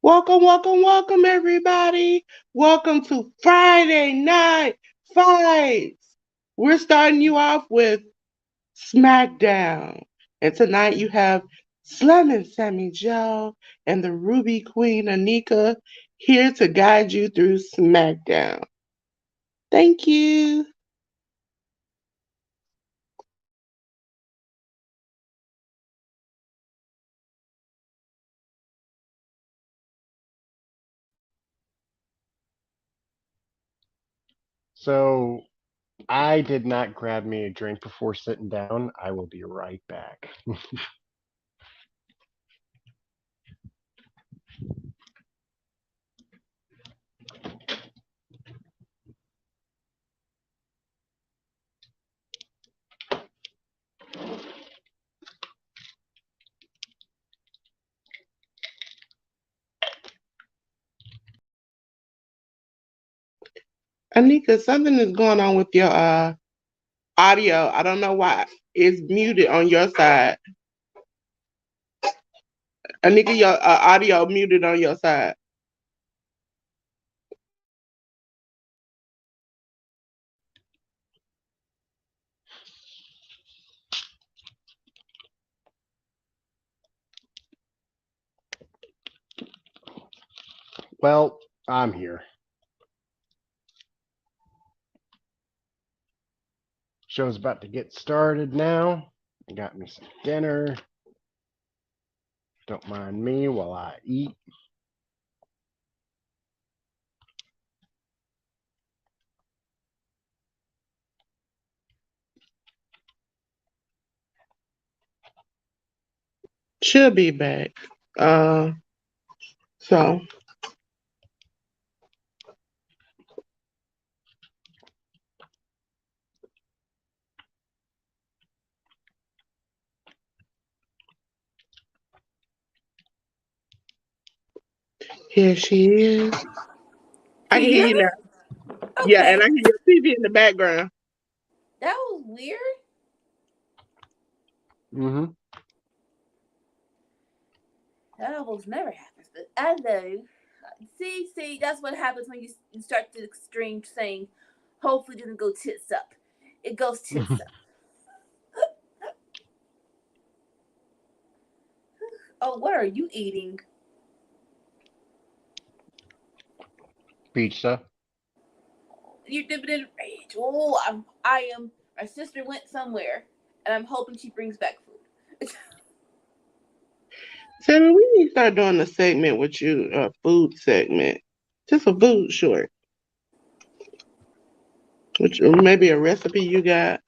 Welcome, welcome, welcome, everybody. Welcome to Friday Night Fights. We're starting you off with Smackdown. And tonight you have Slim Sammy Joe and the Ruby Queen Anika here to guide you through Smackdown. Thank you. So I did not grab me a drink before sitting down. I will be right back. Anika, something is going on with your audio. I don't know why it's muted on your side. Anika, your audio muted on your side. Well, I'm here. Show's about to get started now. I got me some dinner. Don't mind me while I eat. Should be back. So here she is. I Can can you hear hear you me? now. Yeah, Okay. and I hear your TV in the background. That was weird. Mm-hmm. That almost never happens, but I know. See, that's what happens when you start the string saying, hopefully it doesn't go tits up. It goes tits up. Oh, what are you eating? Pizza. You're dipping in rage. Oh, I am. My sister went somewhere, and I'm hoping she brings back food. Sammy, we need to start doing a segment with you, a food segment. Just a food short. Which maybe a recipe you got,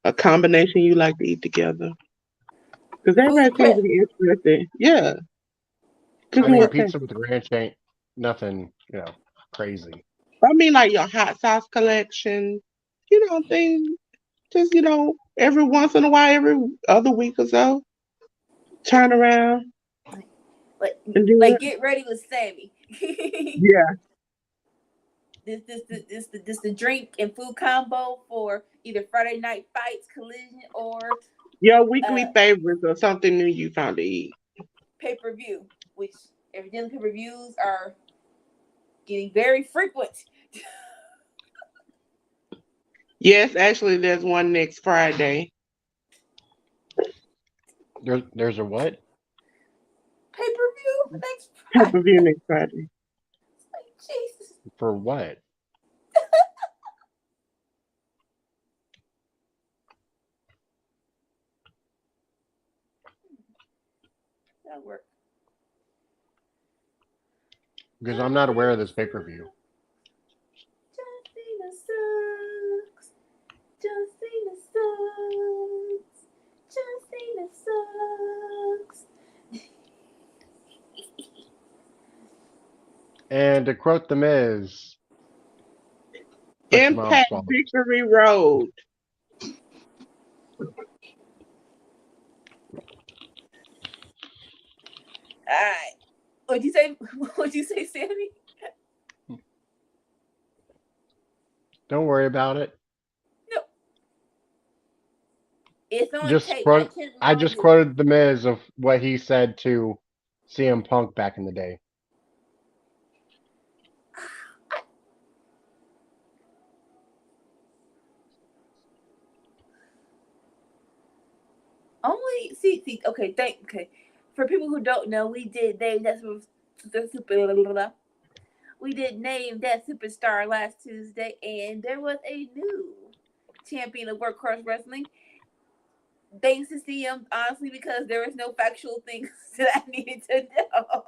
a combination you like to eat together. Because everybody Food seems prep. to be interested. Yeah. I Just mean, more pizza with ranch ain't nothing, crazy. I mean like your hot sauce collection, things just, every once in a while, every other week or so, turn around Like, and do like it. get ready with Sammy. Yeah. This the drink and food combo for either Friday night fights, collision, or Your weekly uh favorites or something new you found to eat. pay per view, which evidently pay per views are getting very frequent. Yes, actually there's one next Friday. There's a what? Pay per view next Pay-per-view Friday. next Friday. Like, Jesus, For what? that work. Because I'm not aware of this pay-per-view. John Cena sucks. John Cena sucks. John Cena sucks. And to quote The Miz, let your mom Impact swallow. Victory Road. All right. What'd you say? What'd you say, Sammy? Don't worry about it. No, it's on Just tape. I quote. can't I lie on just you. quoted The Miz of what he said to CM Punk back in the day. see. Okay. For people who don't know, we did name that super. We did name that superstar last Tuesday, and there was a new champion of Workhorse Wrestling. Thanks to CM, honestly, because there was no factual things that I needed to know.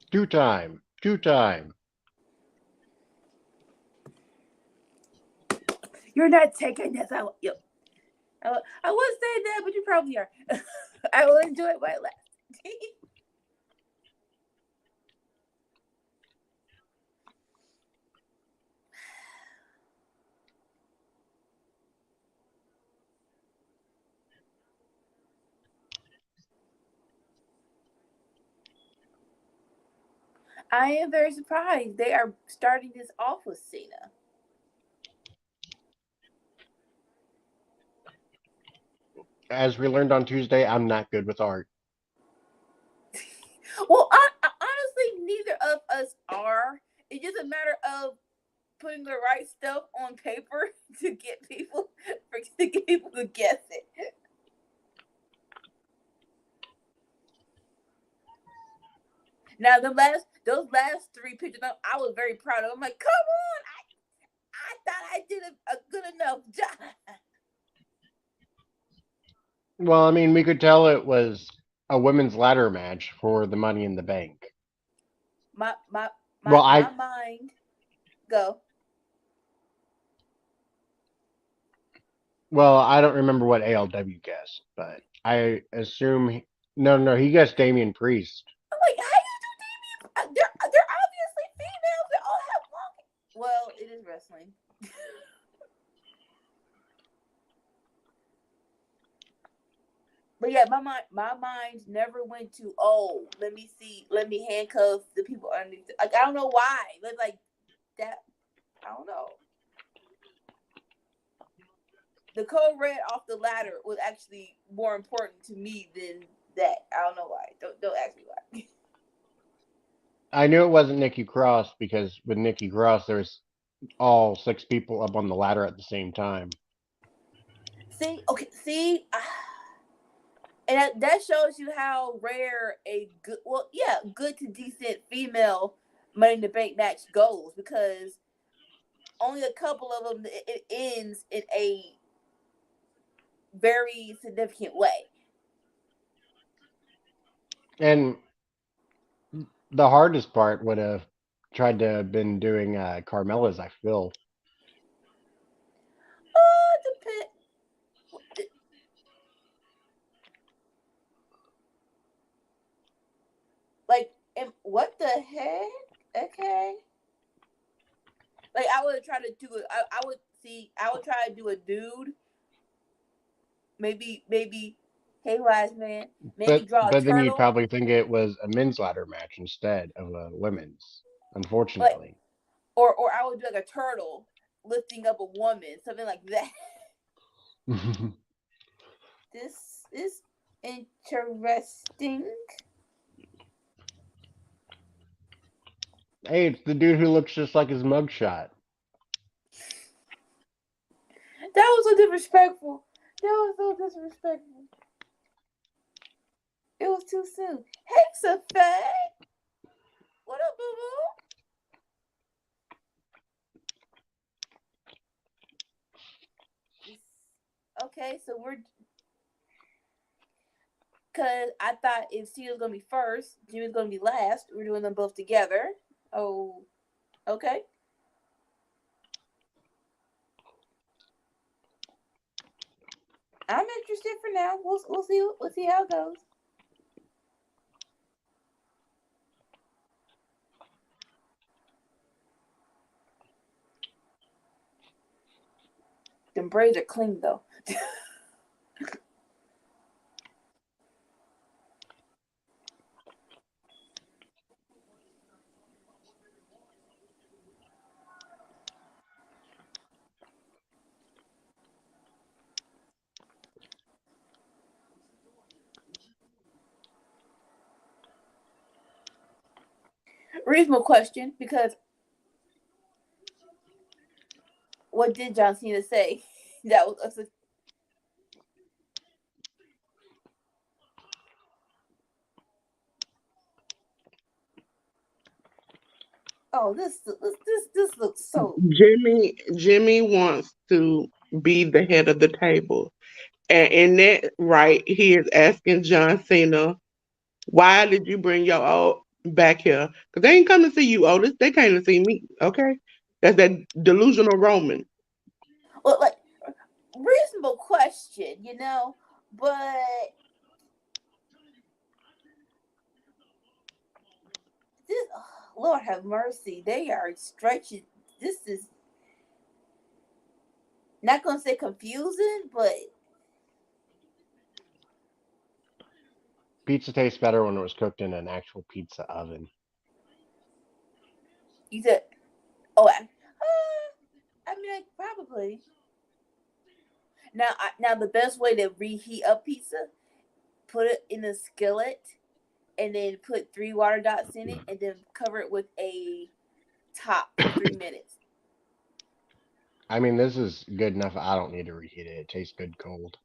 Two time. You're not taking this out. Yep. I was saying that, but you probably are. I will enjoy my last. I am very surprised they are starting this off with Cena. As we learned on Tuesday, I'm not good with art. Well, honestly, neither of us are. It's just a matter of putting the right stuff on paper to get people to guess it. Now those last three pictures, I was very proud of. I'm like, come on, I thought I did a good enough job. Well, I mean, we could tell it was a women's ladder match for the Money in the Bank. My Well, mind. Go. Well, I don't remember what ALW guessed, but I assume he guessed Damian Priest. I'm like, how do you do Damian? They're obviously females. They all have long. Well, it is wrestling. But yeah, my mind never went to, oh, let me handcuff the people underneath. Like, I don't know why. Like that, I don't know. The code red off the ladder was actually more important to me than that. I don't know why. Don't ask me why. I knew it wasn't Nikki Cross because with Nikki Cross, there was all 6 people up on the ladder at the same time. See, and that shows you how rare a good to decent female Money in the Bank match goes, because only a couple of them it ends in a very significant way. And the hardest part would have tried to have been doing Carmella's, I feel. Depend. Like, what the heck? Okay. Like, I would try to do it. I would try to do a dude. Maybe. Hey, wise man. Maybe draw a But then you'd turtle. probably think it was a men's ladder match instead of a women's, unfortunately. Or I would do like a turtle lifting up a woman, something like that. This is interesting. Hey, it's the dude who looks just like his mugshot. That was so disrespectful. It was too soon. Hey, Safay. What up, boo boo? Okay, so because I thought if Cena was gonna be first, Jimmy's gonna be last. We're doing them both together. Oh, okay. I'm interested for now. We'll see how it goes. Them braids are clean though. Reasonable question, because what did John Cena say? That was oh, this looks so. Jimmy wants to be the head of the table. And in that right, he is asking John Cena, why did you bring your old back here? Because they ain't come to see you, Otis. They came to see me, okay? That's that delusional Roman. Well, like reasonable question, but this, oh, Lord have mercy, they are stretching. This is not gonna say confusing, but Pizza tastes better when it was cooked in an actual pizza oven. you said, oh, I mean, like, probably. Now the best way to reheat up pizza, put it in a skillet, and then put 3 water dots in it, and then cover it with a top for 3 minutes. I mean, this is good enough. I don't need to reheat it. It tastes good cold.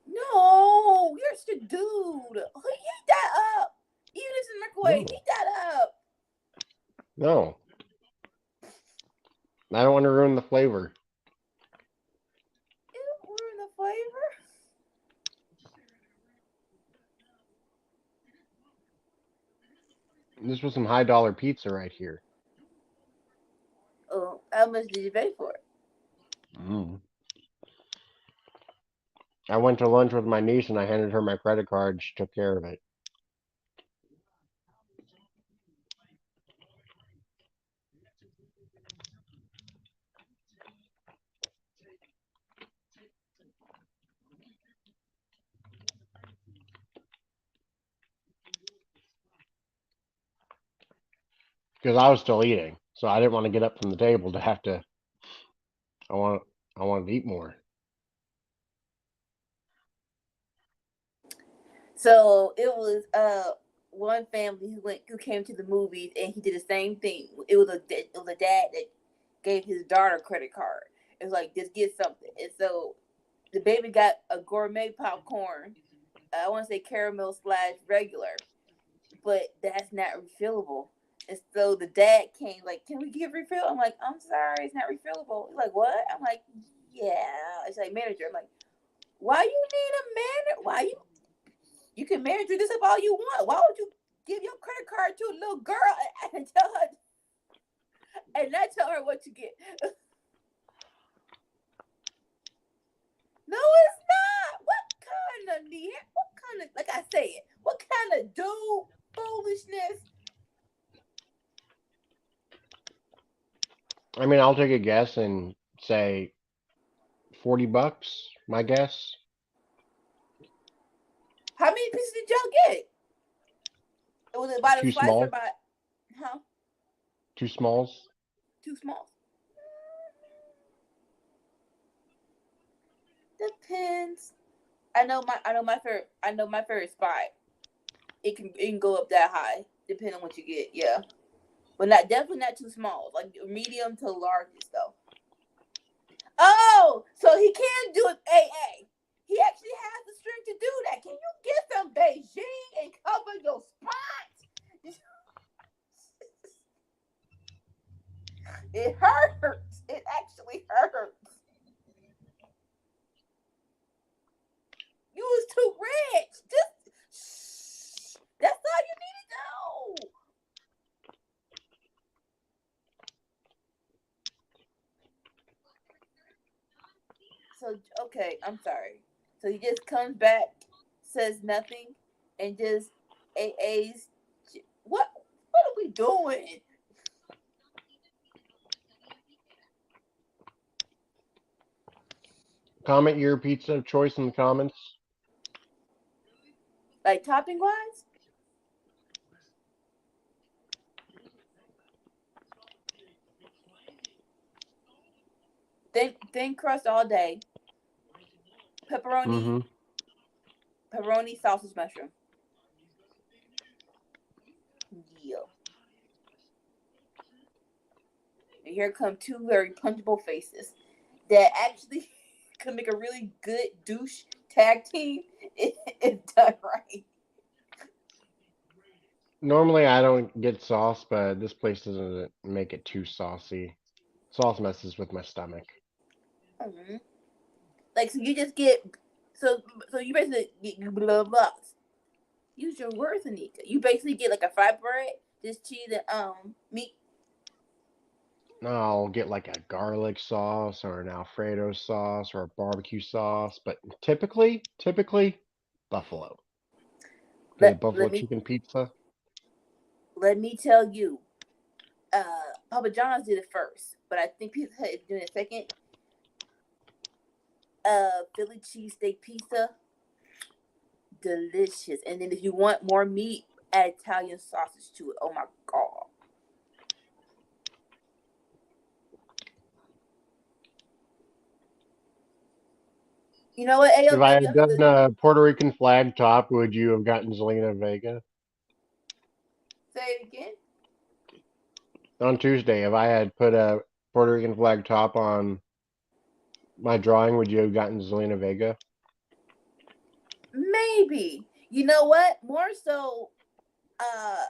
No, you're such a dude. Heat that up. Even if it's in the microwave, No. heat that up. No. I don't want to ruin the flavor. It don't ruin the flavor. This was some $high pizza right here. Oh, how much did you pay for it? Mm. I went to lunch with my niece and I handed her my credit card. She took care of it. Because I was still eating, so I didn't want to get up from the table to have to. I want. I wanted to eat more. So it was one family who came to the movies and he did the same thing. It was a dad that gave his daughter a credit card. It was like, just get something. And so the baby got a gourmet popcorn. I want to say caramel / regular, but that's not refillable. And so the dad came like, "Can we get refill?" I'm like, "I'm sorry, it's not refillable." He's like, "What?" I'm like, "Yeah." It's like, manager. I'm like, "Why you need a manager? Why you can manager this up all you want? Why would you give your credit card to a little girl and tell her and not tell her what you get?" No, it's not. What kind of like I said, what kind of dude foolishness? I mean, I'll take a guess and say $40. My guess. How many pieces did y'all get? Was it by the Too slice or small. by, huh? Too smalls. Too small. Depends. I know my favorite spot. It can go up that high, depending on what you get. Yeah, but definitely not too small. Like medium to largest though. Oh, so he can do it AA. He actually has the strength to do that. Can you get some Beijing and cover your spot? It hurts. It actually hurts. You was too rich. Just that's all you need to do. So okay, I'm sorry. So he just comes back, says nothing, and just AA's. What are we doing? Comment your pizza of choice in the comments. Like topping wise? Thin crust all day. Pepperoni, Mm-hmm. pepperoni, sausage, mushroom. Yeah. And here come two very punchable faces. that actually could make a really good douche tag team if done right. Normally, I don't get sauce, but this place doesn't make it too saucy. Sauce messes with my stomach. Mhm. Like so, you just get so you basically get blah blah. Use your words, Anika. You basically get like a fried bread, just cheese and meat. I'll get like a garlic sauce or an Alfredo sauce or a barbecue sauce, but typically, buffalo. Get a Let buffalo let me chicken pizza. let me tell you. Papa John's did it first, but I think Pizza Hut is doing it second. Philly cheesesteak pizza, delicious. And then if you want more meat, add Italian sausage to it. Oh my god. You know what, If I AOW? had done a Puerto Rican flag top, would you have gotten Zelina Vega? Say it again. On Tuesday, if I had put a Puerto Rican flag top on my drawing, would you have gotten Zelina Vega? Maybe. You know what? More so, uh,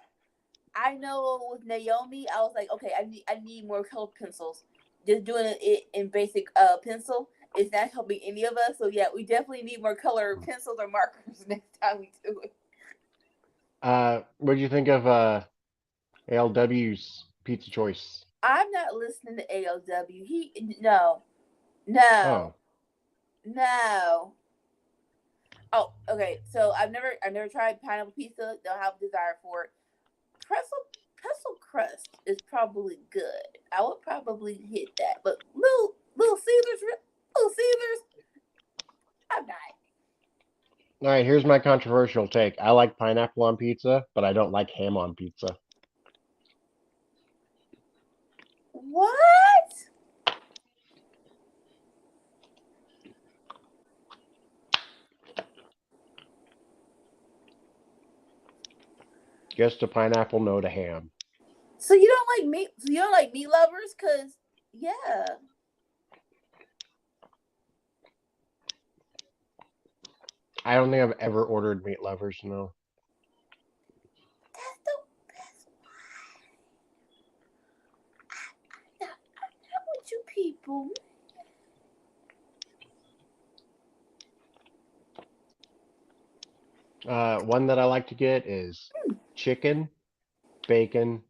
I know with Naomi, I was like, okay, I need more color pencils. Just doing it in basic pencil is not helping any of us. So yeah, we definitely need more color pencils or markers next time we do it. What do you think of ALW's pizza choice? I'm not listening to AOW. No, no, Oh, no. Oh, okay. So I've never tried pineapple pizza. Don't have a desire for it. Pretzel crust is probably good. I would probably hit that. But Little Caesars, I'm not. all right. Here's my controversial take. I like pineapple on pizza, but I don't like ham on pizza. What? Just to pineapple, no to ham. So you don't like meat? So you don't like meat lovers? Cause yeah, I don't think I've ever ordered meat lovers. No. that's the best. Not with you people. One that I like to get is chicken, bacon,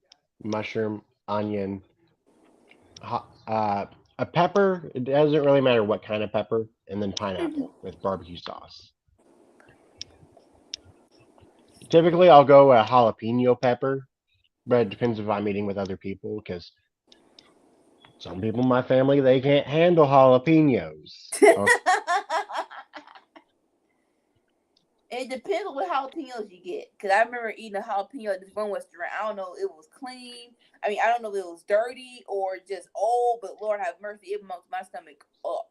mushroom, onion, a pepper. It doesn't really matter what kind of pepper, and then Mhm. pineapple with barbecue sauce. Typically, I'll go a jalapeno pepper, but it depends if I'm eating with other people because some people in my family they can't handle jalapenos. Oh, It depends on what jalapenos you get. Cause I remember eating a jalapeno at this one restaurant. I don't know if it was clean. I mean, I don't know if it was dirty or just old, but Lord have mercy, it mucked my stomach up.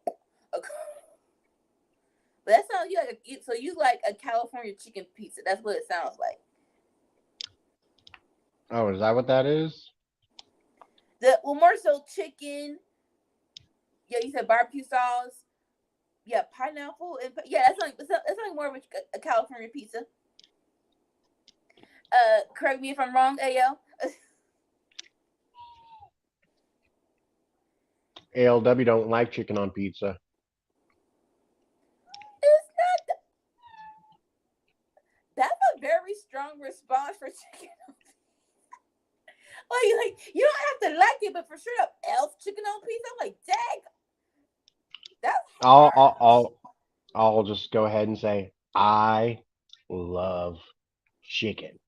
Okay. But that sounds you like so you like a California chicken pizza. That's what it sounds like. oh, is that what that is? More so chicken. Yeah, you said barbecue sauce. Yeah, pineapple and yeah, that's like more of a California pizza. Correct me if I'm wrong, Ayo. ALW don't like chicken on pizza. It's not. That's a very strong response for chicken. Like you don't have to like it, but for sure up elf chicken on pizza. I'm like, dang, that's I'll I'll harsh. I'll, I'll just go ahead and say I love chicken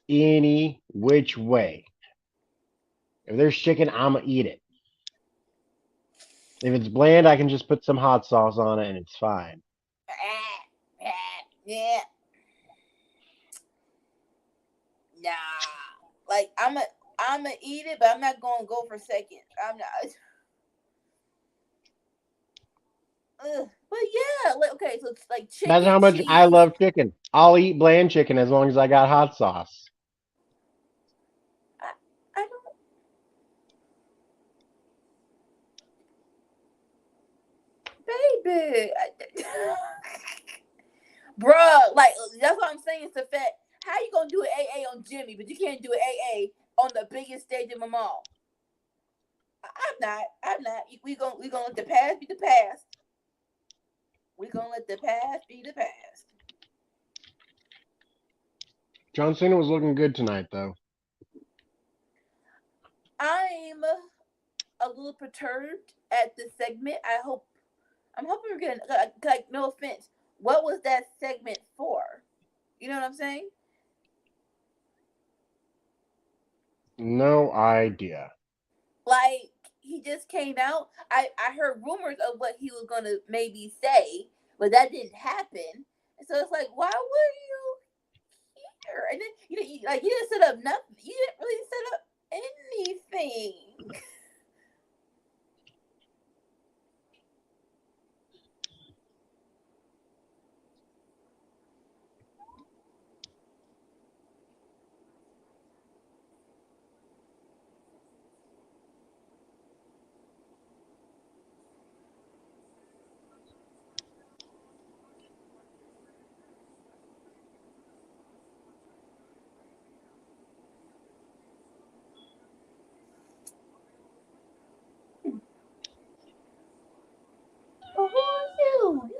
any which way. If there's chicken, I'ma eat it. If it's bland, I can just put some hot sauce on it and it's fine. Yeah, nah. Like I'm a eat it, but I'm not gonna go for seconds. I'm not. Ugh. But yeah, like, okay, so it's like That's chicken, how much I cheese. love chicken. I'll eat bland chicken as long as I got hot sauce. I don't. baby. Bruh, like that's what I'm saying. It's the fact. How you gonna do an AA on Jimmy, but you can't do an AA on the biggest stage in them all? I'm not. I'm not. We gonna let the past be the past. We gonna let the past be the past. John Cena was looking good tonight, though. I'm a little perturbed at the segment. I'm hoping we're getting like no offense. What was that segment for? You know what I'm saying? No idea. Like he just came out. I heard rumors of what he was gonna maybe say, but that didn't happen. And so it's like, why were you here? And then you didn't set up nothing. You didn't really set up anything. But who are you?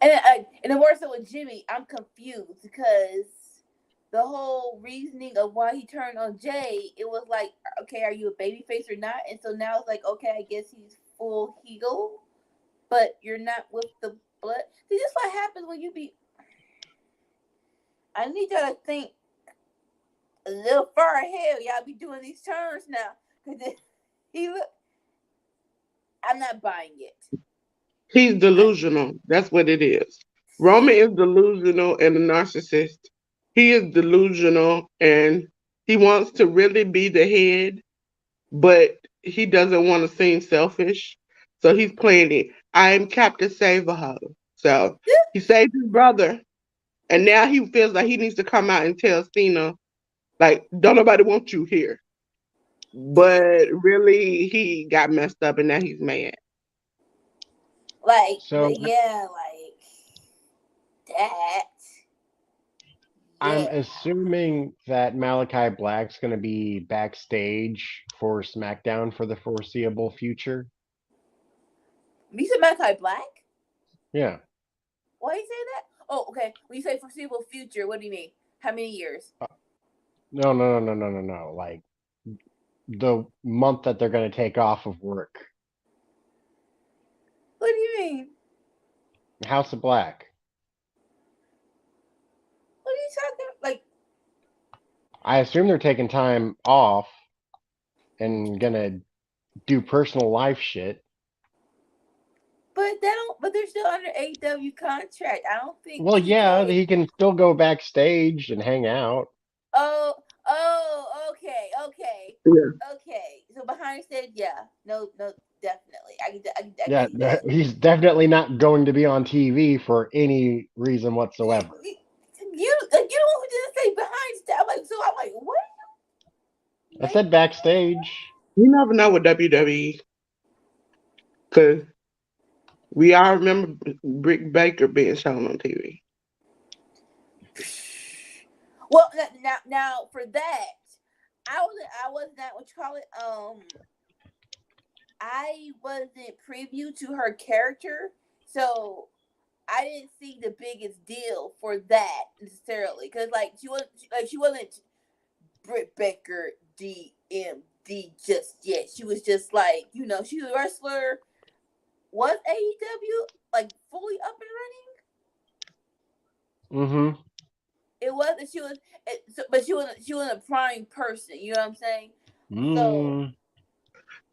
And the worst with Jimmy, I'm confused because the whole reasoning of why he turned on Jay, it was like, okay, are you a babyface or not? And so now it's like, okay, I guess he's full heel, but you're not with the blood. See, this is what happens when you be. I need y'all to think a little far ahead. Y'all be doing these turns now because he look. I'm not buying it. He's delusional. That's what it is. Roman is delusional and a narcissist. He is delusional and he wants to really be the head, but he doesn't want to seem selfish. So he's playing it. I am Captain Save-A-Ho. So he saved his brother, and now he feels like he needs to come out and tell Cena, like, don't nobody want you here. But really, he got messed up, and now he's mad. Like, So but yeah, like that. I'm Yeah. assuming that Malachi Black's going to be backstage for SmackDown for the foreseeable future. You said Malachi Black? Yeah. Why you say that? Oh, okay. When you say foreseeable future, what do you mean? How many years? No, no, no, no, no, no, no. Like the month that they're going to take off of work. What do you mean? House of Black. What are you talking like? I assume they're taking time off and gonna do personal life shit. But they don't. But they're still under AEW contract. I don't think Well, yeah, TK. he can still go backstage and hang out. Oh, oh, okay, okay, Yeah. okay. So behind stage, yeah, no, no, definitely. I Yeah, give you that. he's definitely not going to be on TV for any reason whatsoever. You don't just say behind stage. I'm like, what? I said backstage. You never know with WWE because we all remember Britt Baker being shown on TV. Well, now for that, I was not what you call it. I wasn't preview to her character, so I didn't see the biggest deal for that necessarily. Because like she wasn't Britt Baker DMD just yet. She was just like she was a wrestler. Was AEW like fully up and running? Mm-hmm. It was, and she was, but she wasn't a prime person. You know what I'm saying? So, Mm.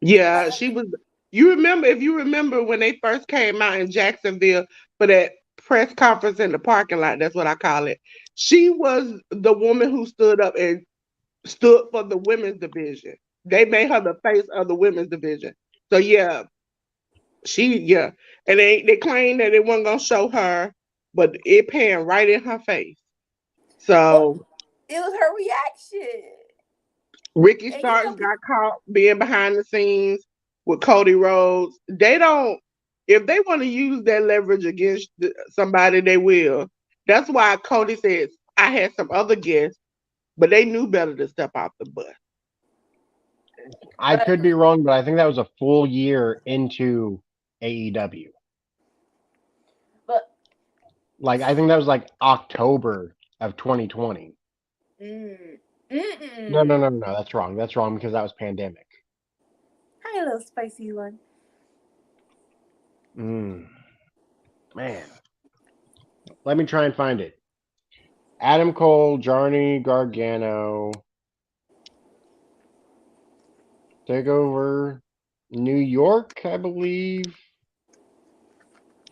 but Yeah, she was. You remember, if you remember when they first came out in Jacksonville for that press conference in the parking lot, that's what I call it. She was the woman who stood up and stood for the women's division. They made her the face of the women's division. So yeah, yeah. And they claimed that they weren't gonna show her, but it panned right in her face. well, So it was her reaction, Ricky and Starks got caught being behind the scenes. with Cody Rhodes. They don't. If they want to use that leverage against somebody, they will. That's why Cody says I had some other guests, but they knew better to step out the bus. I could be wrong, but I think that was a full year into AEW. But Like I think that was like October of 2020. mm, No. That's wrong. That's wrong because that was pandemic. Hi, little spicy one. Man, let me try and find it. Adam Cole, Johnny Gargano, Takeover, New York, I believe.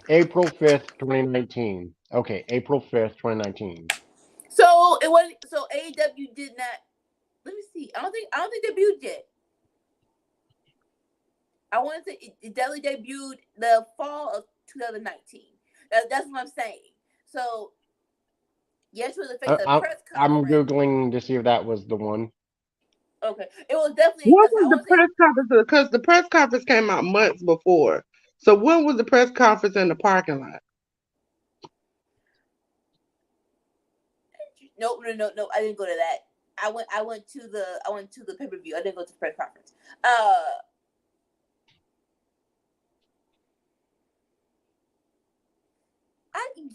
April 5th, 2019. Okay, April 5th, 2019. So it was. So AEW did not. Let me see. I don't think debuted yet. I want to say it definitely debuted the fall of 2019. That's what I'm saying. So yes, it was the face of the press I'm conference. Googling to see if that was the one. Okay, it was definitely. What I was the want to say press conference? Because the press conference came out months before. So when was the press conference in the parking lot? no. I didn't go to that. I went to the pay per view. I didn't go to the press conference.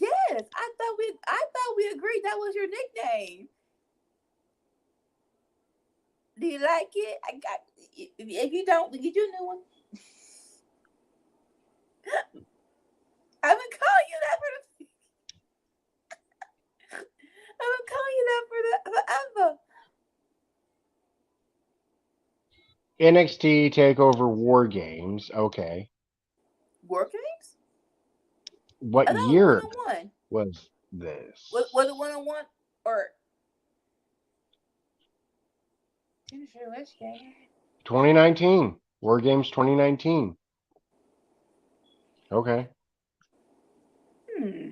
Yes, I thought we agreed that was your nickname. Do you like it? I got. If you don't, we get you a new one. I've been calling you that for the. I've been calling you that for the forever. NXT Takeover War Games. Okay. War games? What I thought it was year 1-on-1. was this? Was it 1-on-1 or? 2019. War Games 2019. Okay. Hmm.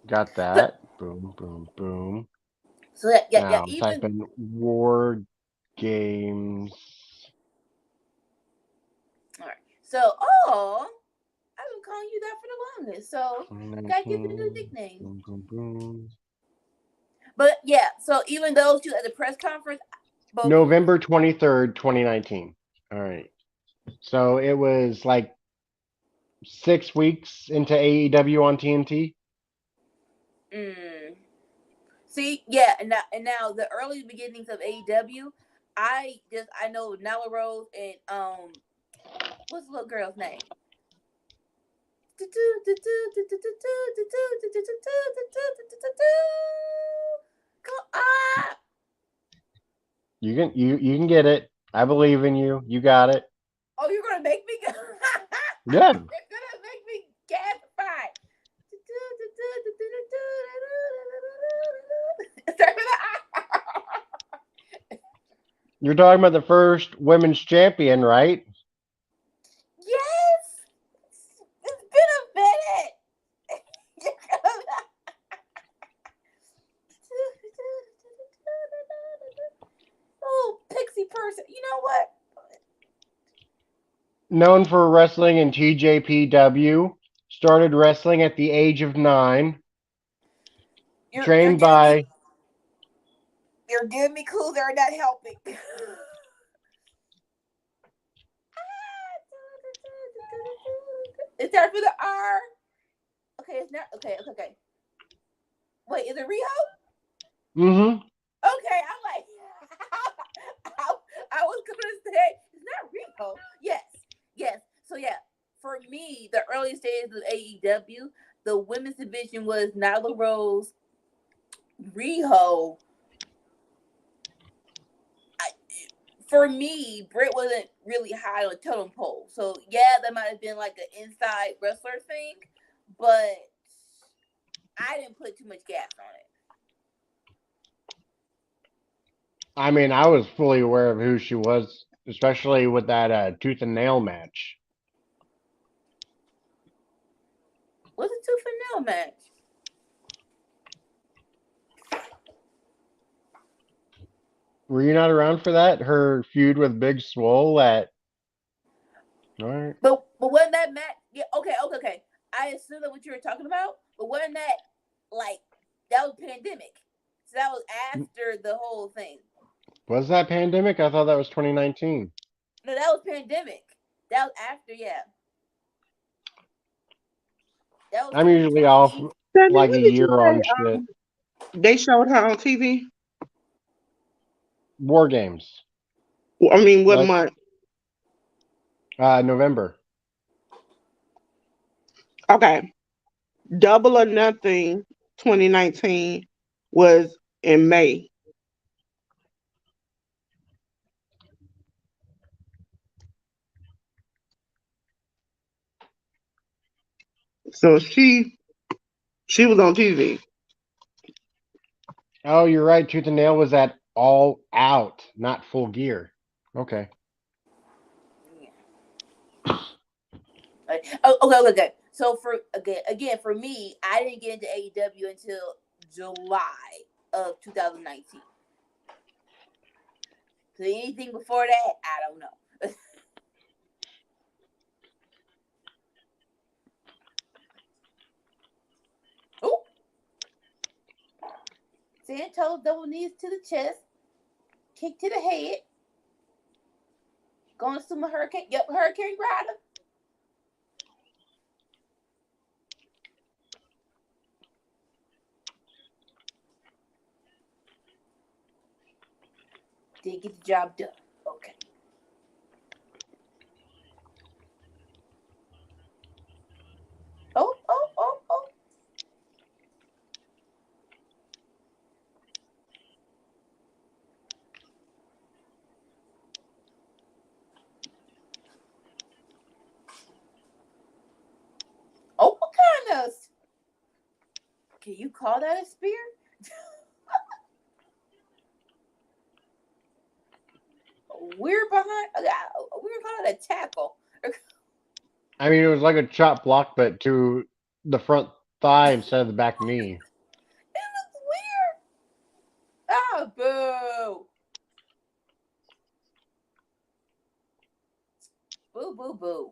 Got So, that. Boom, boom, boom. so yeah. Now I'm Even typing War Games. all right. So, I've been calling you that for the longest. So, gotta give you a new 2019. nickname. Boom, boom, boom. But yeah, so even those two at the press conference, both of them. November 23rd, 2019. All right. So it was like 6 weeks into AEW on TNT. Mm. See, yeah, and now the early beginnings of AEW, I know Nyla Rose and what's the little girl's name? Ah! You can get it. I believe in you. You got it. Oh, you're gonna make me go. Yeah. You're gonna make me gasify. You're talking about the first women's champion, right? Yes, it's been a minute. Oh, pixie person. You know what? Known for wrestling in TJPW, started wrestling at the age of 9. You're Trained giving me by clues that are not helping. It's time for the R. Okay, it's not. Okay. Wait, is it Rio? Mm-hmm. Okay, I'm like, I was gonna say it's not Rio. Yes. So yeah, for me, the earliest days of AEW, the women's division was Nyla Rose, Riho. For me, Britt wasn't really high on the totem pole. So yeah, that might have been like an inside wrestler thing, but I didn't put too much gas on it. I mean, I was fully aware of who she was, especially with that tooth and nail match. What's a tooth and nail match? Were you not around for that? Her feud with Big Swole at All right. But wasn't that match? Yeah, okay. I assume that what you were talking about, but wasn't that like that was pandemic? So that was after the whole thing. Was that pandemic? I thought that was 2019. No, that was pandemic. That was after, yeah. That was I'm usually off 2020. Sandy, like a when did year you on say shit. they showed her on TV? War games. I mean, what That's month? November. Okay. Double or Nothing 2019 was in May. So she was on TV. Oh, you're right. Tooth and Nail was at All Out, not Full Gear. Okay. Yeah. Okay. So for again for me, I didn't get into AEW until July of 2019. So anything before that, I don't know. Oh, Santos double knees to the chest, kick to the head, going to sumo hurricane. Yep, Hurricane Rider. Did get the job done. Okay. Oh. Oh, what kind of? Can you call that a spear? We're behind. We're call it a tackle. I mean, it was like a chop block, but to the front thigh instead of the back knee. It looks weird. Ah, boo. Boo.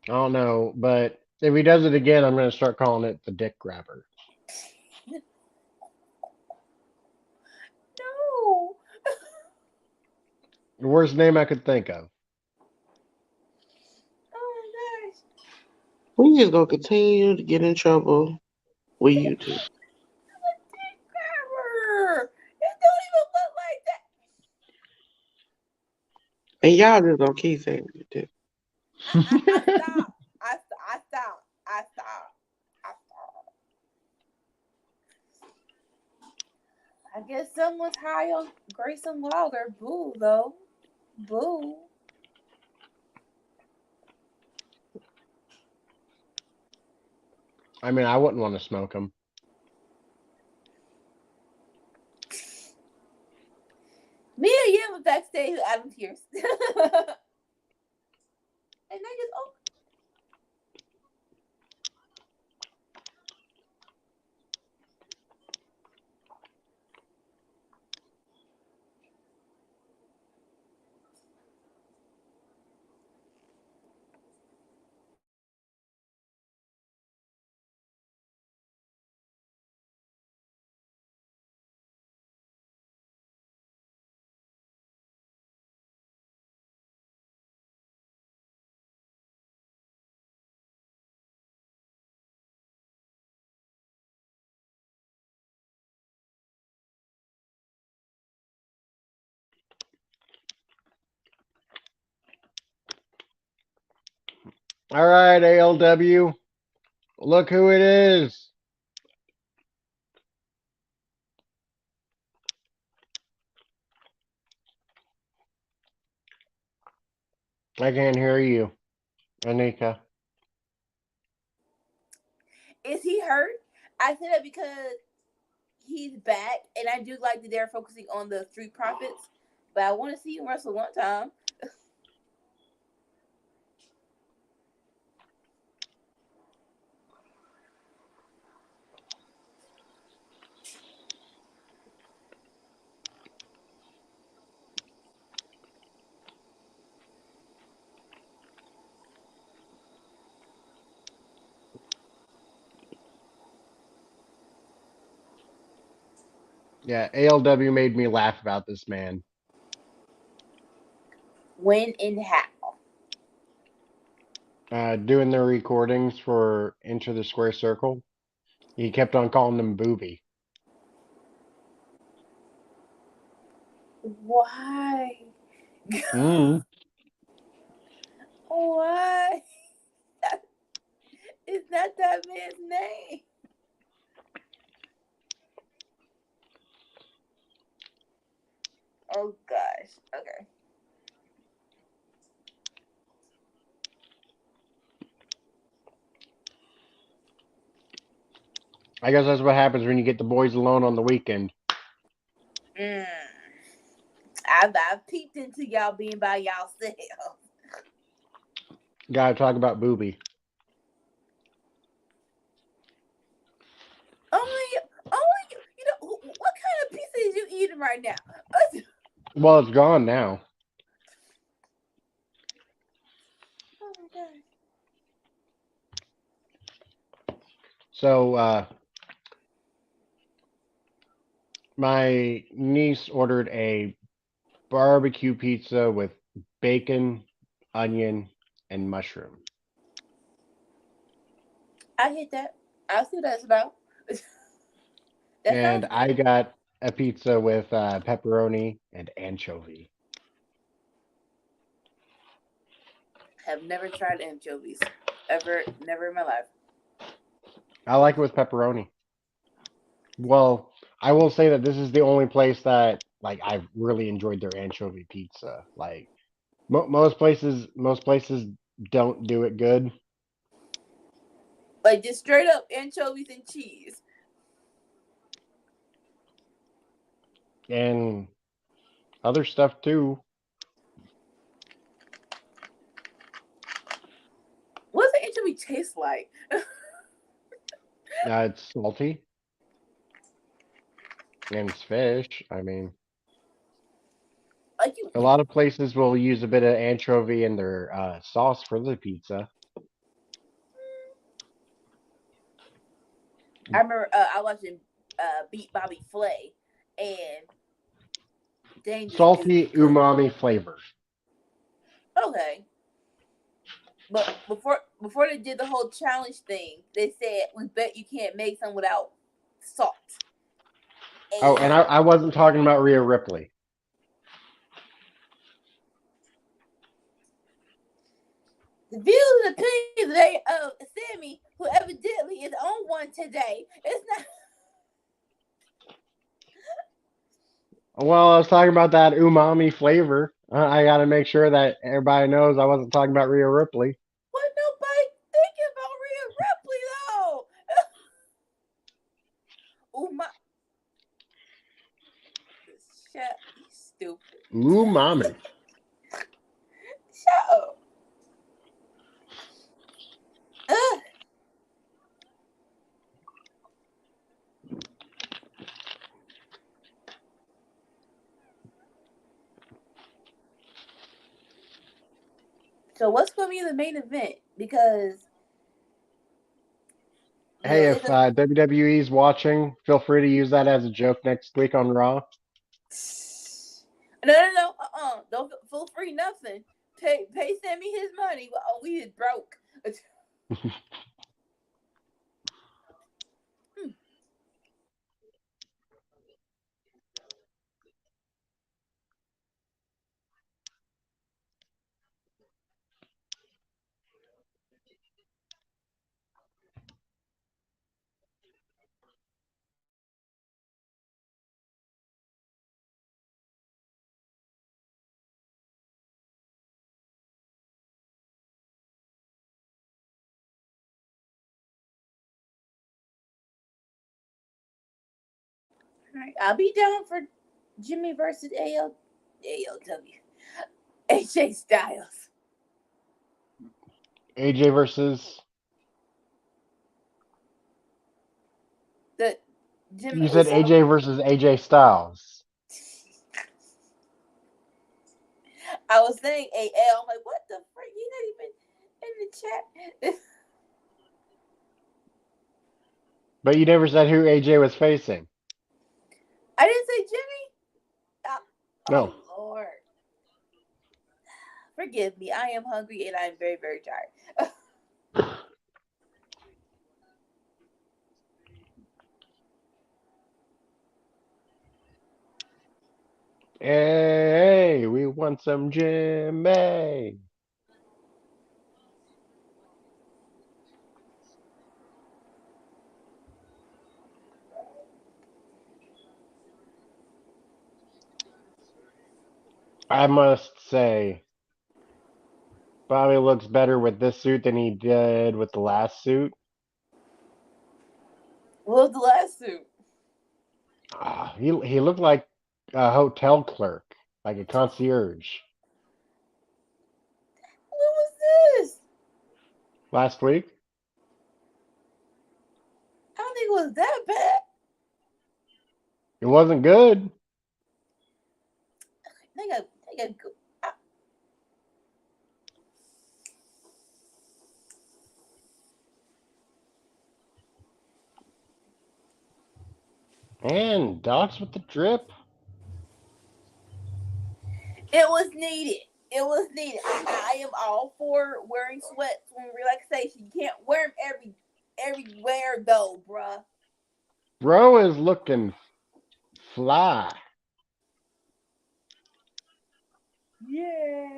I don't know, but if he does it again, I'm going to start calling it the dick grabber. No. The worst name I could think of. Oh my gosh. We just gonna continue to get in trouble with YouTube. Dick grabber. It don't even look like that. And y'all just gonna keep saying it. I stop. I stop. I stop. I stop. I guess someone's high on Grayson Waller. Boo, though. Boo. I mean, I wouldn't want to smoke him. Mia Yim was backstage with Adam Pierce. And they just, oh. All right, ALW. Look who it is. I can't hear you, Anika. Is he hurt? I say that because he's back, and I do like that they're focusing on the Street Profits, but I want to see him wrestle one time. Yeah, ALW made me laugh about this man. When and how? Doing their recordings for Enter the Square Circle, he kept on calling them Booby. Why? Mm. Why? It's not that man's name. Oh gosh. Okay. I guess that's what happens when you get the boys alone on the weekend. Mm. I've peeped into y'all being by y'allself. Gotta talk about Booby. Only you know what kind of pizza is you eating right now? Well, it's gone now. Oh my gosh. So, my niece ordered a barbecue pizza with bacon, onion, and mushroom. I hit that. I see what that's about. That And sounds I good. got a pizza with pepperoni and anchovy. Have never tried anchovies. Ever, never in my life. I like it with pepperoni. Well, I will say that this is the only place that like I've really enjoyed their anchovy pizza. Like most places don't do it good, Like just straight up anchovies and cheese. and other stuff too. What does the anchovy taste like? It's salty and it's fish. I mean, Like you, a lot of places will use a bit of anchovy in their sauce for the pizza. I remember I watching Beat Bobby Flay, and dang, this is Salty good. umami flavor. Okay, but before they did the whole challenge thing, they said we bet you can't make some without salt. Oh, and And I wasn't talking about Rhea Ripley. the views and opinions they Sammy, who evidently is on one today, it's not. Well, I was talking about that umami flavor. I got to make sure that everybody knows I wasn't talking about Rhea Ripley. What nobody thinking about Rhea Ripley though? Oh my, shut, you stupid. Umami. Shut up. Ugh. So what's gonna be the main event? Because Hey, if it's a WWE's watching, feel free to use that as a joke next week on Raw. no. Don't feel free nothing. Pay Sammy his money. Oh, we is broke. All right, I'll be down for Jimmy versus ALW. AJ Styles. AJ versus. The Jimmy You said Uso. AJ versus AJ Styles. I was saying AL. I'm like, what the frick? He's not even in the chat. But you never said who AJ was facing. I didn't say Jimmy. No. Oh Lord, forgive me. I am hungry and I am very very tired. Hey, we want some Jimmy. I must say, Bobby looks better with this suit than he did with the last suit. What was the last suit? He looked like a hotel clerk, like a concierge. What was this? Last week, I don't think it was that bad. it wasn't good. They got go- And dogs with the drip. It was needed. It was needed. I am all for wearing sweats when relaxation. You can't wear them everywhere though, bruh. Bro is looking fly. Yeah.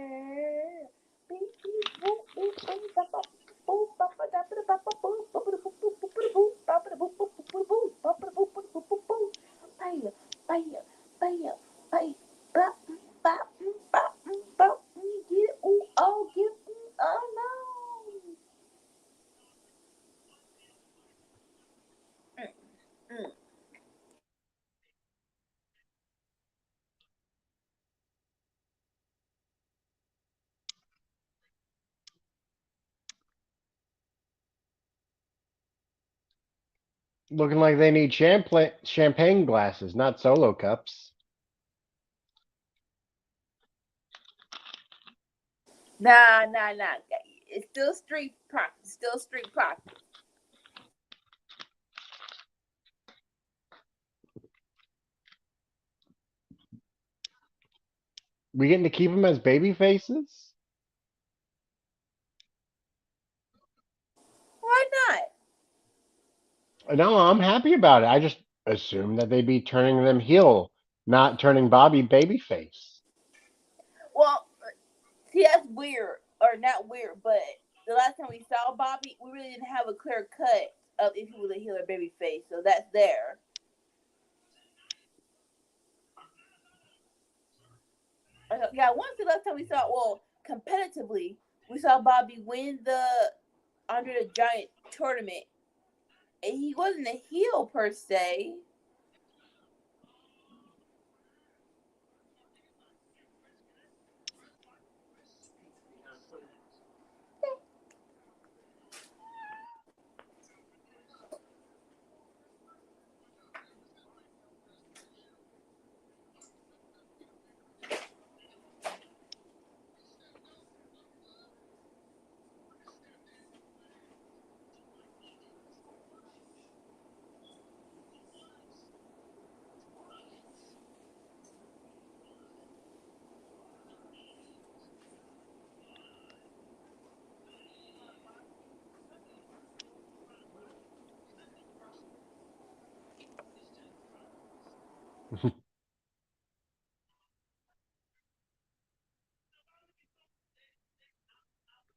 Looking like they need champagne glasses, not solo cups. Nah. It's still street profit. Still street profit. We getting to keep them as baby faces? Why not? No, I'm happy about it. I just assumed that they'd be turning them heel, not turning Bobby babyface. Well, see, that's weird, or not weird, but the last time we saw Bobby, we really didn't have a clear cut of if he was a heel or baby face, so that's there. Yeah, once the last time we saw, well, competitively, we saw Bobby win the Andre the Giant tournament, and he wasn't a heel per se.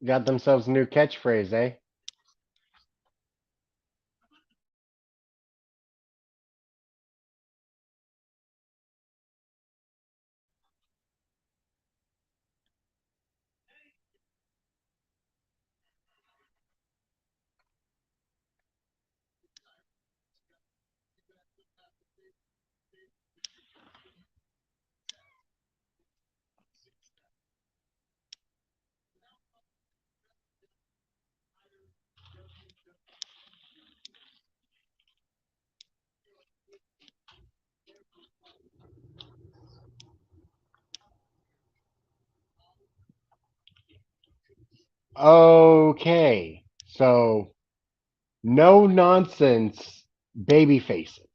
Got themselves a new catchphrase, eh? Okay, so no nonsense baby faces.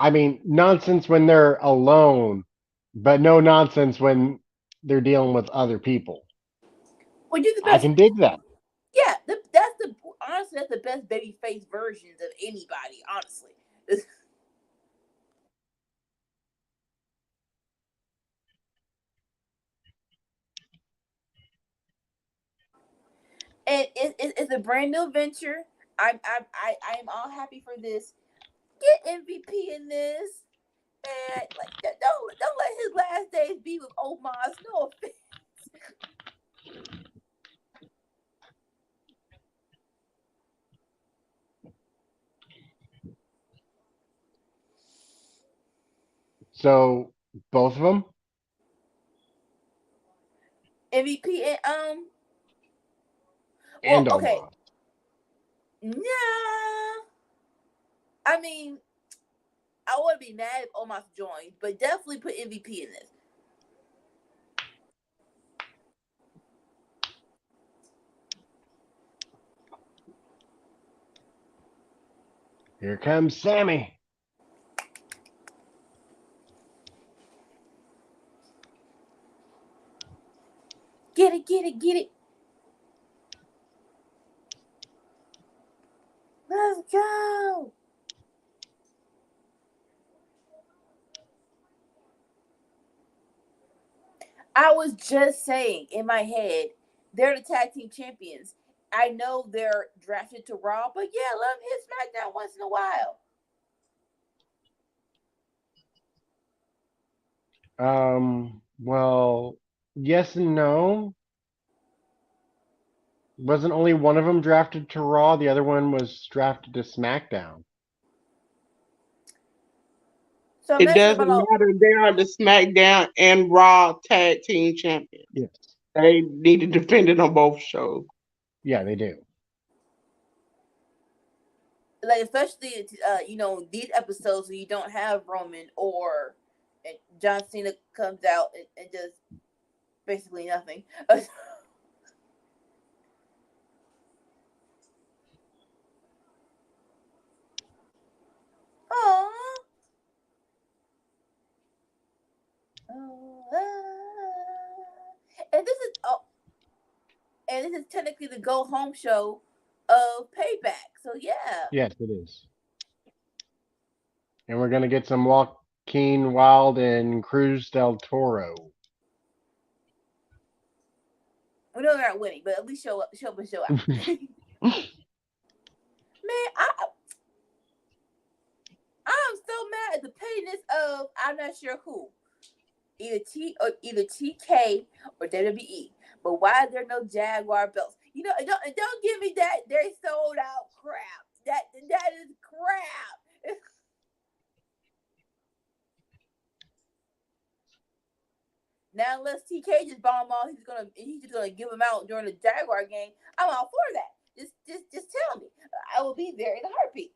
I mean, nonsense when they're alone, but no nonsense when they're dealing with other people. Well, you're the I best. can dig that. Yeah, that's the honestly that's the best baby face versions of anybody. Honestly, and it's a brand new venture. I'm all happy for this. Get MVP in this, man. Like don't let his last days be with Omos. No offense. So both of them MVP and well and okay, Omos. nah. I mean I wouldn't be mad if Omos joined, but definitely put MVP in this. Here comes Sammy. Get it, get it, get it. Let's go. I was just saying in my head, they're the tag team champions. I know they're drafted to Raw, but yeah, let them hit SmackDown once in a while. Well, yes and no. Wasn't only one of them drafted to Raw? The other one was drafted to SmackDown. So I'm It asking doesn't about all. matter. They are the SmackDown and Raw tag team champions. Yes. They need to defend it on both shows. Yeah, they do. Like especially these episodes where you don't have Roman or John Cena comes out and does basically nothing. Aww. And this is and this is technically the go home show of Payback. So yeah, Yes, it is. And we're gonna get some Joaquin Wild and Cruz del Toro. we know they're not winning, but at least show up and show out. Man, I'm so mad at the pettiness of I'm not sure who. Either TK or WWE. But why is there no Jaguar belts? Don't give me that they sold out crap. That is crap. Now unless TK just bomb all he's just gonna give them out during the Jaguar game, I'm all for that. Just tell me. I will be there in a heartbeat.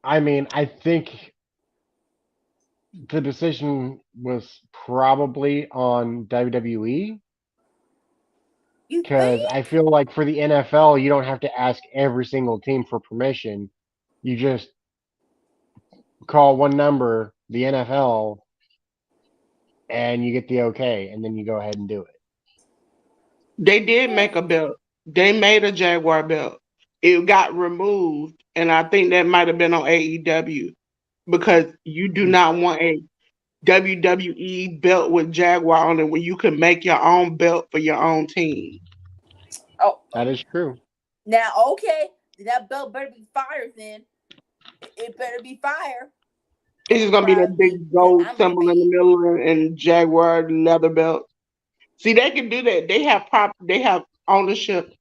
I mean, I think the decision was probably on WWE You because I think? feel like for the NFL, you don't have to ask every single team for permission. You just call one number, the NFL, and you get the okay, and then you go ahead and do it. They did make a belt. They made a Jaguar belt. It got removed, and I think that might have been on AEW because you do not want a WWE belt with Jaguar on it when you can make your own belt for your own team. Oh, That is true. now okay. That belt better be fire then. It better be fire. It's Don't just gonna be surprise that me big because gold I'm gonna symbol in the be. middle and Jaguar leather belt. See, they can do that. They have ownership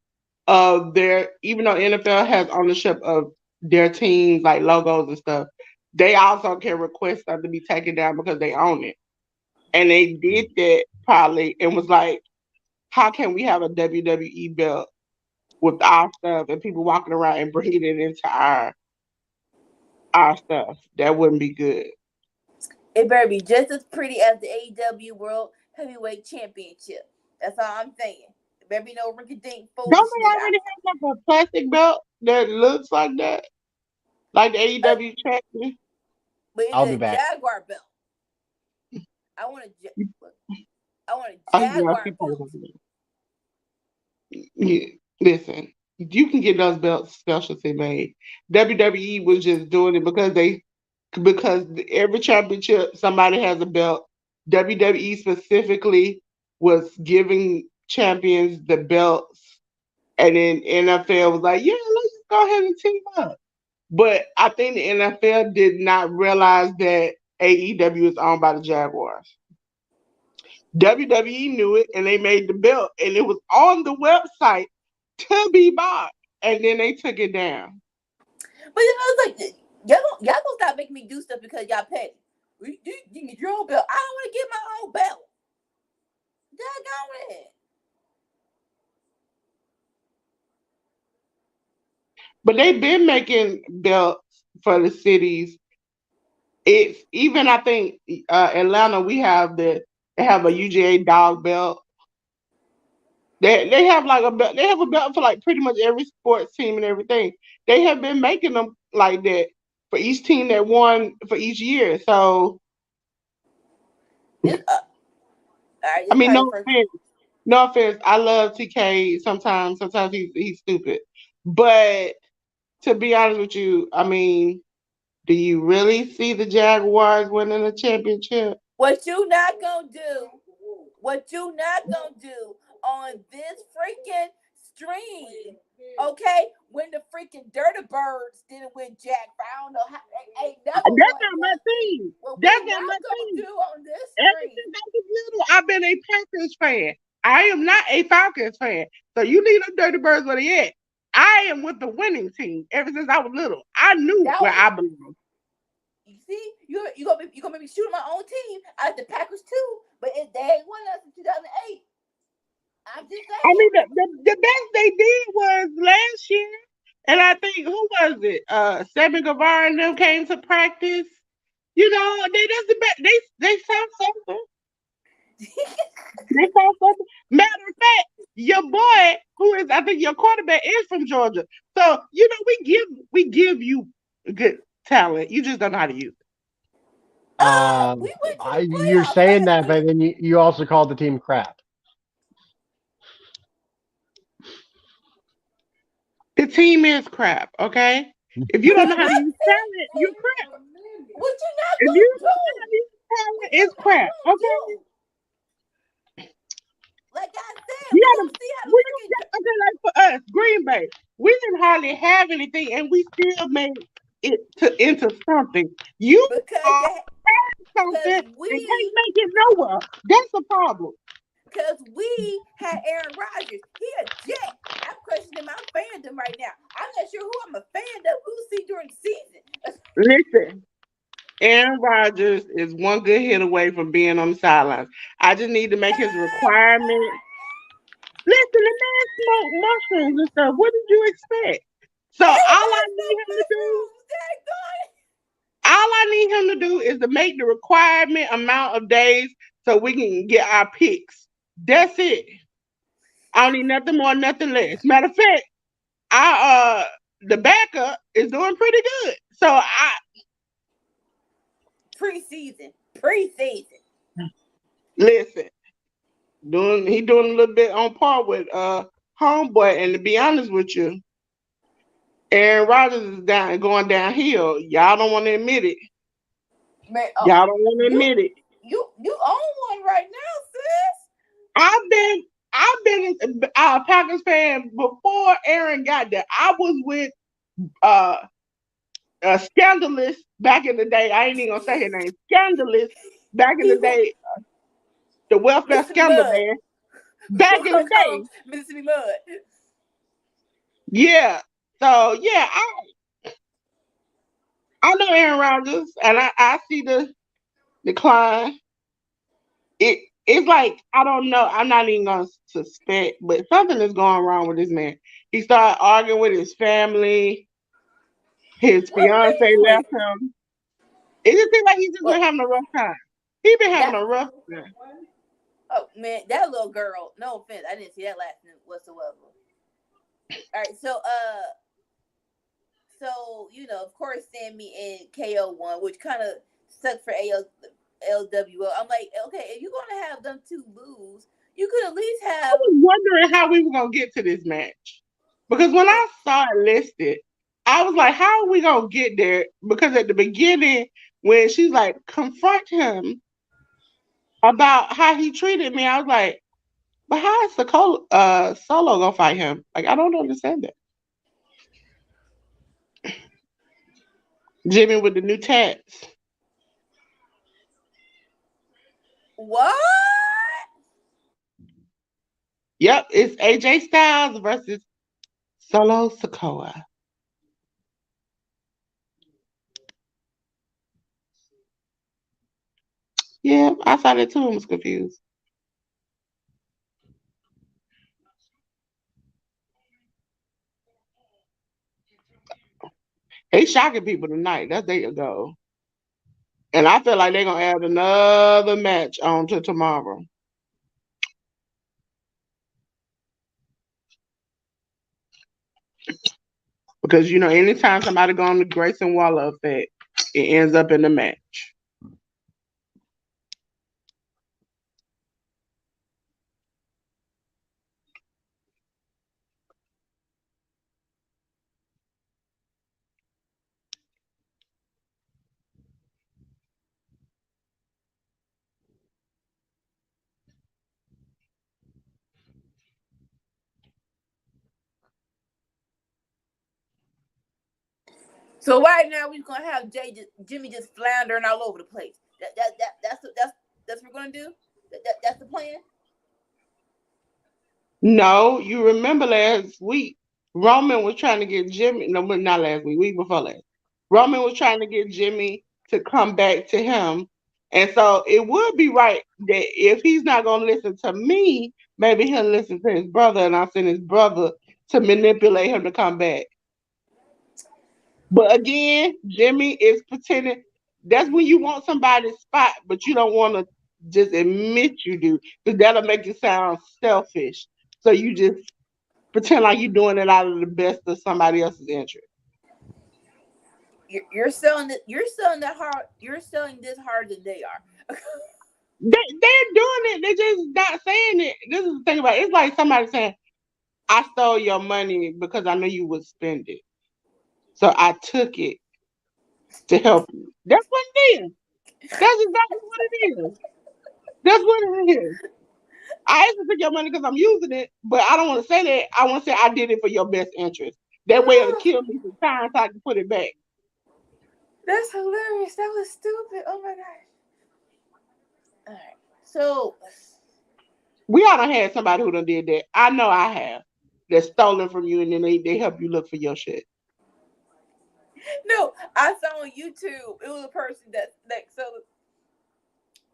of their, even though NFL has ownership of their teams like logos and stuff, they also can request stuff to be taken down because they own it. And they did that probably and was like, how can we have a WWE belt with our stuff and people walking around and bringing it into our stuff? That wouldn't be good. It better be just as pretty as the AEW World Heavyweight Championship. That's all I'm saying. There better be no rinky dink Don't they foolishness. already have like a plastic belt that looks like that? Like the Uh, AEW champion. but I'll it's be a back. Jaguar belt. I want a I want a Oh, yeah, Jaguar people belt. don't know. Yeah, listen, you can get those belts specialty made. WWE was just doing it because every championship somebody has a belt. WWE specifically was giving champions the belts, and then NFL was like, "Yeah, let's just go ahead and team up." But I think the NFL did not realize that AEW is owned by the Jaguars. WWE knew it and they made the belt and it was on the website to be bought. And then they took it down. But it's like y'all gonna stop making me do stuff because y'all petty. You can get your own belt. I don't want to get my own belt. Daggone it. But they've been making belts for the cities. It's even I think Atlanta they have a UGA dog belt. They have like a belt. They have a belt for like pretty much every sports team and everything. They have been making them like that for each team that won for each year. So This all right. I This mean, probably the first. no offense. I love TK. Sometimes he's stupid. But to be honest with you, I mean, do you really see the Jaguars winning a championship? What you not gonna do? What you not gonna do on this freaking stream? Okay, when the freaking Dirty Birds didn't win Jack, I don't know how they ain't never That's won not my nothing. team. What we That's not not my gonna team. do on this Ever stream? since I was little, I've been a Panthers fan. I am not a Falcons fan. So you leave them Dirty Birds where they at. I am with the winning team ever since I was little. I knew That where was I belonged. you see, you gonna make me shoot my own team. I like the Packers too, but they ain't won us in 2008. I'm just I mean, saying. the best they did was last year. And I think, who was it? Sammy Guevara and them came to practice. You know, that's the best. They saw something. They saw something. Matter of fact, your boy, who is I think your quarterback is from Georgia. So you know we give you good talent. You just don't know how to use it. We went to the You're playoffs saying last that, but week. then you also called the team crap. The team is crap. Okay, if you don't know how to use talent, you're crap. What you not If you gonna don't know how do? to use What talent, you it's not crap. gonna Okay. do? Like I said, You we gotta, gonna see how the we freaking okay, like for us, Green Bay, we didn't hardly have anything, and we still made it into something. You because are they something because and can't we make it nowhere. That's the problem. because we had Aaron Rodgers. He a jet. I'm questioning my fandom right now. I'm not sure who I'm a fan of. Who see during the season? Listen, Aaron Rodgers is one good hit away from being on the sidelines. I just need to make his requirement. Listen, the man smoked mushrooms and stuff. What did you expect? So He all I does need smoke him to do mushrooms. That All I need him to do is to make the requirement amount of days so we can get our picks. That's it. I don't need nothing more, nothing less. Matter of fact, I the backup is doing pretty good. So I preseason. listen, he doing a little bit on par with homeboy. And to be honest with you, Aaron Rodgers is going downhill. Y'all don't want to admit it. Man, Y'all don't want to you admit it. you own one right now, sis. I've been a Packers fan before Aaron got there. I was with uh a scandalous back in the day. I ain't even gonna say his name. Scandalous back in the He who day. The welfare Mississippi scandal Mud. man. Back We're in the gonna call him day. Mississippi Mud. Yeah. So yeah, I know Aaron Rodgers and I see the decline. It's like I don't know. I'm not even gonna suspect, but something is going wrong with this man. He started arguing with his family. His What's fiance wrong with left him. It just seems like he's just been well having a rough time. He been having that a rough time. oh man, that little girl, no offense, I didn't see that last name whatsoever. All right, so So of course, Sammy and KO won, which kind of sucked for LWO. I'm like, okay, if you're gonna have them two lose, you could at least I have. was wondering how we were gonna get to this match. Because when I saw it listed, I was like, how are we gonna get there? Because at the beginning, when she's like, confront him about how he treated me, I was like, but how is Solo gonna fight him? Like, I don't understand that. Jimmy with the new tats. What? Yep, it's AJ Styles versus Solo Sokoa. Yeah, I saw that too and was confused. They shocking people tonight. That's their goal. And I feel like they're gonna add another match on to tomorrow. Because anytime somebody go on the Grayson Waller effect, it ends up in the match. So right now we're gonna have Jimmy just floundering all over the place. That's what we're gonna do. That's the plan. No, you remember last week, Roman was trying to get Jimmy. No, but not last week. Week before last. Roman was trying to get Jimmy to come back to him, and so it would be right that if he's not gonna listen to me, maybe he'll listen to his brother, and I'll send his brother to manipulate him to come back. But again, Jimmy is pretending. That's when you want somebody's spot, but you don't want to just admit you do, because that'll make you sound selfish. So you just pretend like you're doing it out of the best of somebody else's interest. You're selling it. You're selling that hard. You're selling this harder than they are. They're doing it. They're just not saying it. This is the thing about it. It's like somebody saying, I stole your money because I knew you would spend it. So I took it to help you. That's what it is. That's exactly what it is. That's what it is. I asked to take your money because I'm using it, but I don't want to say that. I want to say I did it for your best interest. That way it'll kill me some time so I can put it back. That's hilarious. That was stupid. Oh my gosh. All right. So We all done had somebody who done did that. I know I have. That's stolen from you and then they help you look for your shit. no, I saw on YouTube. It was a person that so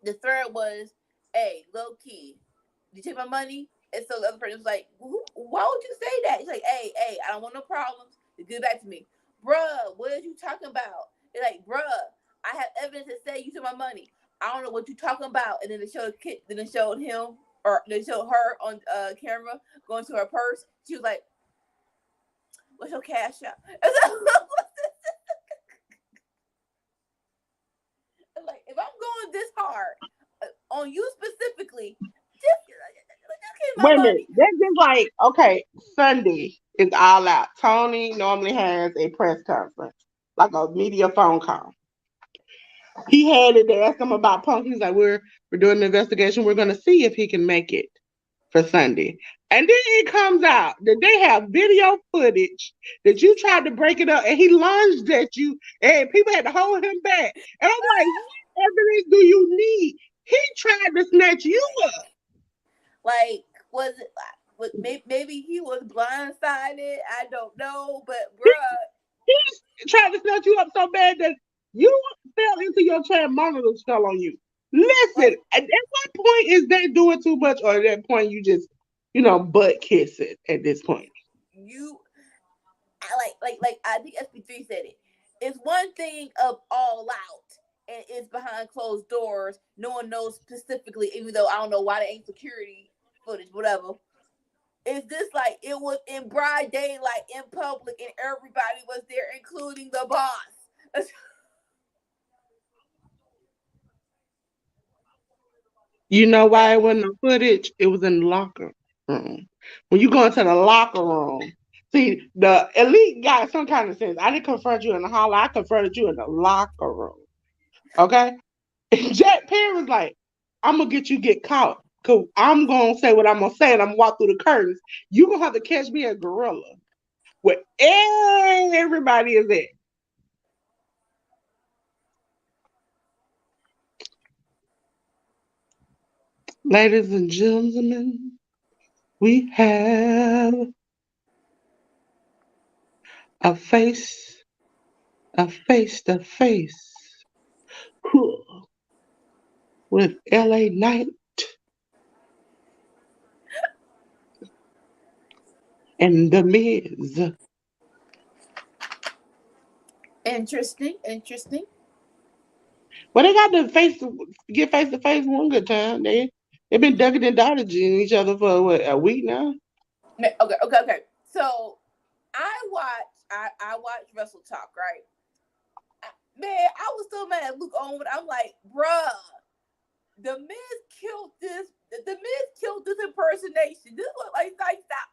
the thread was, "Hey, low key, you take my money?" And so the other person was like, "Why would you say that?" He's like, "Hey, I don't want no problems. You give it back to me, bruh. What are you talking about?" They're like, "Bruh, I have evidence to say you took my money. I don't know what you talking about." And then they showed kid, then they showed him or they showed her on camera going to her purse. She was like, "What's your cash out?" Like, if I'm going this hard on you specifically, just give my Wait a minute. money. That's just like, okay, Sunday is all out. Tony normally has a press conference, like a media phone call. He had it. They asked him about Punk. He's like, we're doing an investigation. We're gonna see if he can make it for Sunday. And then it comes out that they have video footage that you tried to break it up and he lunged at you and people had to hold him back. And I'm like, what evidence do you need? He tried to snatch you up. Like, was it? Maybe he was blindsided. I don't know, but bruh, He tried to snatch you up so bad that you fell into your chair and monitors fell on you. Listen, like at what point is that doing too much or at that point you just, butt kiss it at this point? you, like I think SP3 said it. It's one thing of all out, and it's behind closed doors. No one knows specifically, even though I don't know why they ain't security footage, whatever. Is this like it was in broad daylight in public and everybody was there, including the boss? You know And why it wasn't no footage? It was in the locker room. When you go into the locker room, see, the elite got some kind of sense. I didn't confront you in the hall. I confronted you in the locker room. Okay? Jack Perry was like, I'm going to get caught. Because I'm going to say what I'm going to say and I'm going to walk through the curtains. You're going to have to catch me a gorilla where everybody is at. Ladies and gentlemen, we have a face, a face to face with LA Knight and The Miz. interesting, interesting. Well, they got to get face to face one good time. They've been ducking and dodging each other for what, a week now. Okay. So I watch Wrestle Talk, right? Man, I was so mad at Luke Owen. I'm like, bruh, the Miz killed this. The Miz killed this impersonation. This was like stop.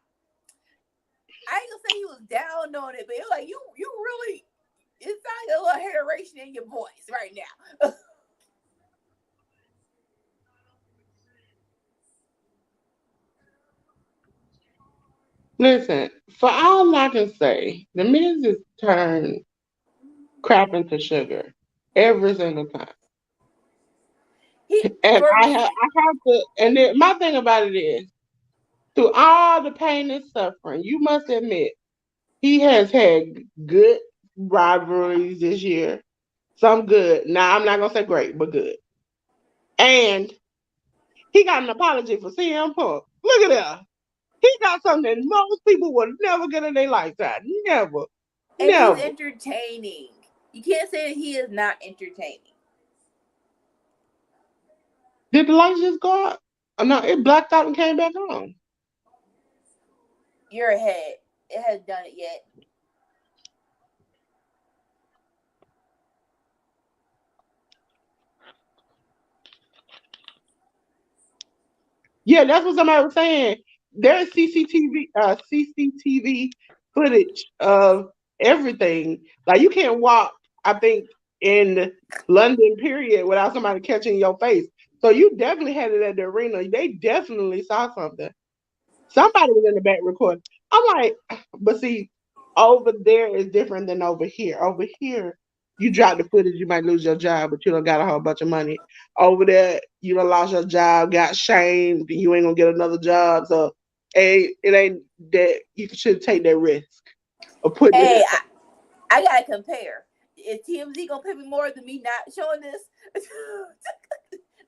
I ain't gonna say he was down on it, but it was like you really. It's like a little hateration in your voice right now. Listen, for all I can say, The Miz has turned crap into sugar every single time. He And for me, I have to, and my thing about it is, through all the pain and suffering, you must admit he has had good rivalries this year. Some good. Now I'm not gonna say great, but good. And he got an apology for CM Punk. Look at that. He got something that most people would never get in their lifetime. Never. and he's Never. entertaining. You can't say that he is not entertaining. Did the lights just go out? Oh, no, it blacked out and came back on. You're ahead. It hasn't done it yet. Yeah, that's what somebody was saying. There's CCTV footage of everything. Like you can't walk, I think, in London period without somebody catching your face. So you definitely had it at the arena. They definitely saw something. Somebody was in the back recording. I'm like, but see, over there is different than over here. Over here, you drop the footage, you might lose your job, but you don't got a whole bunch of money. Over there, you done lost your job, got shamed, and you ain't gonna get another job. So, it ain't that you should take that risk of putting it. Hey, I gotta compare. Is TMZ gonna pay me more than me not showing this?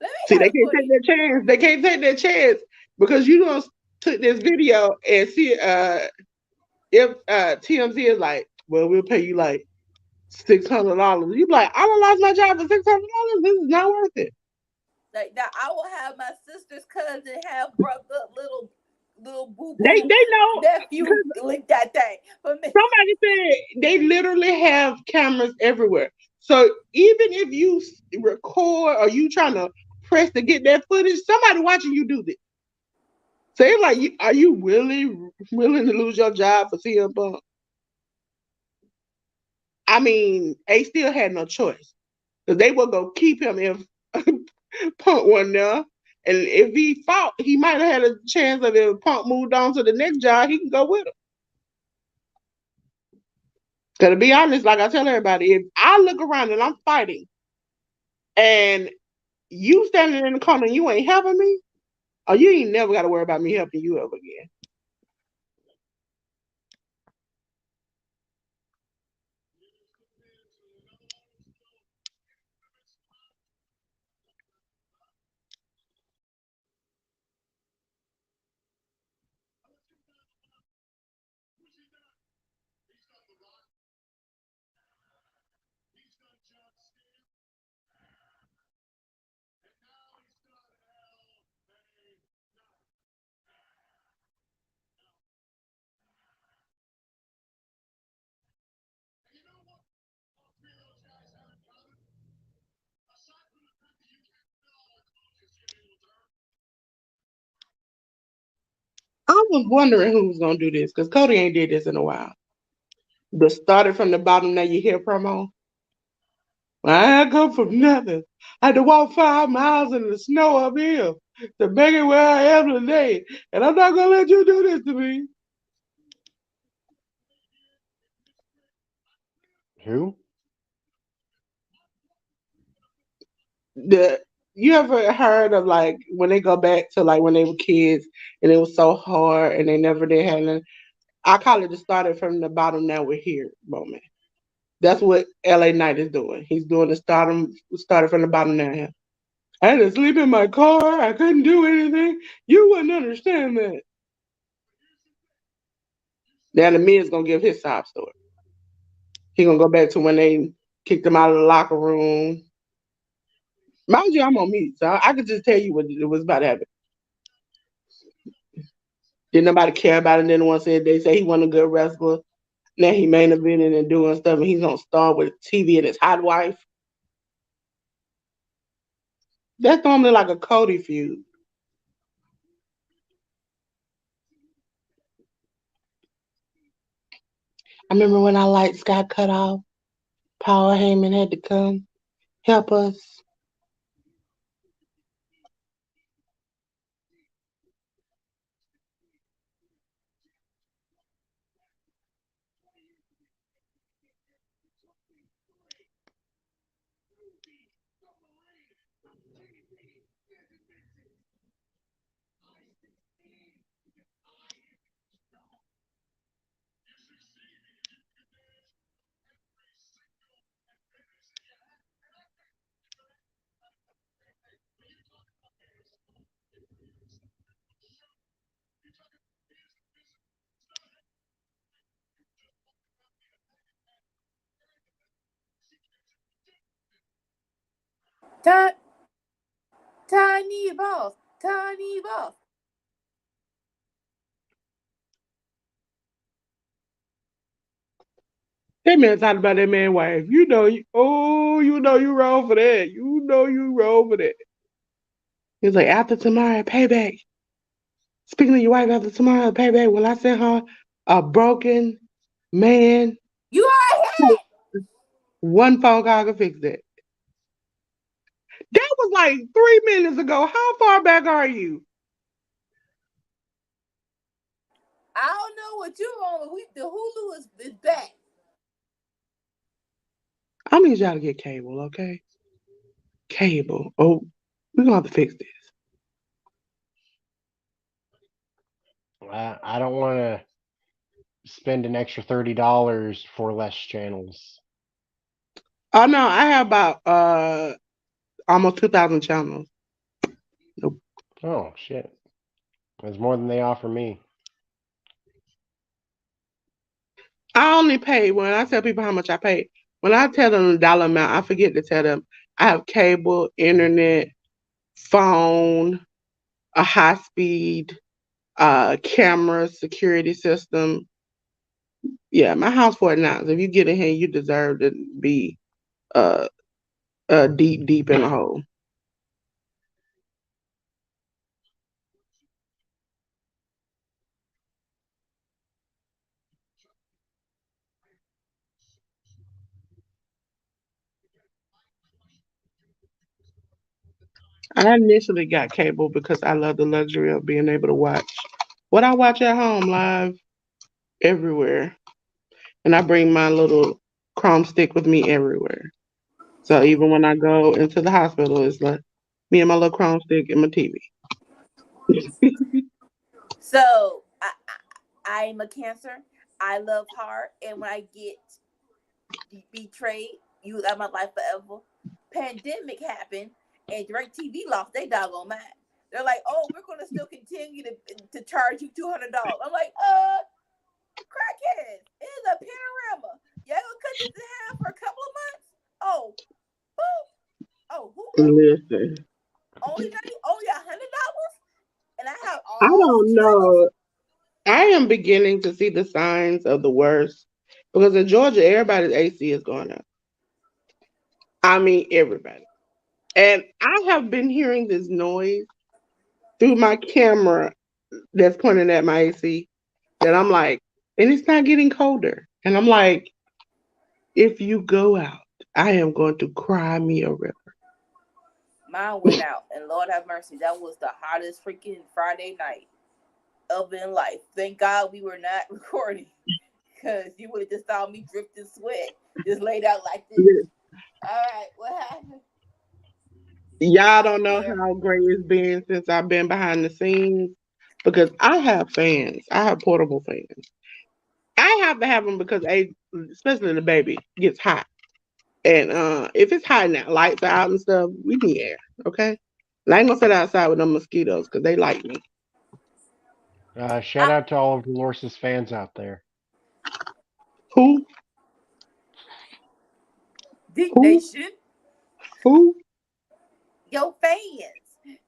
Let me See, they have it can't for take you. that chance. They can't take that chance because you don't took this video and see if TMZ is like, well, we'll pay you like $600. You be like, I done lost my job for $600. This is not worth it. Like now, I will have my sister's cousin have broke up little boo boo They know nephew because link that thing for me. somebody said they literally have cameras everywhere. So even if you record or you trying to press to get that footage, somebody watching you do this. So it's like, are you really willing to lose your job for CM Punk? I mean, they still had no choice because they were gonna keep him if Punk wasn't there. And if he fought, he might have had a chance of if Punk moved on to the next job, he can go with him. Cause to be honest, like I tell everybody, if I look around and I'm fighting and you standing in the corner and you ain't helping me, or you ain't never gotta worry about me helping you ever again. was wondering who was gonna do this because Cody ain't did this in a while. The started from the bottom. Now you hear promo. I come from nothing. I had to walk 5 miles in the snow up here to make it where I am today, and I'm not gonna let you do this to me. Who? The You ever heard of like when they go back to like when they were kids and it was so hard and they never did have none? I call it the started from the bottom. Now we're here moment. That's what LA Knight is doing. He's doing the started from the bottom now. I had to sleep in my car. I couldn't do anything. You wouldn't understand that. Now the Miz gonna give his sob story. He gonna go back to when they kicked him out of the locker room. Mind you, I'm on mute, so I could just tell you what it was about to happen. Didn't nobody care about it. Then one said they say he wasn't a good wrestler. Now he main eventing and doing stuff, and he's gonna start with TV and his hot wife. That's normally like a Cody feud. I remember when our lights got cut off. Paul Heyman had to come help us. Ti- Tiny balls. Tiny balls. That man talking about that man wife. You know you wrong for that. You know you wrong for that. He's like, after tomorrow, payback. Speaking of your wife, after tomorrow, payback. When I sent her a broken man, You are ahead. one phone call can fix that. That was like 3 minutes ago. How far back are you? I don't know what you're on. The Hulu is back. I need y'all to get cable, okay? Cable. Oh, we're gonna have to fix this. I don't want to spend an extra $30 for less channels. Oh no, I have about almost 2,000 channels. Nope. Oh shit, that's more than they offer me. I only pay when I tell people how much I pay. When I tell them the dollar amount, I forget to tell them I have cable, internet, phone, a high speed camera security system. Yeah, my house $49. If you get in here, you deserve to be uh deep in the hole. I initially got cable because I love the luxury of being able to watch what I watch at home live everywhere. And I bring my little Chrome stick with me everywhere. So even when I go into the hospital, it's like me and my little Chrome stick and my TV. So I'm a Cancer. I love hard, and when I get betrayed, you out of my life forever. Pandemic happened, and DirecTV lost their doggone mind. They're like, "Oh, we're going to still continue to charge you $200." I'm like, crackhead, it is a panorama. Y'all gonna cut this in half for a couple of months? Oh, boom. Oh, Hulu Listen, only $100, and I have I all the don't channels. know. I am beginning to see the signs of the worst because in Georgia, everybody's AC is going up. I mean, everybody. And I have been hearing this noise through my camera that's pointing at my AC that I'm like, and it's not getting colder. And I'm like, if you go out, I am going to cry me a river. Mine went out, and Lord have mercy, that was the hottest freaking Friday night of in life. Thank God we were not recording, because you would have just saw me drifting sweat, just laid out like this. All right, what happened? Y'all I don't don't know care. how great it's been since I've been behind the scenes because I have fans. I have portable fans. I have to have them because, especially the baby, gets hot. And if it's hot now, lights are out and stuff, we need air, okay? And I ain't gonna sit outside with them mosquitoes because they like me. Shout I out to all of Dolores' fans out there. Who? Deep Who? Nation, Who? your fans,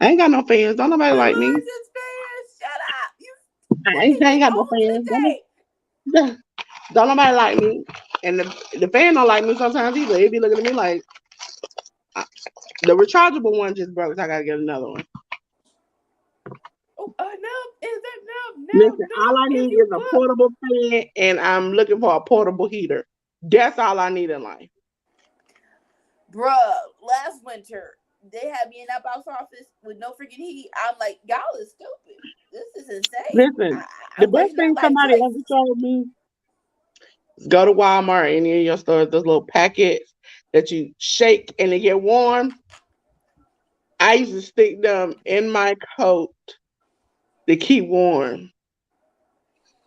I ain't got no fans. Don't nobody like me. Dolores' fans, shut up. You I fucking ain't got no on fans. today. Don't nobody like me. And the fan don't like me sometimes either. They be looking at me like, the rechargeable one just broke, so I gotta get another one. Oh, enough is enough. Now, Listen, all enough I if need you is a book. portable fan, and I'm looking for a portable heater. That's all I need in life. Bruh, last winter, they had me in that box office with no freaking heat. I'm like, y'all is stupid. This is insane. Listen, the I'm best questioning thing our life somebody ever choices. showed me is go to Walmart, any of your stores, those little packets that you shake and they get warm. I used to stick them in my coat to keep warm.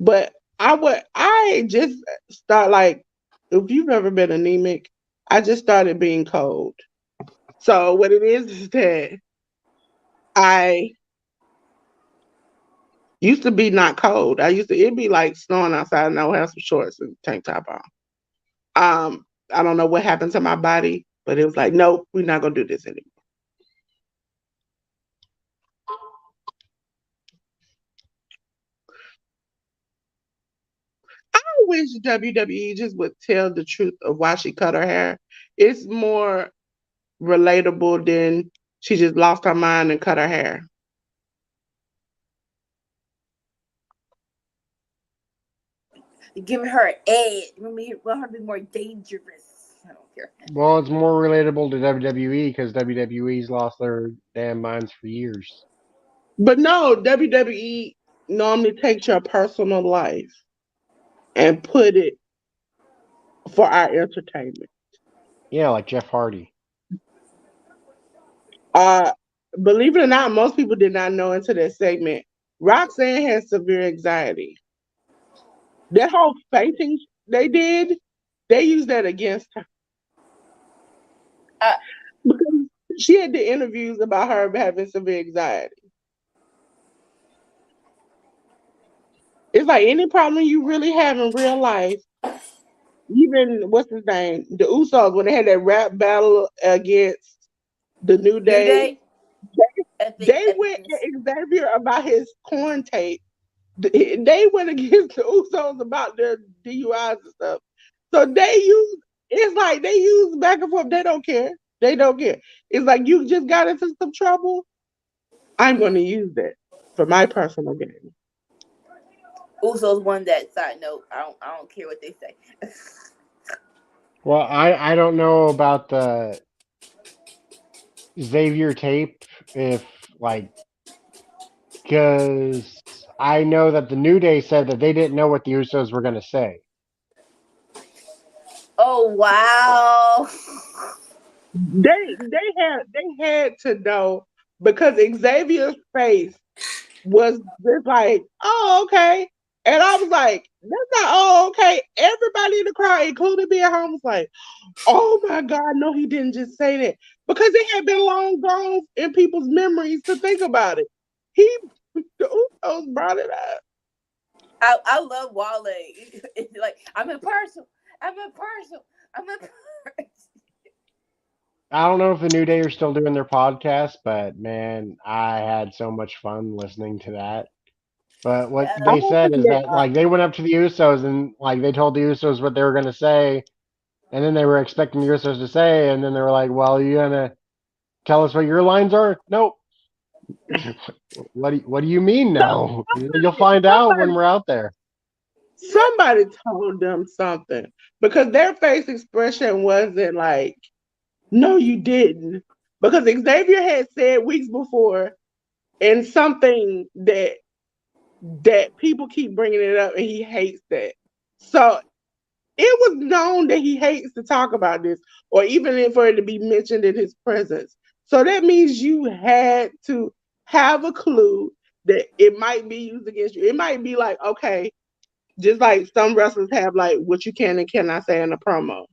But I just start like, if you've ever been anemic, I just started being cold. So what it is that I used to be not cold. It'd be like snowing outside and I would have some shorts and tank top on. I don't know what happened to my body, but it was like, nope, we're not gonna do this anymore. I wish WWE just would tell the truth of why she cut her hair. It's more relatable than she just lost her mind and cut her hair. Give her an edge. Want her to be more dangerous. I don't care. Well, it's more relatable to WWE because WWE's lost their damn minds for years. But no, WWE normally takes your personal life and put it for our entertainment. Yeah, like Jeff Hardy. Uh, Believe it or not, most people did not know into that segment. Roxanne has severe anxiety. That whole fainting they did, they used that against her Uh, because she had the interviews about her having severe anxiety. It's like any problem you really have in real life, even what's his name, the Usos when they had that rap battle against the New New Day, Day, epic, they went epicness. at Xavier about his corn tape. They went against the Usos about their DUIs and stuff. So it's like they use back and forth. They don't care. They don't care. It's like you just got into some trouble. I'm going to use that for my personal gain. Usos won that. Side note. I don't care what they say. Well, I don't know about the Xavier tape if like because I know that the New Day said that they didn't know what the Usos were going to say. Oh wow. They had to know because Xavier's face was just like, oh, okay. And I was like, that's not, oh, okay. Everybody in the crowd, including me at home, was like, oh my God, no, he didn't just say that. Because it had been long gone in people's memories to think about it. He, the Usos brought it up. I love Wale. It's like I'm impartial. I'm impartial. I'm impartial. I don't know if the New Day are still doing their podcast, but man, I had so much fun listening to that. But what I they Uh, don't said think is they that are. like they went up to the Usos and like they told the Usos what they were going to say, and then they were expecting the Usos to say, and then they were like, "Well, you gonna tell us what your lines are?" Nope. What do you mean no? You'll find out when Somebody, we're out there. somebody told them something because their face expression wasn't like, no, you didn't. Because Xavier had said weeks before, and something that people keep bringing it up, and he hates that. So it was known that he hates to talk about this, or even for it to be mentioned in his presence. So that means you had to have a clue that it might be used against you. It might be like, okay, just like some wrestlers have like what you can and cannot say in a promo.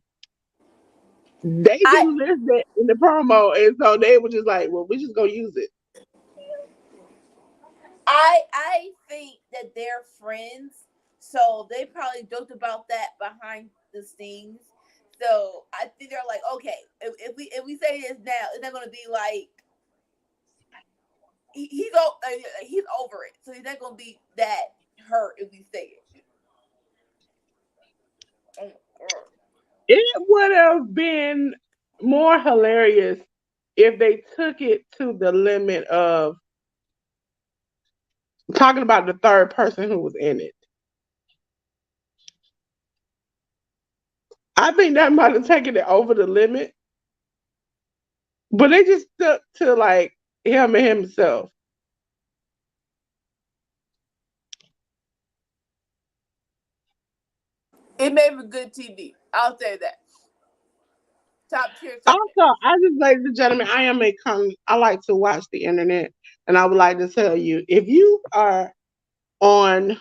They I didn't list that in the promo, and so they were just like, well, we just gonna use it. I think that they're friends, so they probably joked about that behind the scenes. So I think they're like, okay, if we say this now, it's not gonna be like he's over it, so he's not gonna be that hurt if we say it. Oh, It would have been more hilarious if they took it to the limit of talking about the third person who was in it. I think that might have taken it over the limit, but they just stuck to like him and himself. it made for good TV. I'll say that. Top tier segment. Also, I just, ladies and gentlemen, I am a I like to watch the internet, and I would like to tell you if you are on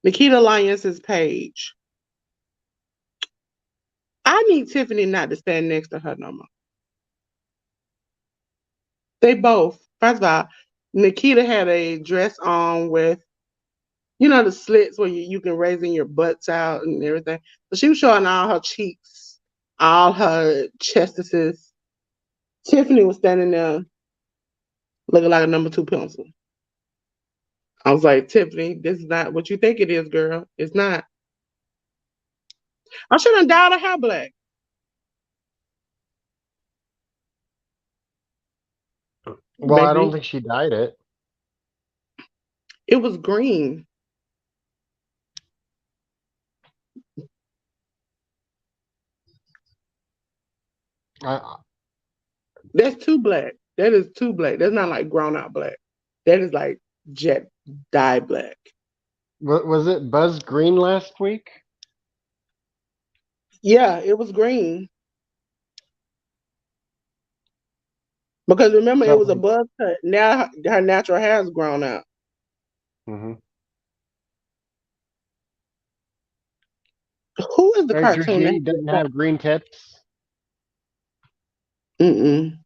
Nikita Alliance's page, I need Tiffany not to stand next to her no more. They both. First of all, Nikita had a dress on with, the slits where you can raise in your butts out and everything. So she was showing all her cheeks, all her chestises. Tiffany was standing there looking like a number two pencil. I was like, Tiffany, this is not what you think it is, girl. It's not. I should have dyed her hair black. Well, I don't Baby, think she dyed it. it was green. I, That's too black. That is too black. That's not like grown out black. That is like jet dye black. was it Buzz Green last week? Yeah, it was green. Because remember, it So, was a buzz cut. Now her natural hair is grown out. mm-hmm. Who is the Sure cartoon she that? doesn't have green tips. Mm-mm.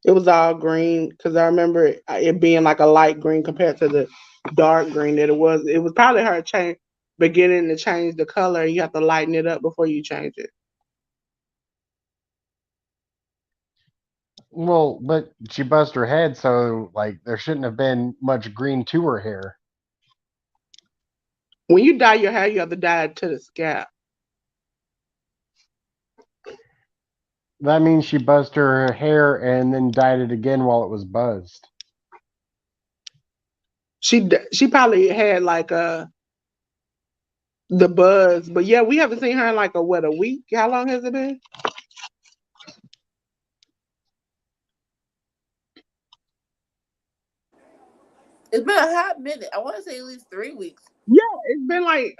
It was all green because I remember it being like a light green compared to the dark green that it was. It was probably her beginning to change the color. You have to lighten it up before you change it. Well, but she buzzed her head, so like there shouldn't have been much green to her hair. When you dye your hair, you have to dye it to the scalp. That means she buzzed her hair and then dyed it again while it was buzzed. She probably had like the buzz, but yeah, we haven't seen her in like a week. How long has it been? It's been a hot minute. I want to say at least 3 weeks. Yeah, it's been like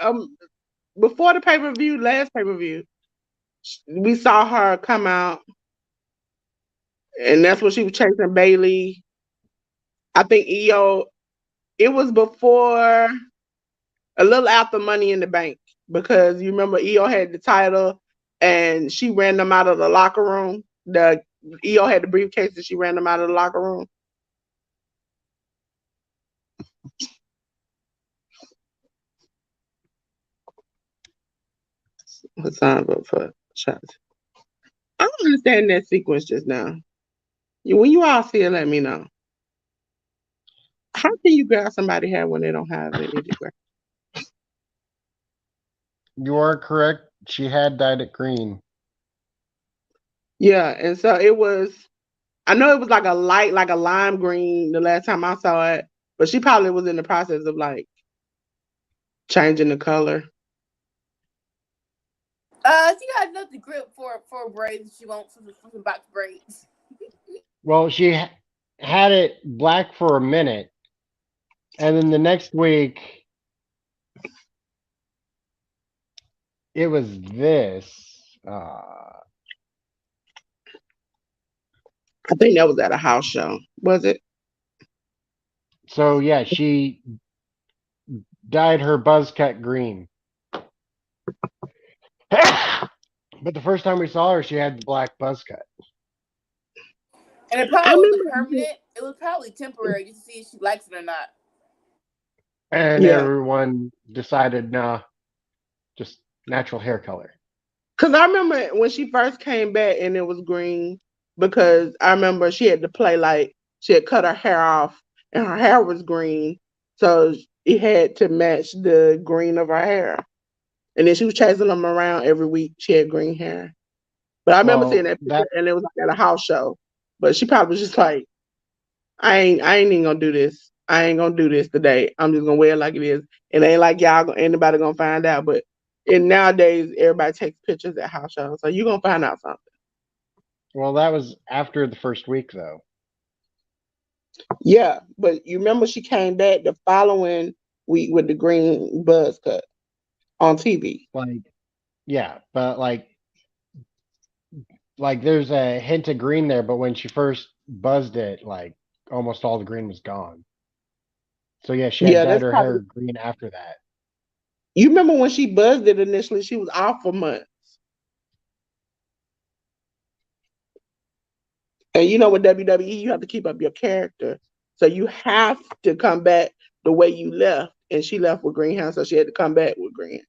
before the pay-per-view, last pay-per-view, we saw her come out, and that's when she was chasing Bailey. I think EO. It was before, a little after Money in the Bank, because you remember EO had the title, and she ran them out of the locker room. The EO had the briefcase, and she ran them out of the locker room. What time up for shots? I don't understand that sequence just now. When you all see it, let me know. How can you grab somebody hair when they don't have any to grab? You are correct. She had dyed it green. Yeah, and so it was. I know it was like a light, like a lime green the last time I saw it, but she probably was in the process of like changing the color. She got enough to grip for braids. She wants some box braids. Well, she had it black for a minute, and then the next week it was this. I think that was at a house show. Was it? So yeah, she dyed her buzz cut green. But the first time we saw her, she had the black buzz cut. And it I probably wasn't remember. permanent. It was probably temporary just to see if she likes it or not. And Yeah. everyone decided, nah, just natural hair color. Because I remember when she first came back and it was green, because I remember she had to play like she had cut her hair off and her hair was green. So it had to match the green of her hair. And then she was chasing them around every week. She had green hair. But I remember seeing Well, that picture that and it was like at a house show. But she probably was just like, I ain't even gonna do this. I ain't gonna do this today. I'm just gonna wear it like it is. It ain't like anybody gonna find out. But and nowadays everybody takes pictures at house shows, so you gonna find out something. well, that was after the first week though. Yeah, but you remember she came back the following week with the green buzz cut on TV. Like, yeah, but like there's a hint of green there, but when she first buzzed it, like almost all the green was gone. So yeah, she had Yeah, dyed that's her probably. hair green after that. You remember when she buzzed it initially? She was off for months, and you know with WWE you have to keep up your character, so you have to come back the way you left. And she left with green hair, so she had to come back with green.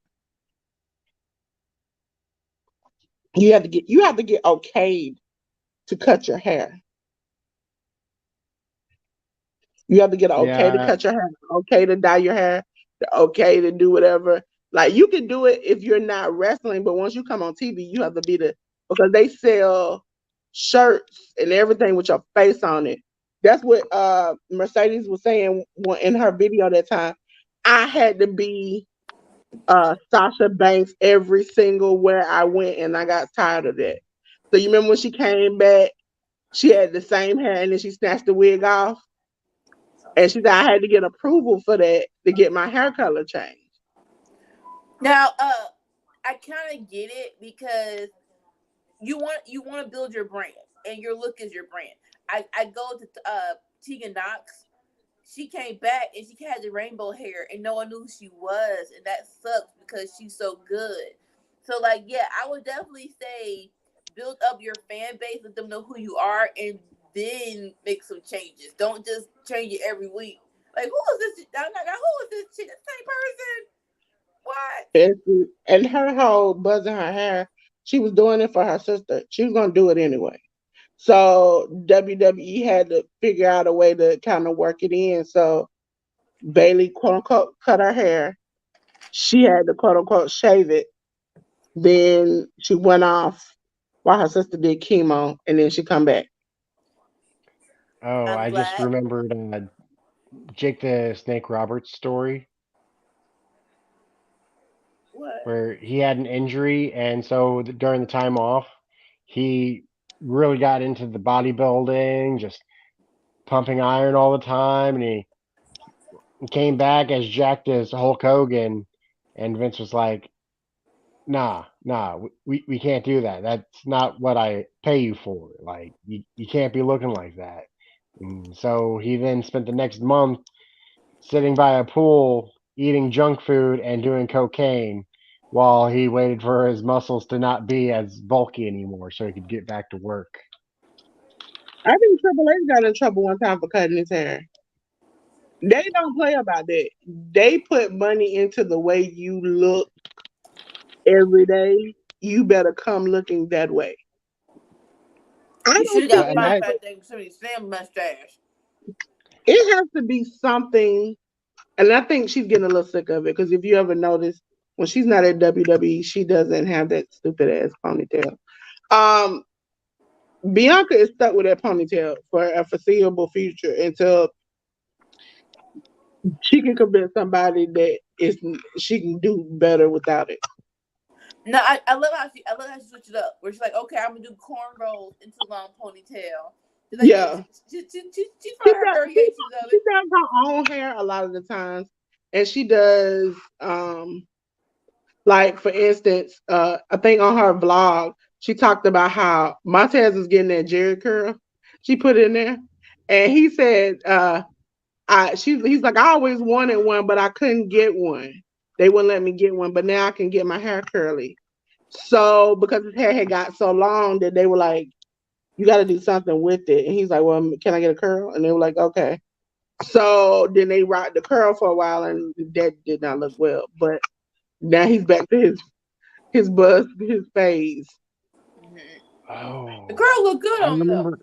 You have to get okayed to cut your hair. You have to get an okay to Yeah, cut your hair, okay to dye your hair, the okay to do whatever. Like you can do it if you're not wrestling, but once you come on TV, you have to be the because they sell shirts and everything with your face on it. That's what Mercedes was saying in her video that time. I had to be Sasha Banks every single where I went, and I got tired of that. So you remember when she came back, she had the same hair, and then she snatched the wig off. And she said I had to get approval for that to get my hair color changed. Now, I kind of get it because you want to build your brand, and your look is your brand. I go to Tegan Knox. She came back and she had the rainbow hair, and no one knew who she was, and that sucks because she's so good. So, like, yeah, I would definitely say build up your fan base, let them know who you are, and then make some changes. Don't just change it every week. Like, who is this? I'm like, who is this chick? The same person? What? And her whole buzzing her hair, she was doing it for her sister. She was gonna do it anyway. So WWE had to figure out a way to kind of work it in. So Bailey quote unquote cut her hair. She had to quote unquote shave it. Then she went off while her sister did chemo, and then she come back. oh, I'm I just glad. remembered Jake the Snake Roberts story What? where he had an injury, and so during the time off, he really got into the bodybuilding, just pumping iron all the time, and he came back as jacked as Hulk Hogan, and Vince was like, nah, we can't do that. That's not what I pay you for. Like, you can't be looking like that. And so he then spent the next month sitting by a pool, eating junk food and doing cocaine while he waited for his muscles to not be as bulky anymore so he could get back to work. I think Triple H got in trouble one time for cutting his hair. They don't play about that. They put money into the way you look every day. You better come looking that way. I You should don't have think got And fined that, for that thing. Somebody Sam mustache. it has to be something. And I think she's getting a little sick of it because if you ever notice, when she's not at WWE, she doesn't have that stupid ass ponytail. Um, Bianca is stuck with that ponytail for a foreseeable future until she can convince somebody that she can do better without it. No, I love how she switched it up. Where she's like, okay, I'm gonna do cornrows into long ponytail. She's like, Yeah. she's found her variations of She it. does her own hair a lot of the times. And she does like for instance, I think on her vlog, she talked about how Montez is getting that Jerry curl. She put it in there. And he said, he's like, I always wanted one, but I couldn't get one. They wouldn't let me get one, but now I can get my hair curly. So because his hair had got so long that they were like, you got to do something with it. And he's like, well, can I get a curl? And they were like, okay. So then they rocked the curl for a while, and that did not look well. But now he's back to his buzz, his phase. The Oh, girl looked good I on him though. remember.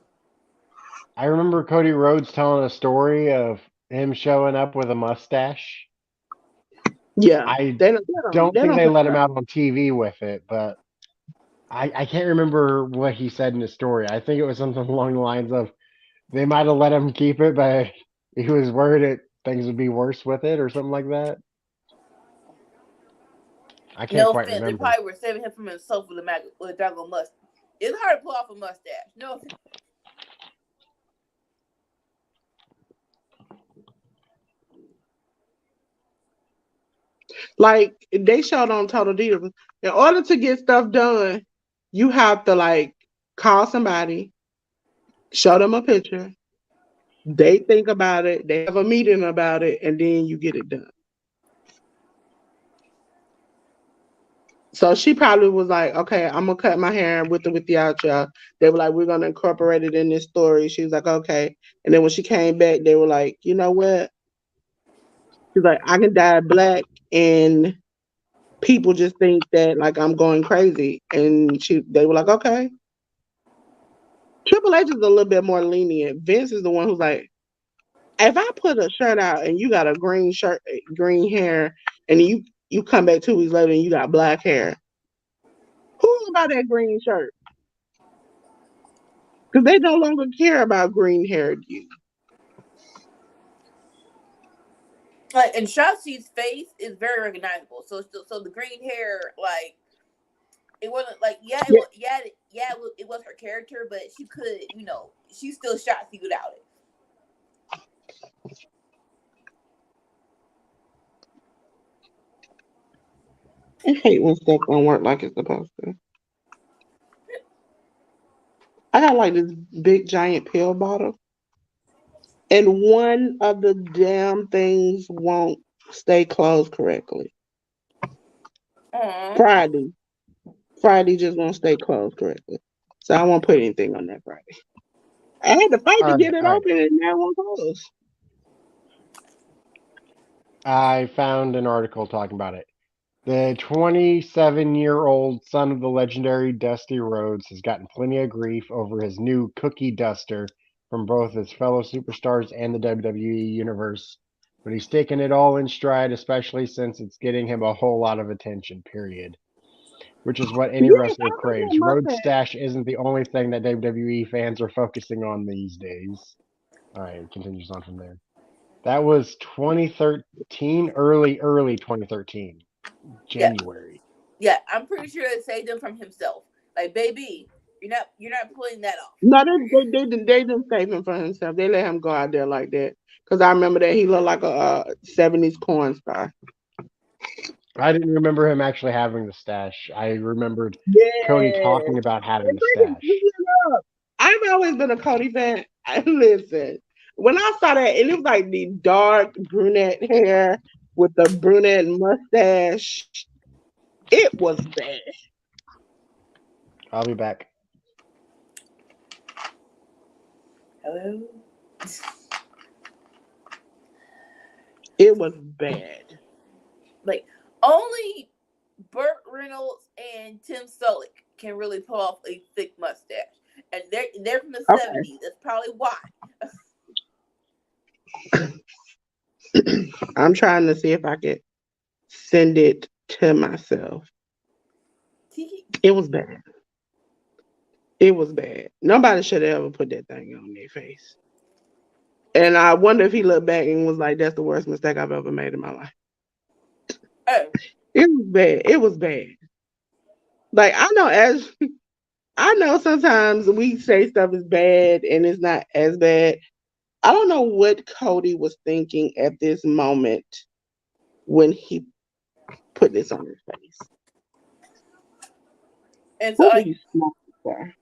I remember Cody Rhodes telling a story of him showing up with a mustache. Yeah, I they don't think don't they put let it him out. out on TV with it, but I can't remember what he said in the story. I think it was something along the lines of they might have let him keep it, but he was worried that things would be worse with it or something like that. I can't No quite offense, they remember. probably were saving him from himself with a doggone mustache. It's hard to pull off a mustache. No offense. Like they showed on Total Divas. In order to get stuff done, you have to like call somebody, show them a picture. They think about it. They have a meeting about it, and then you get it done. So she probably was like, okay, I'm gonna cut my hair with or without y'all. They were like, we're gonna incorporate it in this story. She was like, okay. And then when she came back, they were like, you know what? She's like, I can dye black and people just think that like I'm going crazy. And they were like, okay. Triple H is a little bit more lenient. Vince is the one who's like, if I put a shirt out and you got a green shirt, green hair, and you come back 2 weeks later and you got black hair, who's about that green shirt? Because they no longer care about green haired you. Like, and Shotzi's face is very recognizable. So the green hair, like, it wasn't like Yeah, it was her character, but she could, she's still Shotzi without it. I hate when stuff don't work like it's supposed to. I got like this big giant pill bottle, and one of the damn things won't stay closed correctly. Aww. Friday, Friday just won't stay closed correctly, so I won't put anything on that Friday. I had to fight to All right, get it all right. open, and now it won't close. I found an article talking about it. The 27-year-old son of the legendary Dusty Rhodes has gotten plenty of grief over his new cookie duster from both his fellow superstars and the WWE Universe, but he's taken it all in stride, especially since it's getting him a whole lot of attention, period. Which is what any Yes, I wrestler like craves. that Rhodes' mustache. stash isn't the only thing that WWE fans are focusing on these days. All right, it continues on from there. That was 2013, early 2013, Yeah, January. yeah. I'm pretty sure it saved him from himself. Like, baby, you're not pulling that off. No, they didn't save him for himself. They let him go out there like that. Because I remember that he looked like a 70s porn star. I didn't remember him actually having the stash. I remembered Cody Yeah. talking about having the stash. I've always been a Cody fan. Listen, when I saw that, and it was like the dark brunette hair with the brunette mustache, it was bad. I'll be back. Hello. It was bad. Like, only Burt Reynolds and Tim Sullick can really pull off a thick mustache, and they're from the Okay. '70s. That's probably why. I'm trying to see if I could send it to myself. It was bad. It was bad. Nobody should have ever put that thing on their face. And I wonder if he looked back and was like, "That's the worst mistake I've ever made in my life." Oh, It was bad. It was bad. Like I know sometimes we say stuff is bad and it's not as bad. I don't know what Cody was thinking at this moment when he put this on his face. and so What were like, you smoking for?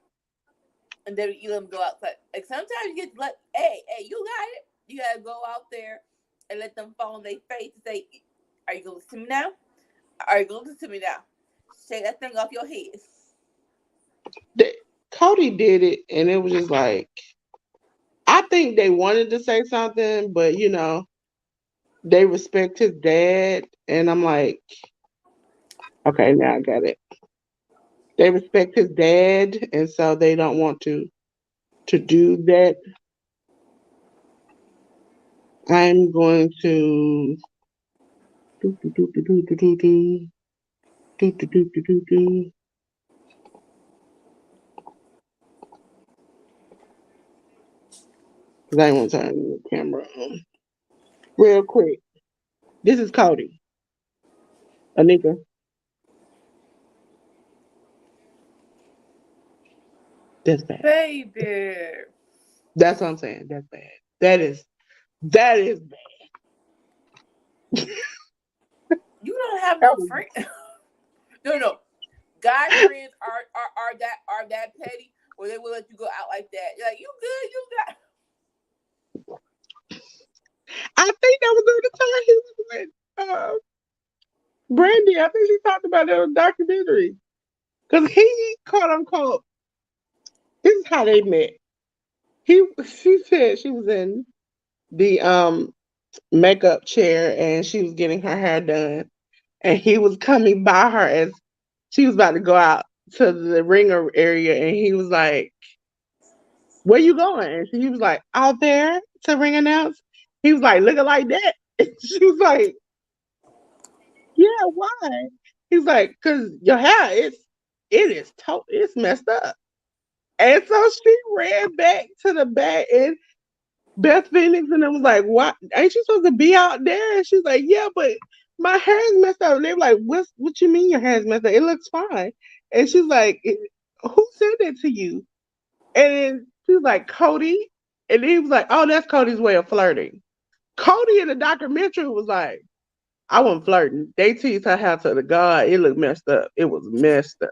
and then you let them go outside. Like sometimes you get like, hey, you got it. You gotta go out there and let them fall on their face and say, "Are you gonna listen to me now? Are you gonna listen to me now? Shake that thing off your head." Cody did it, and it was just like I think they wanted to say something, but they respect his dad, and I'm like, okay, now I got it. They respect his dad, and so they don't want to do that. I'm going to do do do do do do do do do do do do do do. Because I want to turn the camera on real quick. This is Cody, Anika. That's bad. Baby, That's what I'm saying. That's bad. That is bad. you don't have That no was friend. No. Guy friends are that petty, or they will let you go out like that. You're like, you good, you got. I think that was during the time he was with Brandy. I think she talked about that on documentary. Because he, quote unquote, this is how they met. She said she was in the makeup chair and she was getting her hair done. And he was coming by her as she was about to go out to the ringer area and he was like, "Where you going?" And he was like, "Out there to ring announce." He was like, "Looking like that." And she was like, "Yeah, why?" He's like, "Cause your hair it's messed up." And so she ran back to the back and Beth Phoenix and it was like, "What? Ain't you supposed to be out there?" And she's like, "Yeah, but my hair is messed up." And they were like, what you mean your hair is messed up? It looks fine." And she's like, "Who said that to you?" And then she was like, "Cody." And he was like, "Oh, that's Cody's way of flirting." Cody in the documentary was like, "I wasn't flirting. They teased her hair to the god. It looked messed up. It was messed up.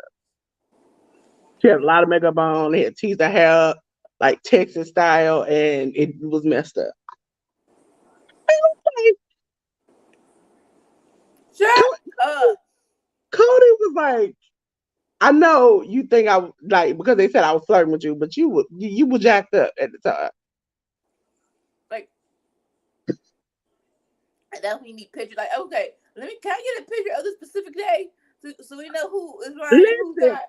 She had a lot of makeup on. They had teased her hair up, like Texas style, and it was messed up." Like, Shut up. Cody was like, "I know you think like because they said I was flirting with you, but you were jacked up at the time." Like, and then we need pictures. Like, okay, can I get a picture of the specific day so we know who is right and who's Listen, not?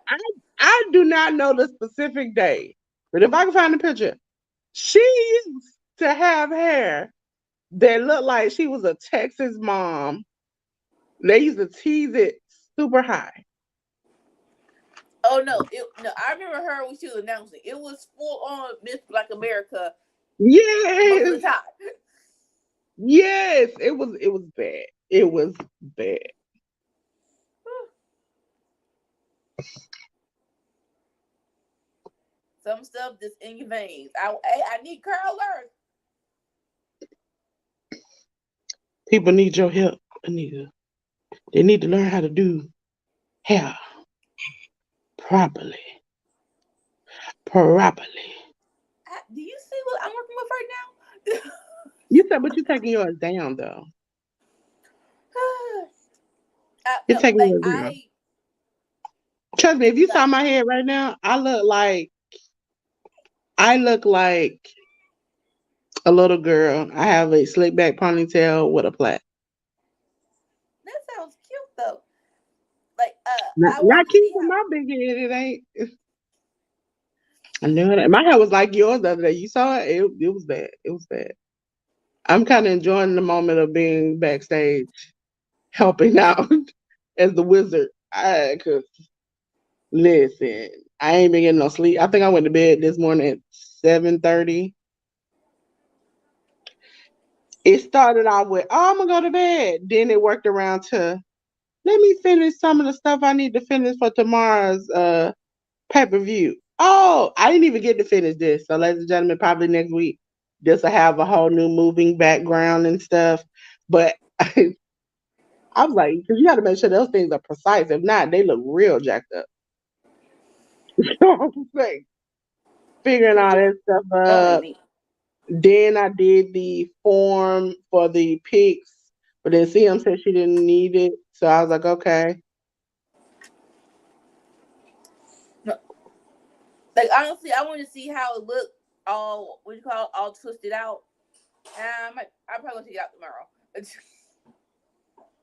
I do not know the specific day, but if I can find the picture, she used to have hair that looked like she was a Texas mom. They used to tease it super high. Oh no, no. I remember her when she was announcing. It was full on Miss Black America most of Yes, the time. yes, it was bad. It was bad. Some stuff just in your veins. I need curlers. People need your help, Anita. They need to learn how to do hair properly. Properly. Do you see what I'm working with right now? You said, but you're taking yours down though. You're No, taking like yours down. Trust me, if you saw my head right now, I look like a little girl. I have a slick back ponytail with a plait. that sounds cute though. Like Not, I not want to cute see for how. my big head. It ain't. I knew it. My hair was like yours the other day. You saw it. It was bad. It was bad. I'm kind of enjoying the moment of being backstage, helping out as the wizard. I could listen. I ain't been getting no sleep. I think I went to bed this morning at 7:30. It started out with, oh, I'm gonna go to bed. Then it worked around to, let me finish some of the stuff I need to finish for tomorrow's pay-per-view. Oh, I didn't even get to finish this. So, ladies and gentlemen, probably next week this will have a whole new moving background and stuff. But I'm like, because you got to make sure those things are precise. If not, they look real jacked up. You know what I'm saying? Figuring all that stuff Knowing up. me. Then I did the form for the pics, but then CM said she didn't need it. So I was like, okay. No, like honestly, I want to see how it looked. All what you call it, all twisted out. I probably gonna take it out tomorrow.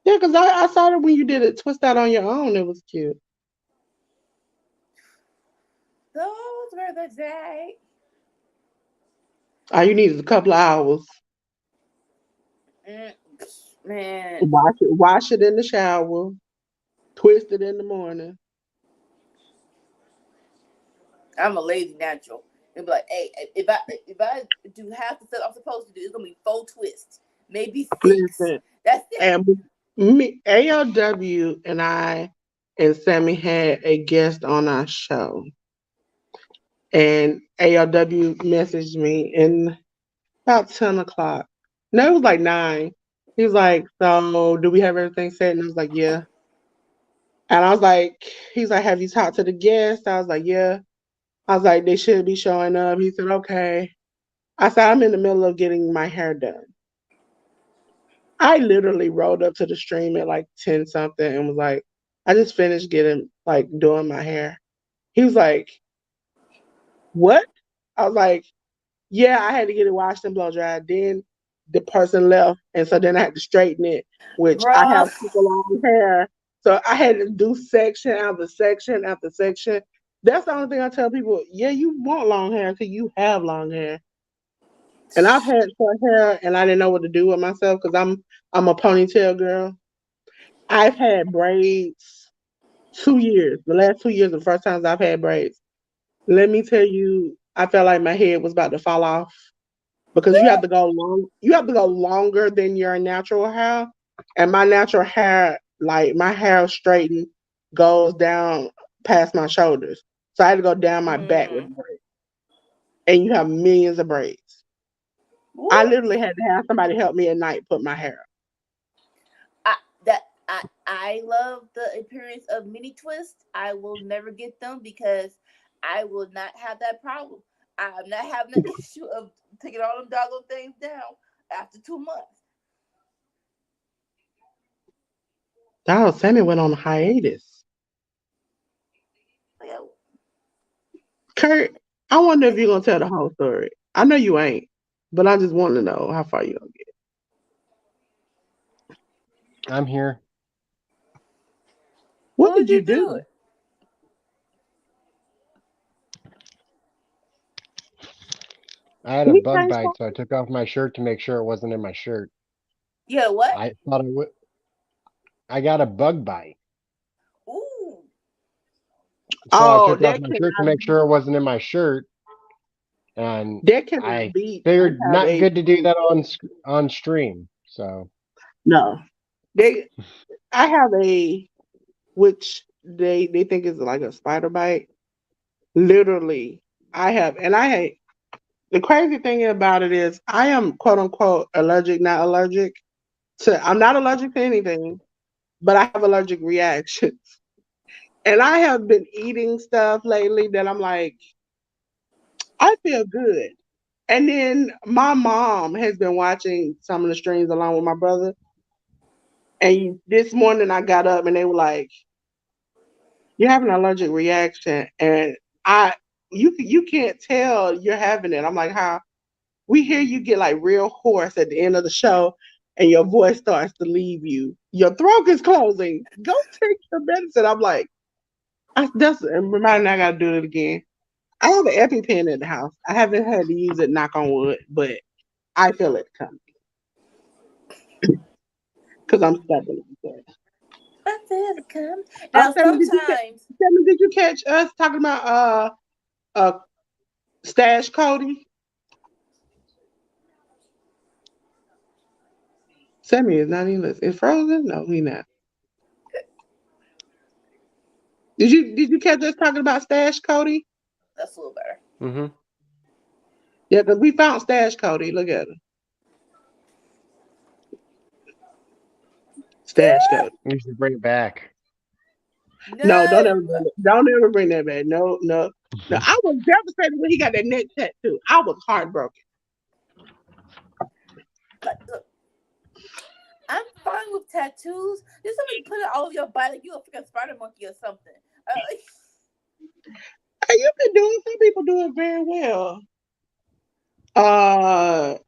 Yeah, because I saw it when you did it twist out on your own. It was cute. Those were the days. All you need is a couple of hours. Mm, man, Wash it in the shower, twist it in the morning. I'm a lazy natural. It'll be like, hey, if I do half the stuff I'm supposed to do, it's gonna be 4 twists, maybe 6. Listen, That's it. and me, ALW and I and Sammy had a guest on our show, and ALW messaged me in about 10 o'clock. No, it was like 9. He was like, "So, do we have everything set?" And I was like, "Yeah." And I was like, "He's like, have you talked to the guests?" I was like, "Yeah." I was like, "They should be showing up." He said, "Okay." I said, "I'm in the middle of getting my hair done." I literally rolled up to the stream at like 10 something and was like, "I just finished getting like doing my hair." He was like, "What?" I was like, "Yeah, I had to get it washed and blow dried." Then the person left, and so then I had to straighten it, which I Bruh. have super long hair, so I had to do section after section after section. That's the only thing I tell people. Yeah, you want long hair because you have long hair, and I've had short hair, and I didn't know what to do with myself because I'm a ponytail girl. I've had braids 2 years. The last 2 years, the first times I've had braids. Let me tell you, I felt like my head was about to fall off because you have to go long. You have to go longer than your natural hair, and my natural hair, like my hair straightened, goes down past my shoulders. So I had to go down my back with Mm. braids, and you have millions of braids. I What? literally had to have somebody help me at night put my hair up. I that I love the appearance of mini twists. I will never get them because I will not have that problem. I'm not having the issue of taking all them doggone things down after 2 months. Oh, Sammy went on a hiatus. Like, oh, Kurt, I wonder if you're gonna tell the whole story. I know you ain't, but I just want to know how far you gonna get. I'm here. What what would did you you do do? it? I had a He bug changed bite, so I took off my shirt to make sure it wasn't in my shirt. Yeah, what? I thought I would. I got a bug bite, Ooh. so I Oh, took off my shirt to make sure it wasn't in my shirt, and that cannot I beat. I figured have not a good to do that on stream. So no. They I have a which they think is like a spider bite. Literally, I have, and I hate the crazy thing about it is I am quote unquote allergic, not allergic to. I'm not allergic to anything, but I have allergic reactions, and I have been eating stuff lately that I'm like, I feel good. And then my mom has been watching some of the streams along with my brother. And this morning I got up and they were like, "You have an allergic reaction," and I you can't tell you're having it. I'm like, "How?" We hear you get like real hoarse at the end of the show, and your voice starts to leave you. Your throat is closing. Go take your medicine. I'm like, that's and remind me I gotta do it again. I have an EpiPen in the house. I haven't had to use it, knock on wood, but I feel it coming because I'm stubborn like that. has come. Oh, Now, Sammy, sometimes Did you catch us talking about uh Stash Cody? Sammy is not even listening. Is Frozen? No, he not. Did you catch us talking about Stash Cody? that's a little better. Mm-hmm. Yeah, because we found Stash Cody. Look at him. Stash Cody. You should bring it back. No, No, don't ever bring that back. No, no. No, I was devastated when he got that neck tattoo. I was heartbroken. look, I'm fine with tattoos. Just somebody put it all over your body like you a freaking spider monkey or something. Hey, you can do it. Some people do it very well.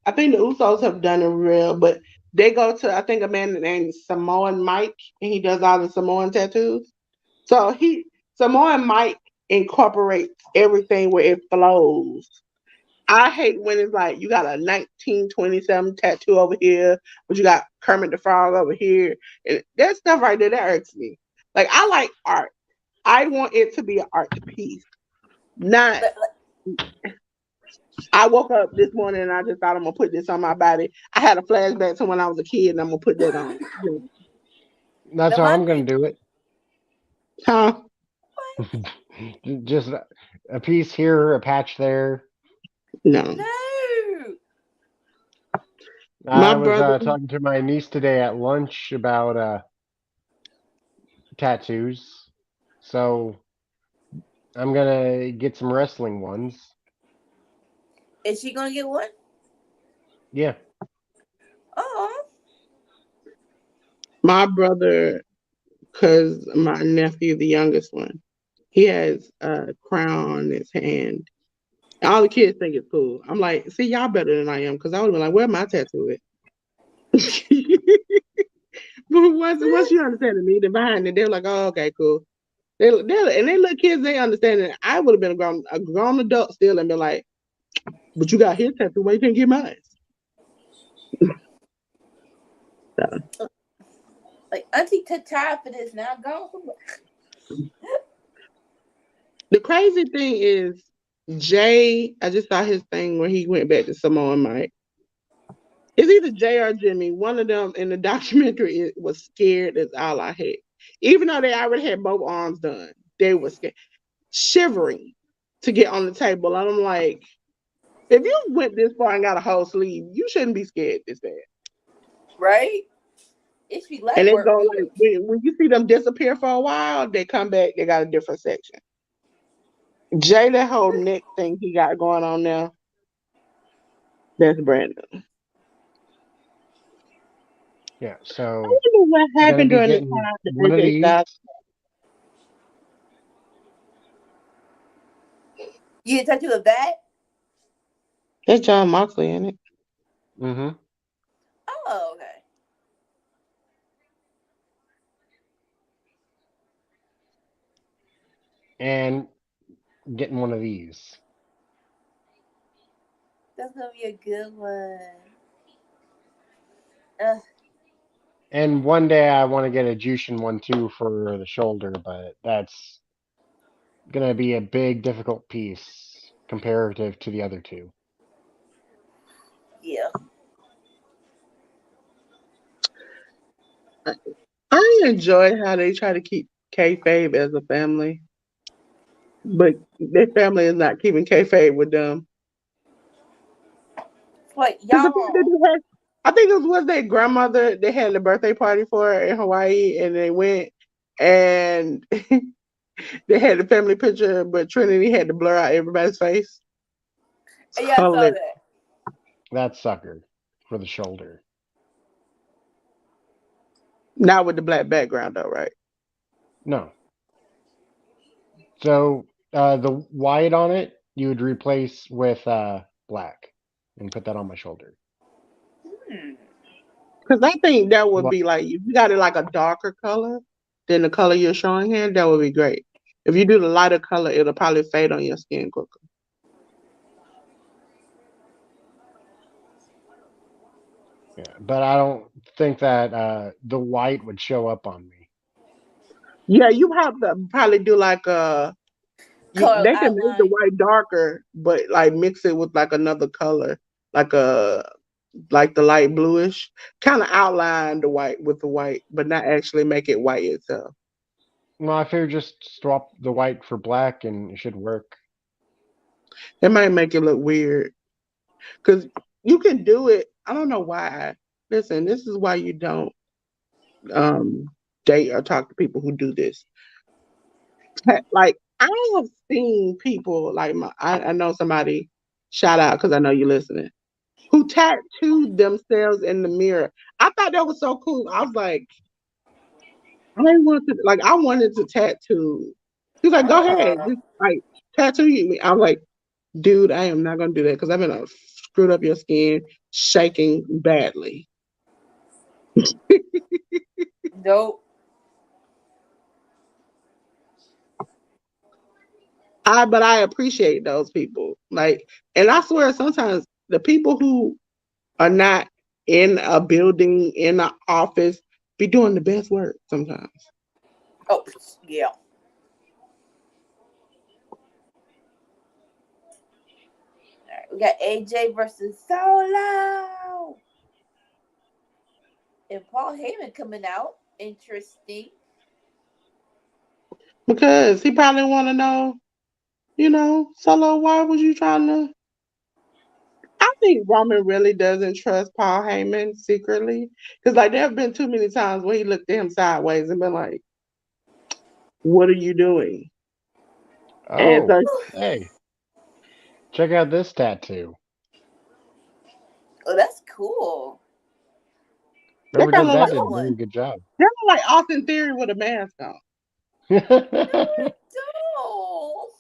I think the Usos have done it real, but they go to I think a man named Samoan Mike, and he does all the Samoan tattoos. So Samoan Mike incorporates everything where it flows. I hate when it's like you got a 1927 tattoo over here, but you got Kermit the Frog over here, and that stuff right there that irks me. Like I like art. I want it to be an art piece, not. But, I woke up this morning and I just thought I'm gonna put this on my body. I had a flashback to when I was a kid, and I'm gonna put that on. That's now how my I'm thing, going to do Huh? it. Just a piece here, a patch there. No. no. My I was brother. talking to my niece today at lunch about tattoos. So I'm going to get some wrestling ones. Is she gonna get one? Yeah. Oh, My brother, because my nephew, the youngest one, he has a crown on his hand. All the kids think it's cool. I'm like, see, y'all better than I am, because I would have been like, where my tattoo at? But once you understand the meaning behind it, they're like, oh, okay, cool. And they little kids, they understand it. I would have been a grown adult still and been like, but you got his tattoo, why you can't get mine? So, like Auntie Tata for this now. Gone from the crazy thing is, Jay, I just saw his thing where he went back to Samoan Mike. It's either Jay or Jimmy. One of them in the documentary was scared as all I had. Even though they already had both arms done, they were scared, shivering to get on the table. And I'm like, if you went this far and got a whole sleeve, you shouldn't be scared this bad. right. It should be And leg they work go good. like when you see them disappear for a while, they come back, they got a different section. Jay, that whole neck thing he got going on now, that's brand new. Yeah. I So wonder what going to happened be during the getting time that one of AJ these. Styles. You get a tattoo of that? That's John Moxley in it. Mm-hmm. Oh, okay. And getting one of these. That's gonna be a good one. Uh, And one day I want to get a Jushin one too for the shoulder, but that's going to be a big, difficult piece comparative to the other two. yeah. I enjoy how they try to keep kayfabe as a family, but their family is not keeping kayfabe with them. Like Because the fact that y'all. they had, I think it was their grandmother. They had a birthday party for her in Hawaii, and they went and they had the family picture, but Trinity had to blur out everybody's face. It's Yeah, I saw hilarious. that. That's sucker for the shoulder. Not with the black background, though, right? No. So the white on it, you would replace with black and put that on my shoulder. Hmm. Because I think that would Well, be like if you got it like a darker color than the color you're showing here, that would be great. If you do the lighter color, it'll probably fade on your skin quicker. yeah, but I don't think that the white would show up on me. Yeah, you have to probably do like Color they can make the outline. white darker, but like mix it with like another color, like a like the light bluish, kind of outline the white with the white, but not actually make it white itself. Well, I figured just swap the white for black and it should work. It might make it look weird because you can do it. I don't know why. Listen, this is why you don't um date or talk to people who do this. Like I have seen people like I know somebody, shout out because I know you're listening, who tattooed themselves in the mirror. I thought that was so cool. I was like, I wanted to tattoo. He's like, go ahead, Uh, just like tattoo me. I was like, dude, I am not gonna do that because I've been screwed up your skin, shaking badly. nope. But I appreciate those people. Like, and I swear sometimes the people who are not in a building, in an office, be doing the best work sometimes. Oh, yeah. All right, we got AJ versus Solo. And Paul Heyman coming out. Interesting. Because he probably want to know, Solo, why was you trying to? I think Roman really doesn't trust Paul Heyman secretly. Because, like, there have been too many times where he looked at him sideways and been like, what are you doing? And Oh, so hey, check out this tattoo. Oh, that's cool. that Whoever kind did of that like, did a New very one. good job. that like Austin Theory with a mask on. No, it don't.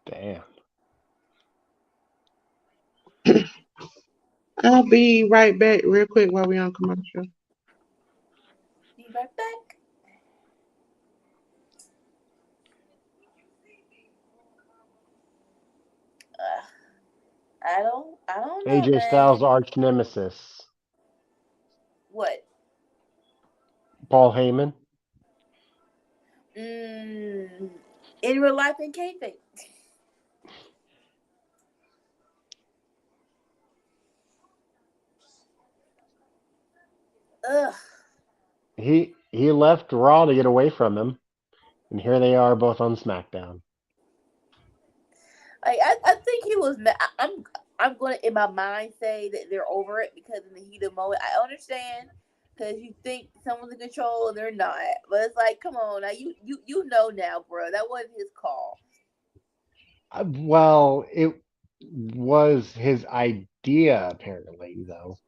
Damn. I'll be right back real quick while we on commercial. Be right back. Uh, I don't know, AJ Styles' man. arch nemesis, What? Paul Heyman. Mm, in real life and kayfabe. Ugh. He left Raw to get away from him, and here they are both on SmackDown. Like I think he was. I'm gonna in my mind say that they're over it because in the heat of the moment, I understand because you think someone's in control and they're not. But it's like, come on, now you know now, bro. That wasn't his call Well, it was his idea apparently, though.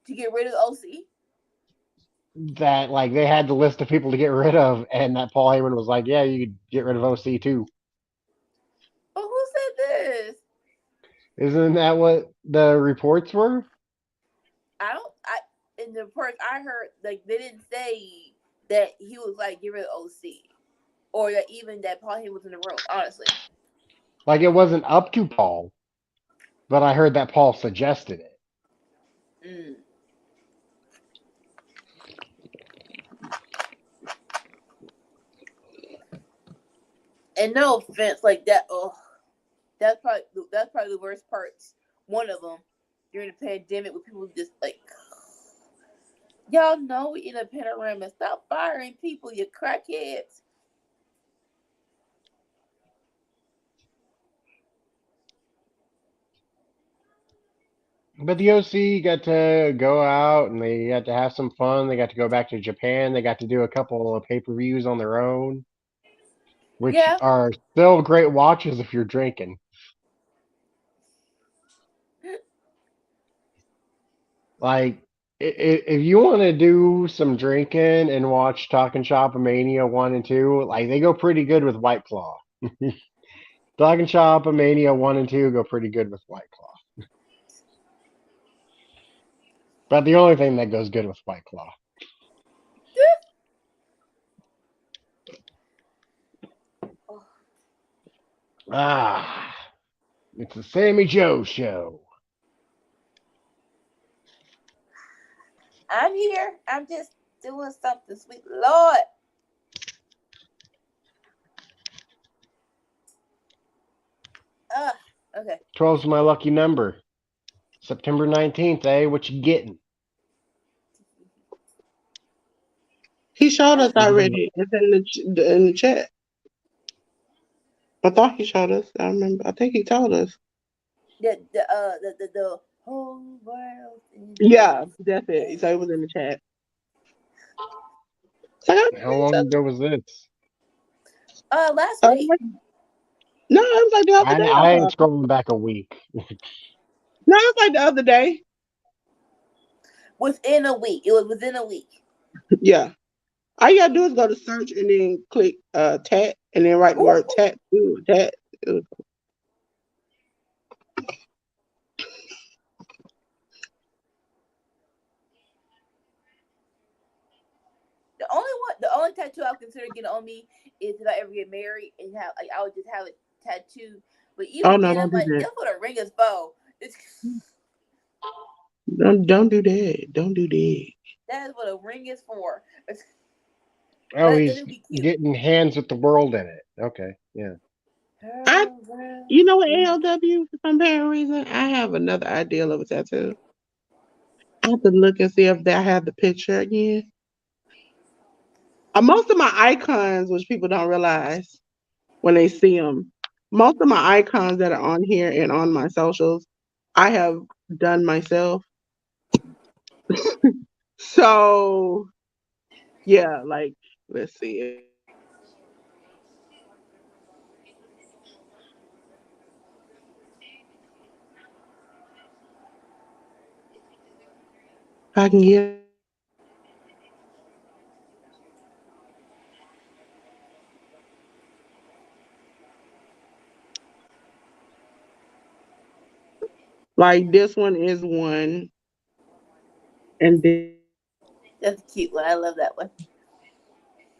to get rid of OC. That like they had the list of people to get rid of, and that Paul Heyman was like, "Yeah, you could get rid of OC too." But who said this? Isn't that what the reports were? I don't. I in the parts I heard, like they didn't say that he was like get rid of OC or that even that Paul Heyman was in the room. Honestly, Like it wasn't up to Paul, but I heard that Paul suggested it. mm. And no offense, like that. Oh, that's probably the worst parts. One of them during the pandemic, where people just like, y'all know we in a panorama. Stop firing people, you crackheads. But the OC got to go out and they got to have some fun. They got to go back to Japan. They got to do a couple of pay-per-views on their own, which Yeah, are still great watches if you're drinking. Like, if you want to do some drinking and watch Talking Shop Mania 1 and 2, like, they go pretty good with White Claw. Talking Shop Mania 1 and 2 go pretty good with White Claw. But the only thing that goes good with White Claw. Ah, it's the Sammy Joe show. I'm here. I'm just doing something, sweet Lord. Ugh. Okay. 12's my lucky number. September 19th, eh? What you getting? He showed us You can- already. It's in the chat. I thought he showed us. I remember. I think he told us. The whole world in Yeah, that's it. So it was in the chat. So How long ago was this? last I week. no, it was like the other day. I I ain't thought. scrolling back a week. No, it was like the other day. Within a week. It was within a week. Yeah. All you gotta do is go to search and then click tat and then write the Ooh. word tattoo. The only tattoo I would consider getting on me is if I ever get married and have like I would just have a tattoo. But Oh even no, then, don't I'm do like, that. that's what a ring is for. It's, Don't do that. Don't do that. that is what a ring is for. Oh, Then he's it'd be cute. getting hands with the world in it. Okay, yeah. I Her world You know what is- ALW for some apparent reason? I have another ideal of a tattoo. I have to look and see if I have the picture again. Most of my icons, which people don't realize when they see them, most of my icons that are on here and on my socials, I have done myself. So yeah, like let's see if I can get like this one is one, and then That's a cute one. I love that one.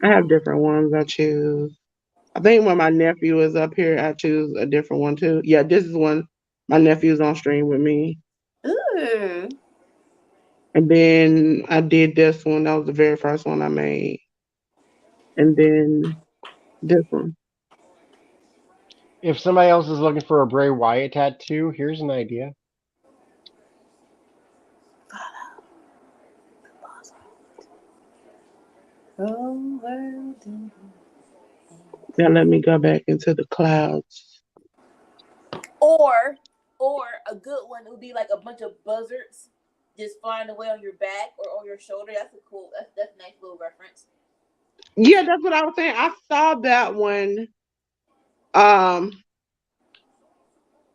I have different ones I choose. I think when my nephew is up here, I choose a different one too. Yeah, this is one my nephew's on stream with me. Ooh. And then I did this one. That was the very first one I made. And then this one. If somebody else is looking for a Bray Wyatt tattoo, here's an idea. Whole world is- Now let me go back into the clouds. Or or a good one would be like a bunch of buzzards just flying away on your back or on your shoulder. That's a cool. That's a nice little reference. Yeah, that's what I was saying. I saw that one. Um,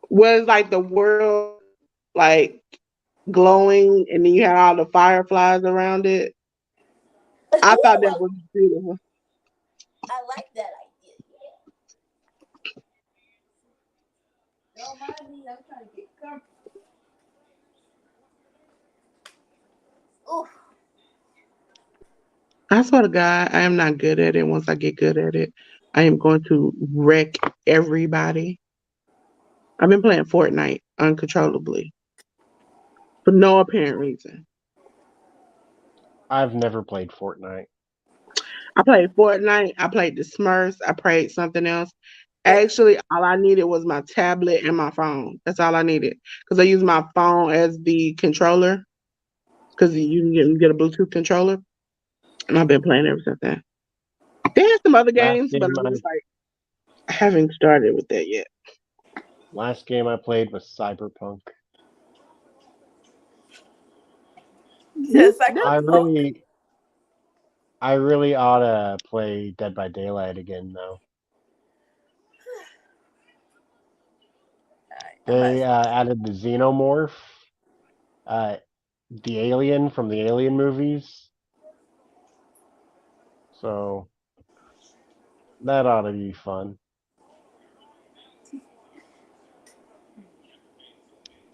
was like the world like glowing, and then you had all the fireflies around it. I thought Ooh, that was beautiful. I like that idea. Yeah. Don't mind me. I'm trying to get comfortable. Ooh. I swear to God, I am not good at it. Once I get good at it, I am going to wreck everybody. I've been playing Fortnite uncontrollably for no apparent reason. I've never played Fortnite. I played Fortnite. I played the Smurfs. I played something else. Actually, all I needed was my tablet and my phone. That's all I needed because I use my phone as the controller because you can get a Bluetooth controller, and I've been playing ever since then. There's some other Last games, but game I'm I just like I haven't started with that yet. last game I played was Cyberpunk. Just like That I a punk. really I really ought to play Dead by Daylight again though. All right, I might. They added the xenomorph, uh, the alien from the Alien movies. So that ought to be fun.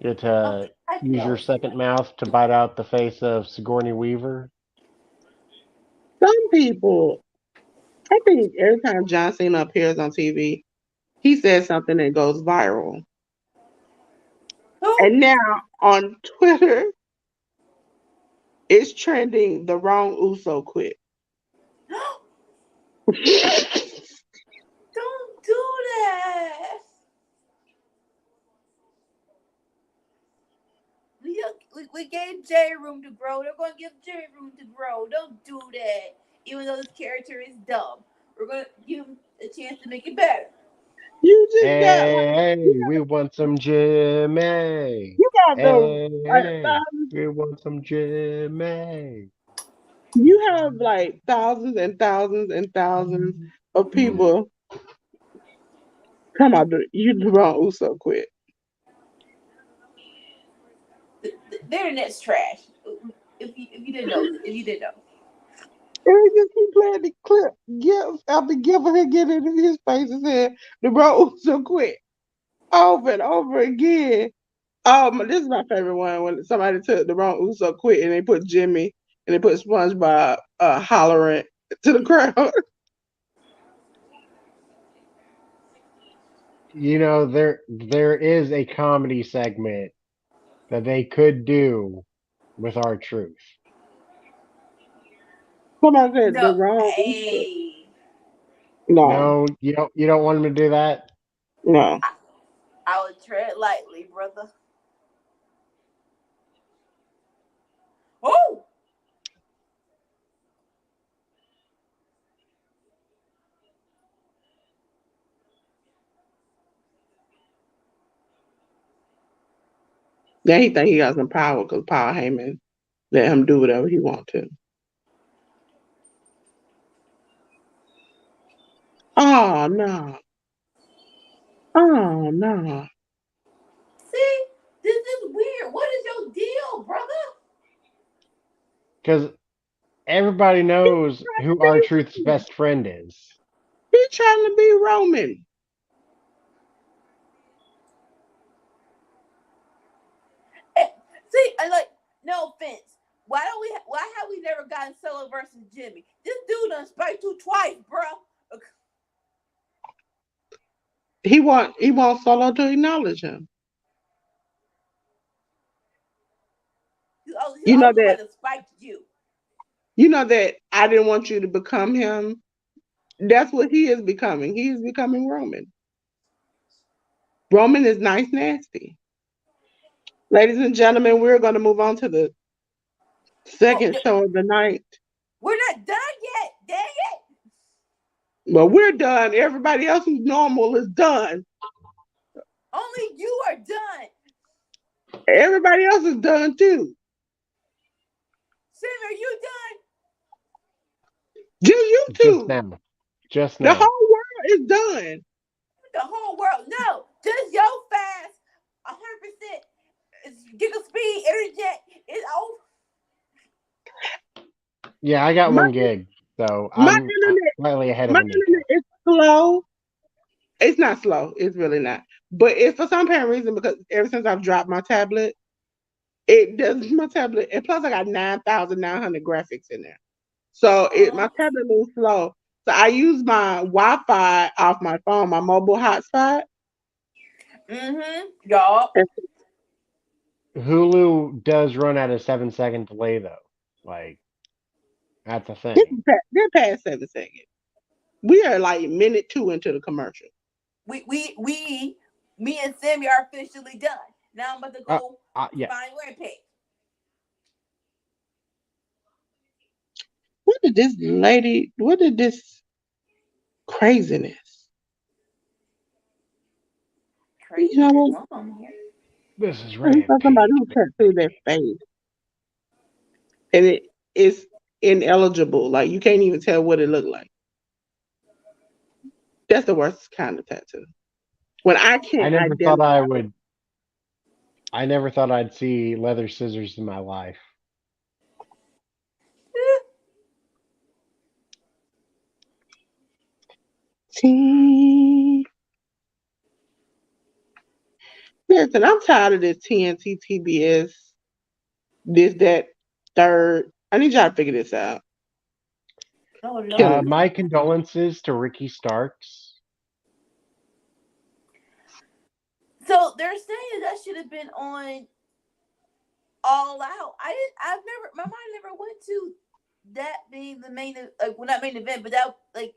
You get to I use your know. second mouth to bite out the face of Sigourney Weaver. some people, I think every time John Cena appears on TV, he says something that goes viral. Who? And now on Twitter, It's trending. The wrong Uso quit. Don't do that. We gave Jay room to grow. They're going to give Jay room to grow. Don't do that. Even though this character is dumb, we're going to give him a chance to make it better. You just got like Hey, we want some Jimmy. you got the Hey, like hey, we want some Jimmy. you have like thousands and thousands and thousands of people. Come on, you the wrong Uso quit. The internet's trash. If you didn't know, if you didn't know. And he just keep playing the clip. Give after giving her get in his face and said the wrong Uso quit over and over again. This is my favorite one when somebody took the wrong Uso quit and they put Jimmy and they put SpongeBob hollering to the crowd. There is a comedy segment that they could do with our truth. Somebody said the No, wrong Uso. hey, No, No, you don't want them to do that. no. I would tread lightly, brother. Oh, Then he think he got some power because Paul Heyman let him do whatever he want to. Oh no. Oh no. see, this is weird. What is your deal, brother? Because everybody knows who our truth's best friend is. He trying to be Roman. Eh, see, I like. No offense. Why don't we? Why have we never gotten Solo versus Jimmy? This dude done spiked you twice, bro. He wants Solo to acknowledge him. He's You know always that about to spike you. I didn't want you to become him. That's what he is becoming. He is becoming Roman. Roman is nice nasty. Ladies and gentlemen, we're going to move on to the Oh, second show of the night. we're not done yet. Dang it! Well, we're done. Everybody else who's normal is done. Only you are done. Everybody else is done too. Sam, are you done? Just you Just two. now. Just The now. whole world is done. The whole world? No, just your fast. 100% giggle speed internet is over. Yeah, I got My 1 gig, so my I'm internet, slightly ahead of my Anika. internet is slow. It's not slow. It's really not. But it's for some apparent reason because ever since I've dropped my tablet, it does my tablet. And plus, I got 9,900 graphics in there, so my Uh-huh. tablet moves slow. So I use my Wi-Fi off my phone, my mobile hotspot. Mm-hmm. Y'all. And Hulu does run at a 7-second delay though. Like that's a thing. they're past 7 seconds. We are like minute two into the commercial. We, me and Sammy are officially done. Now I'm about to Uh, go yeah. find Rampage. What did this lady? What did this craziness? You Crazy know is what? mom here. This is He's talking somebody Rampage, who can't see their baby. face, and it is ineligible. Like you can't even tell what it looked like. That's the worst kind of tattoo. When I I can't never thought I identify. would. I never thought I'd see leather scissors in my life. See, listen, I'm tired of this TNT, TBS, this, that, third. I need y'all to figure this out. Oh Killing Lord. me. My condolences to Ricky Starks. So they're saying that should have been on All Out. My mind never went to that being the main, like, well, not main event, but that, like,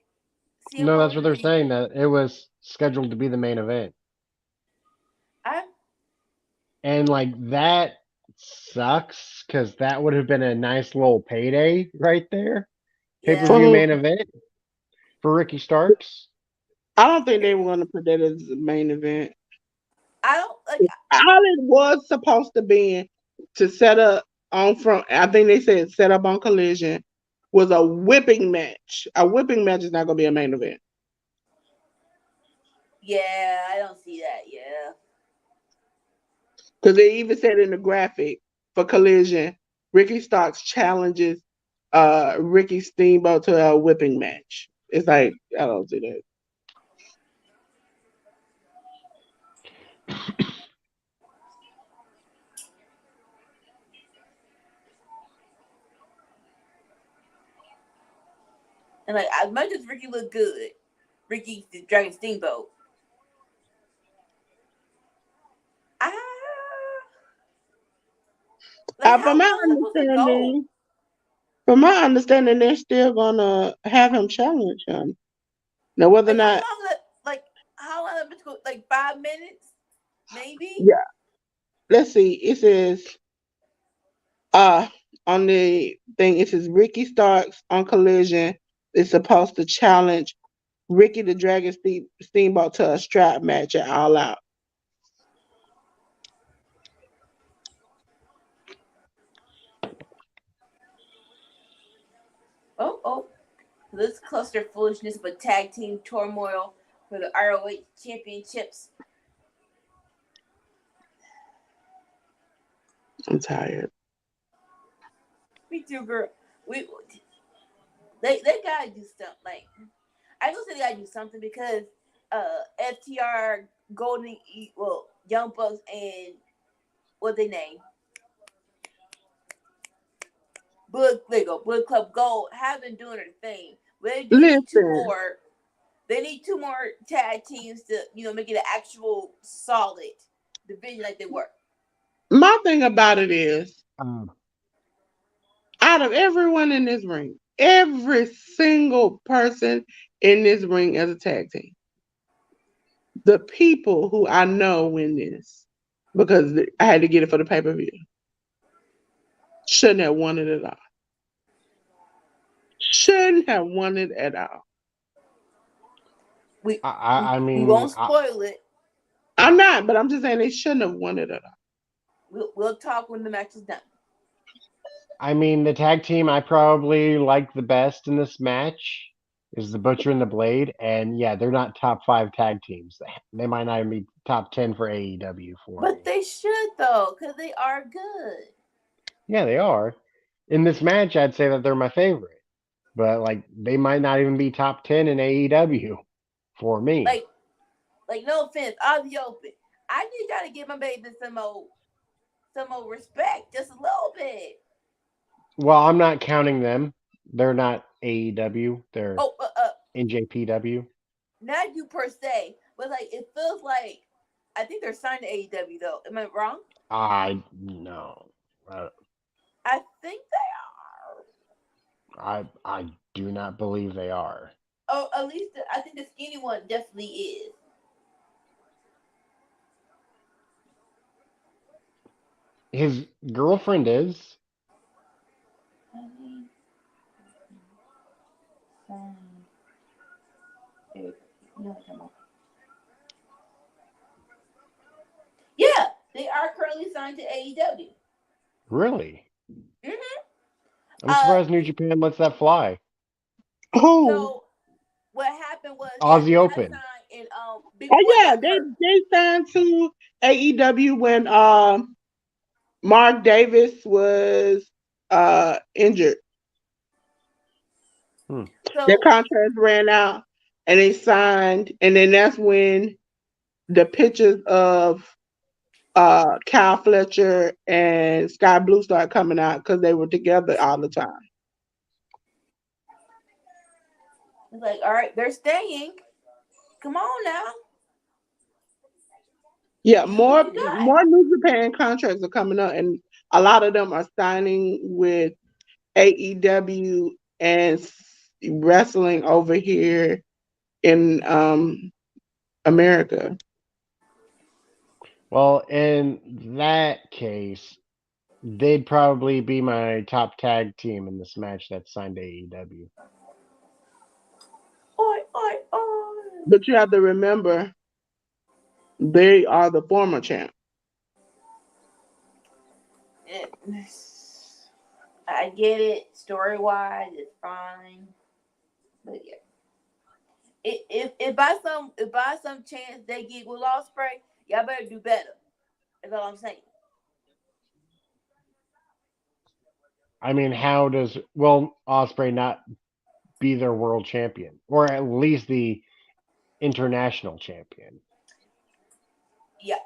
CM No, Punk that's what they're versus. saying. That it was scheduled to be the main event, I and like that sucks because that would have been a nice little payday right there. Pay per Yeah. For view who? main event for Ricky Starks. I don't think they were going to put that as the main event. I don't like. All it was supposed to be to set up on from. I think they said set up on Collision was a whipping match. A whipping match is not going to be a main event Yeah, I don't see that. Yeah. because they even said in the graphic for Collision, Ricky Starks challenges Ricky Steamboat to a whipping match. It's like I don't see that. And like, as much as Ricky looked good, Ricky the Dragon Steamboat. Ah, like, From how my long is it supposed to go? understanding, they're still gonna have him challenge him. Now, whether or Like, how not, long? Like, how long is it supposed to go? Like 5 minutes, maybe. yeah, let's see. It says, uh, on the thing, it says Ricky Starks on Collision is supposed to challenge Ricky the Dragon Steamboat to a strap match at All Out. Oh. This cluster foolishness, but tag team turmoil for the ROH championships. I'm tired. Me too, girl. We they gotta do something. Like, I don't say they gotta do something because FTR, Young Bucks, and what they name Blood Club Gold have been doing their thing. But they do need two Listen, more. They need two more tag teams to make it an actual solid division like they were. my thing about it is, Um, out of everyone in this ring, every single person in this ring as a tag team, the people who I know win this because I had to get it for the pay per view shouldn't have won it at all. Shouldn't have won it at all. We I we mean, won't spoil it. I'm not, but I'm just saying they shouldn't have won it at all. We'll talk when the match is done. I mean, the tag team I probably like the best in this match is the Butcher and the Blade, and yeah, they're not top five tag teams. They might not even be top 10 for AEW for But me. they should though, because they are good. Yeah, they are. In this match, I'd say that they're my favorite, but like they might not even be top 10 in AEW for me. Like, no offense, out of the open. I need y'all to give my baby some more respect, just a little bit. Well, I'm not counting them. They're not AEW. They're Oh, NJPW. not you per se, but like it feels like I think they're signed to AEW though. Am I wrong? I no. Uh, I think they I do not believe they are. are. Oh, at least I think the skinny one definitely is. His girlfriend is. Yeah, they are currently signed to AEW. Really? Mm-hmm. I'm surprised New Japan lets that fly. Who? So what happened was, yeah, Aussie they got Open. signed, and Big Oh Boy yeah, got hurt. they signed to AEW when Mark Davis was injured. Hmm. Their So contract ran out and they signed, and then that's when the pictures of Kyle Fletcher and Sky Blue started coming out because they were together all the time. it's like, all right, they're staying. Come on now, Yeah, use what you got. more New Japan contracts are coming up, and a lot of them are signing with AEW and wrestling over here in America. Well, in that case, they'd probably be my top tag team in this match that's signed to AEW. Oi, oi, oi. But you have to remember, they are the former champ. I get it. Story wise, it's fine. But yeah, if by some chance they get with Ospreay, y'all better do better. That's all I'm saying. I mean, how does Osprey not be their world champion, or at least the international champion? Yeah.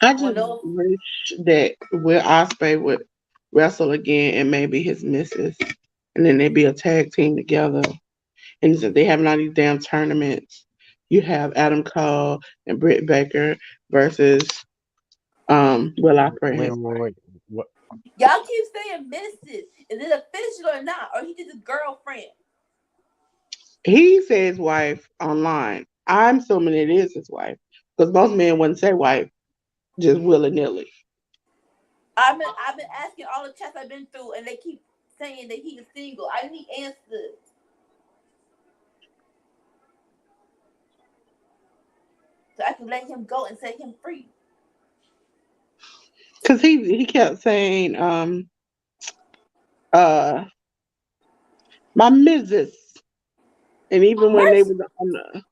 I well, just no. wish that Will Ospreay would wrestle again and maybe his missus, and then they'd be a tag team together. And since they have all these damn tournaments, you have Adam Cole and Britt Baker versus Will Ospreay and Wait, his wait, wife. wait. What? Y'all keep saying misses. Is it official or not? Or he just his girlfriend? He says wife online. I'm assuming it is his wife because most men wouldn't say wife just willy nilly. I've been asking all the chats I've been through, and they keep saying that he is single. I need answers so I can let him go and set him free. Because he kept saying uh my missus, and even when they Mercy. was on the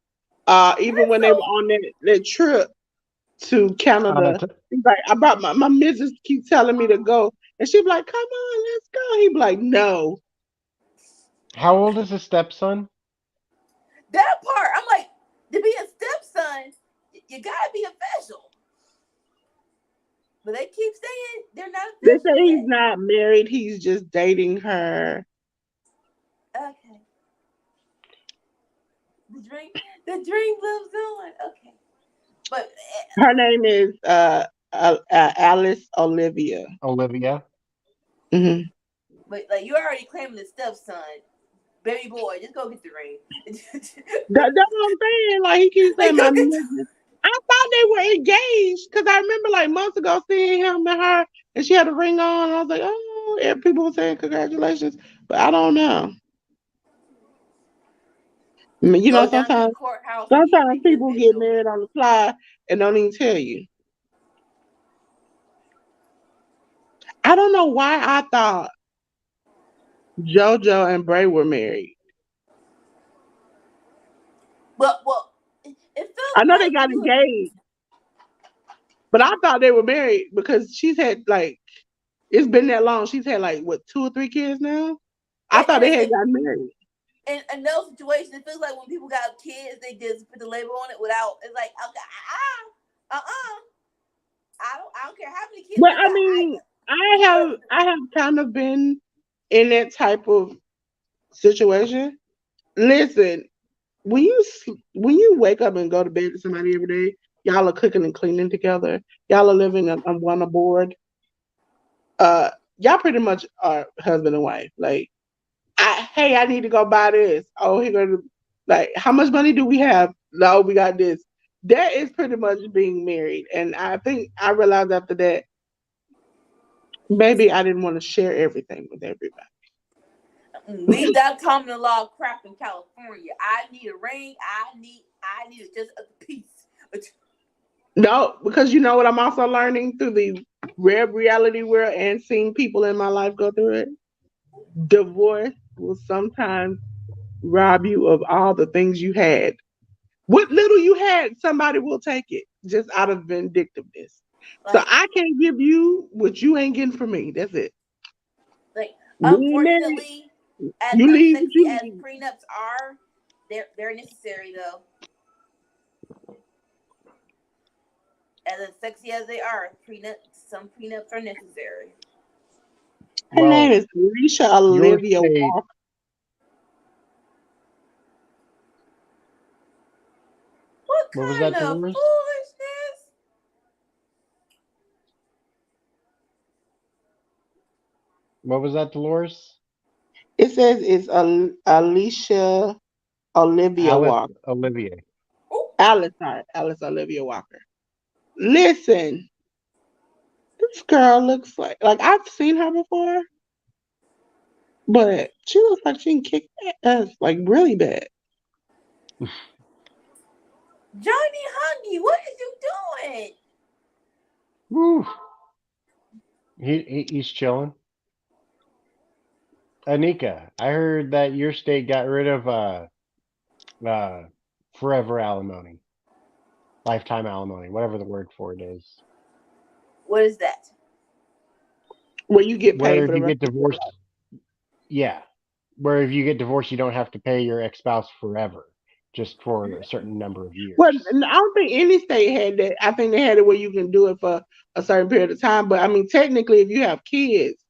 even when they were Mercy. on that trip to Uh, Canada, t- he's like, I brought my missus keep telling me to go. And she'd be like, come on, let's go. He'd be like, no. how old is his stepson? That part, I'm like, to be a stepson, you gotta be official. But they keep saying they're not They say official he's yet. not married, he's just dating her. Okay. The dream, the dream lives on. Okay. But Her name is Alice Olivia. Olivia. Hmm. like you already claiming the stepson, baby boy. Just go get the ring. That's what I'm saying. Like he keeps saying like my go get. missus. I thought they were engaged because I remember like months ago seeing him and her, and she had a ring on. And I was like, oh, and people were saying congratulations, but I don't know. I mean, Go down to the sometimes courthouse and sometimes make it people get official. married on the fly and don't even tell you. I don't know why I thought JoJo and Bray were married. Well, it I feels know they like got when you engaged, but I thought they were married because she's had like it's been that long. She's had like what 2 or 3 kids now. I thought and they it's had gotten married. in those situations, it feels like when people got kids, they just put the label on it without. It's like okay, I don't care how many kids But they I got. mean, I I have kind of been in that type of situation. Listen, when you wake up and go to bed with somebody every day, y'all are cooking and cleaning together. Y'all are living on one aboard. Uh, y'all pretty much are husband and wife. Like, hey, I need to go buy this. Oh, he gonna like, how much money do we have? No, we got this. That is pretty much being married, and I think I realized after that maybe I didn't want to share everything with everybody. leave that common law crap in California. I need a ring. I need just a piece. No, because you know what I'm also learning through the rare reality world and seeing people in my life go through it. Divorce will sometimes rob you of all the things you had. What little you had, somebody will take it just out of vindictiveness. So Like I can't give you what you ain't getting from me. That's it. like We ain't married. unfortunately, as You leave what unsexy you as leave. prenups are, they're necessary though. As sexy as they are, some prenups are necessary. Her name Well, is Alicia your Olivia state, Walker. What was kind that, of Dolores? foolishness? What was that, Dolores? It says it's Alicia Olivia Alice Walker. Olivier. Oh, Alice, sorry, Alice Olivia Walker. Listen, this girl looks like I've seen her before, but she looks like she can kick ass like really bad. Johnny Huggy, what is you doing? Woo. He's chilling. Anika, I heard that your state got rid of uh forever alimony, lifetime alimony, whatever the word for it is. What is that? Where you get Where paid if for the you rest get of your divorced, life. yeah. Where if you get divorced, you don't have to pay your ex-spouse forever, just for a certain number of Well, years. I don't think any state had that. I think they had it where you can do it for a certain period of time. But I mean, technically, if you have kids,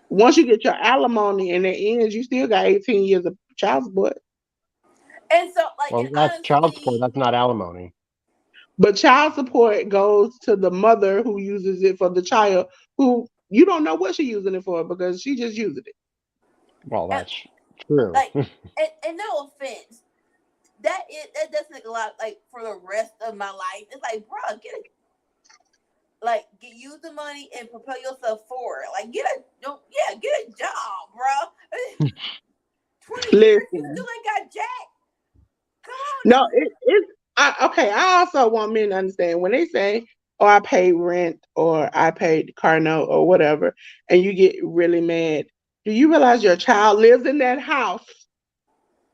once you get your alimony and it ends, you still got 18 years of child support. And so, like, and Well, that's child support. honestly, That's not alimony. But child support goes to the mother who uses it for the child who you don't know what she's using it for because she just using it. Well, and, that's true. like, and no offense, that does take a lot. Like for the rest of my life, it's like, bro, use the money and propel yourself forward. Like, get a job, bro. 20 years, you Listen, still ain't got jack. Come on no, now. okay. I also want men to understand when they say, "Oh, I paid rent or I paid the car note or whatever," and you get really mad. Do you realize your child lives in that house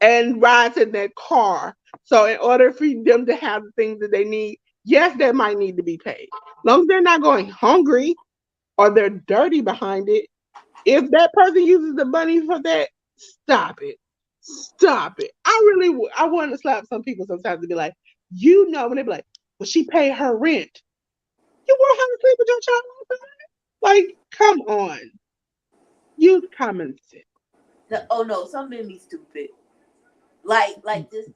and rides in that car? So, in order for them to have the things that they need, yes, that might need to be paid. As long as they're not going hungry or they're dirty behind it, if that person uses the money for that, stop it. Stop it. I want to slap some people sometimes to be like, when they be like, well, she paid her rent. You want her to sleep with your child all the time? Like, come on. Use common sense. No, oh no, some made me stupid. Like this.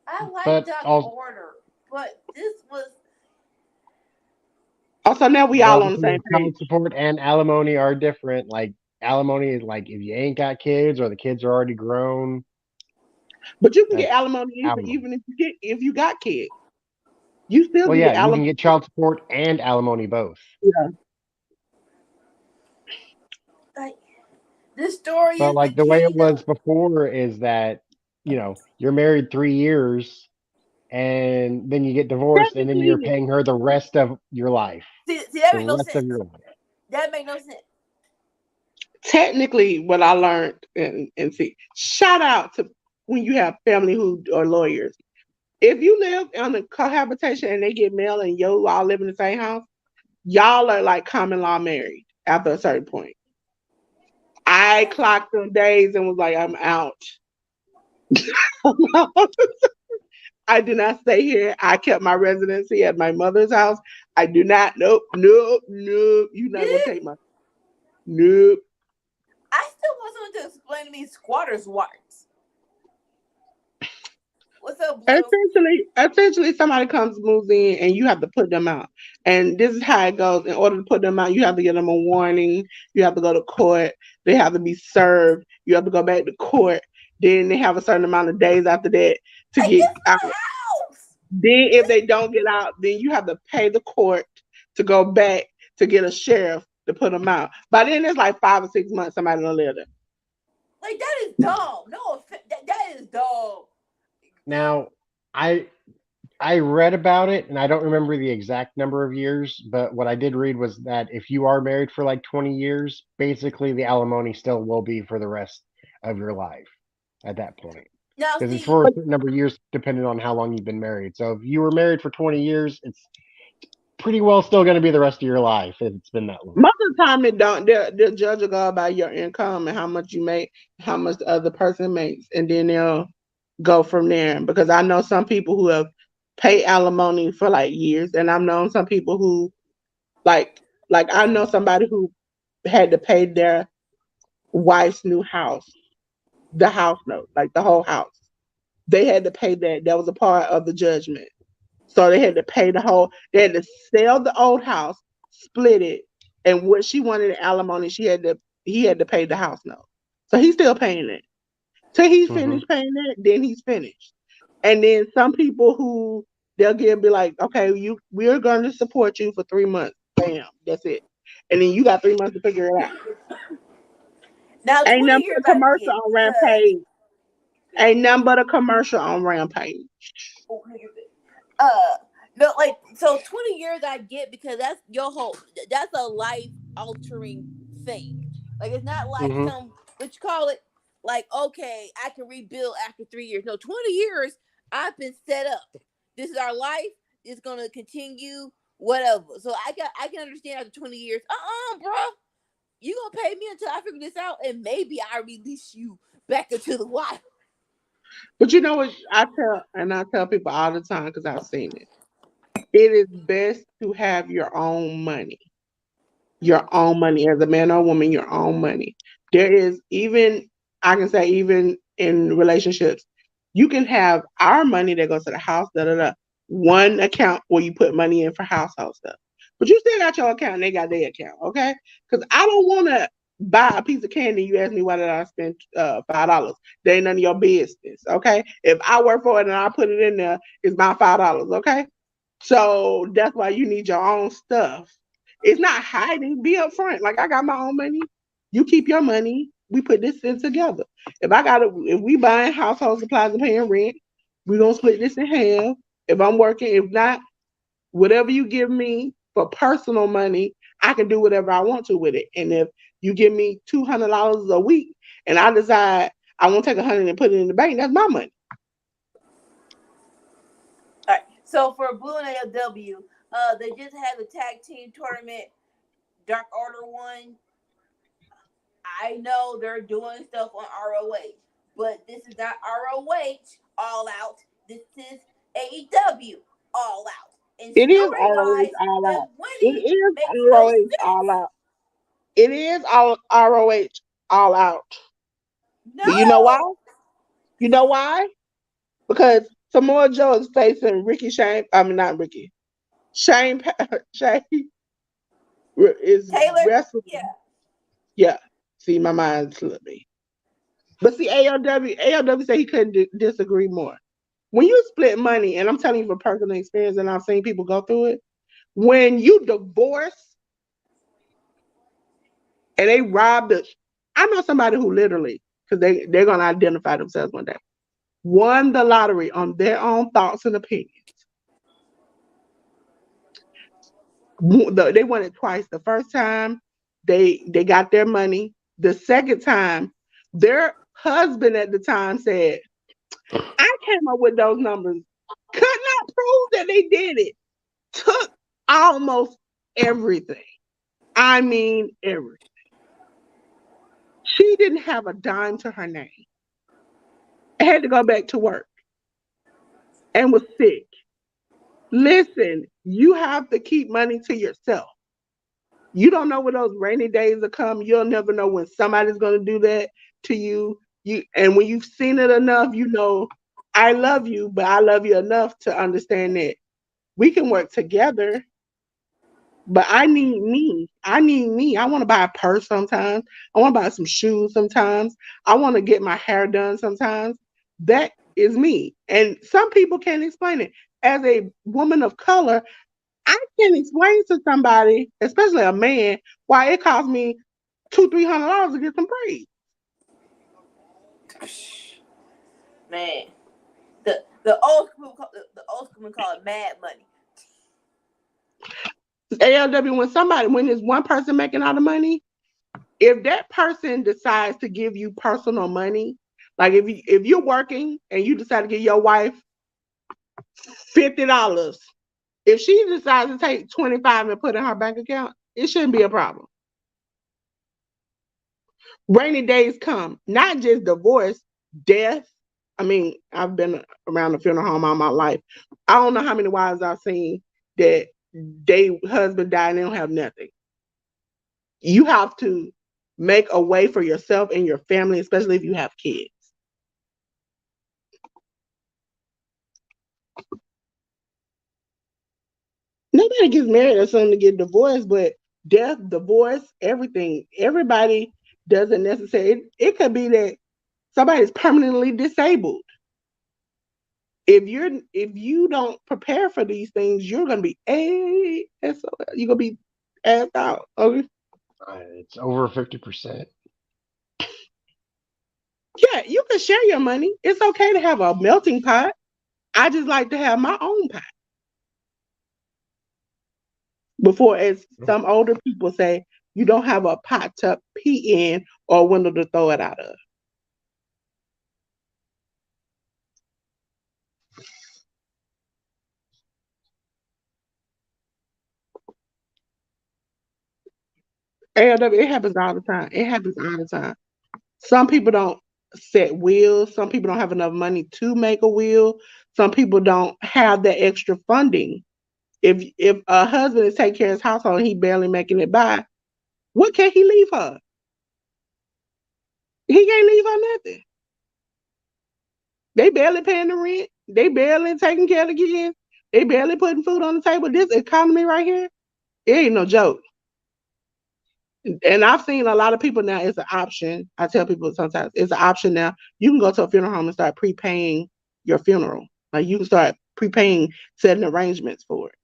I like But Doc also, Order, but this was Also, now we but all on the also same page. child support and alimony are different. Like alimony is like if you ain't got kids or the kids are already grown, But you can get that's alimony alimony. even if you got kids. You still Well, can yeah, get you can alimony. get child support and alimony both. Yeah. like this story But is the like the way it kingdom. was before is that, you're married 3 years and then you get divorced and then you're Technically, paying her the rest of your life. See, that The make no rest of sense. your life. That make no sense. technically, what I learned and see, shout out to when you have family who are lawyers. If you live on a cohabitation and they get mail and you all live in the same house, y'all are like common law married after a certain point. I That clocked them days and was like, I'm out. I do not stay here. I kept my residency at my mother's house. I do not. Nope, nope, nope. You're not gonna take my. Nope. I still want someone to explain to me squatters' rights. What's up, Blue? Essentially, somebody comes, moves in, and you have to put them out. And this is how it goes. In order to put them out, you have to give them a warning. You have to go to court. They have to be served. You have to go back to court. Then they have a certain amount of days after that to Like get this out. my house. Then, if they don't get out, then you have to pay the court to go back to get a sheriff to put them out. By then, it's like 5 or 6 months somebody don't live there. Like that is dumb. No offense. That is dumb. Now, I I read about it and I don't remember the exact number of years, but what I did read was that if you are married for like 20 years, basically the alimony still will be for the rest of your life at that point. Now Because it's see, for a But certain number of years depending on how long you've been married. So if you were married for 20 years, it's pretty well still going to be the rest of your life if it's been that long. most of the time, it don't. The judge will go by your income and how much you make, how much the other person makes, and then they'll go from there. Because I know some people who have paid alimony for like years, and I've known some people who like I know somebody who had to pay their wife's new house, the house note, like the whole house. They had to pay that. That was a part of the judgment. So they had to pay the whole. They had to sell the old house, split it, and what she wanted in alimony, she had to. He had to pay the house note. So he's still paying it. Till he's Hmm. finished paying it, then he's finished. And then some people who they'll give be like, okay, we're going to support you for 3 months. Bam, that's it. And then you got 3 months to figure it out. Now Ain't 20 nothing but years a I commercial get on because Rampage. Ain't nothing but a commercial on Rampage. uh no, like, so 20 years I get because that's your whole, that's a life altering thing. Like, it's not like Hmm. some, what you call it, like, okay, I can rebuild after 3 years. No, 20 years I've been set up. This is our life. It's gonna continue, whatever. So I can understand after 20 years, bro, you gonna pay me until I figure this out, and maybe I release you back into the wild. But you know what I tell people all the time because I've seen it. It is best to have your own money as a man or woman, your own money. There is even, I can say, even in relationships, you can have our money that goes to the house, da da da. One account where you put money in for household stuff, but you still got your account and they got their account, okay? Because I don't want to buy a piece of candy. You ask me why did I spend $5? That ain't none of your business, okay? If I work for it and I put it in there, it's my $5, okay? So that's why you need your own stuff. It's not hiding. Be upfront. Like I got my own money. You keep your money. We put this in together. If we buying household supplies and paying rent, we gonna split this in half. If I'm working, if not, whatever you give me for personal money, I can do whatever I want to with it. And if you give me $200 a week, and I decide I want to take 100 and put it in the bank, that's my money. All right. So for Blue and AEW, they just had the tag team tournament. Dark Order won. I know they're doing stuff on ROH, but this is not ROH all out. This is AEW all out. And It is story ROH wise, all them out. It winning is makes no ROH all sense. out. It is all ROH all out. But you know why? No. You know why? Because Samoa Joe is facing Ricky Shane. I mean, not Ricky. Shane. Shane is Taylor? wrestling. Yeah. Yeah. See, my mind slipped me. But see, ALW said he couldn't disagree more. When you split money, and I'm telling you from personal experience, and I've seen people go through it. When you divorce and they rob the, I know somebody who literally, because they're gonna identify themselves one day, won the lottery on their own thoughts and opinions. They won it twice. The first time they got their money. The second time, their husband at the time said, "I came up with those numbers. Could not prove that they did it. Took almost everything. I mean everything. She didn't have a dime to her name. I had to go back to work and was sick. Listen, you have to keep money to yourself. You don't know when those rainy days will come. You'll never know when somebody's going to do that to you. And when you've seen it enough, you know I love you, but I love you enough to understand that we can work together. But I need me. I need me. I want to buy a purse sometimes. I want to buy some shoes sometimes. I want to get my hair done sometimes. That is me. And some people can't explain it. As a woman of color, I can explain to somebody, especially a man, why it costs me $200-300 to get some braids. Man. The old school call it mad money. ALW, when there's one person making all the money, if that person decides to give you personal money, like if you're working and you decide to give your wife $50, if she decides to take 25 and put in her bank account, it shouldn't be a problem. Rainy days come, not just divorce, death. I mean, I've been around the funeral home all my life. I don't know how many wives I've seen that they husband died and they don't have nothing. You have to make a way for yourself and your family, especially if you have kids. Nobody gets married or something to get divorced, but death, divorce, everything. Everybody doesn't necessarily. It could be that somebody's permanently disabled. If you don't prepare for these things, you're gonna be you're gonna be asked out. Okay. It's over 50%. Yeah, you can share your money. It's okay to have a melting pot. I just like to have my own pot. Before, as some older people say, you don't have a pot to pee in or a window to throw it out of. ALW, it happens all the time. It happens all the time. Some people don't set wills. Some people don't have enough money to make a will. Some people don't have that extra funding. If a husband is taking care of his household and he barely making it by, what can he leave her? He can't leave her nothing. They barely paying the rent. They barely taking care of the kids. They barely putting food on the table. This economy right here, it ain't no joke. And I've seen a lot of people now. It's an option. I tell people sometimes it's an option now. You can go to a funeral home and start prepaying your funeral. Like you can start prepaying, setting arrangements for it.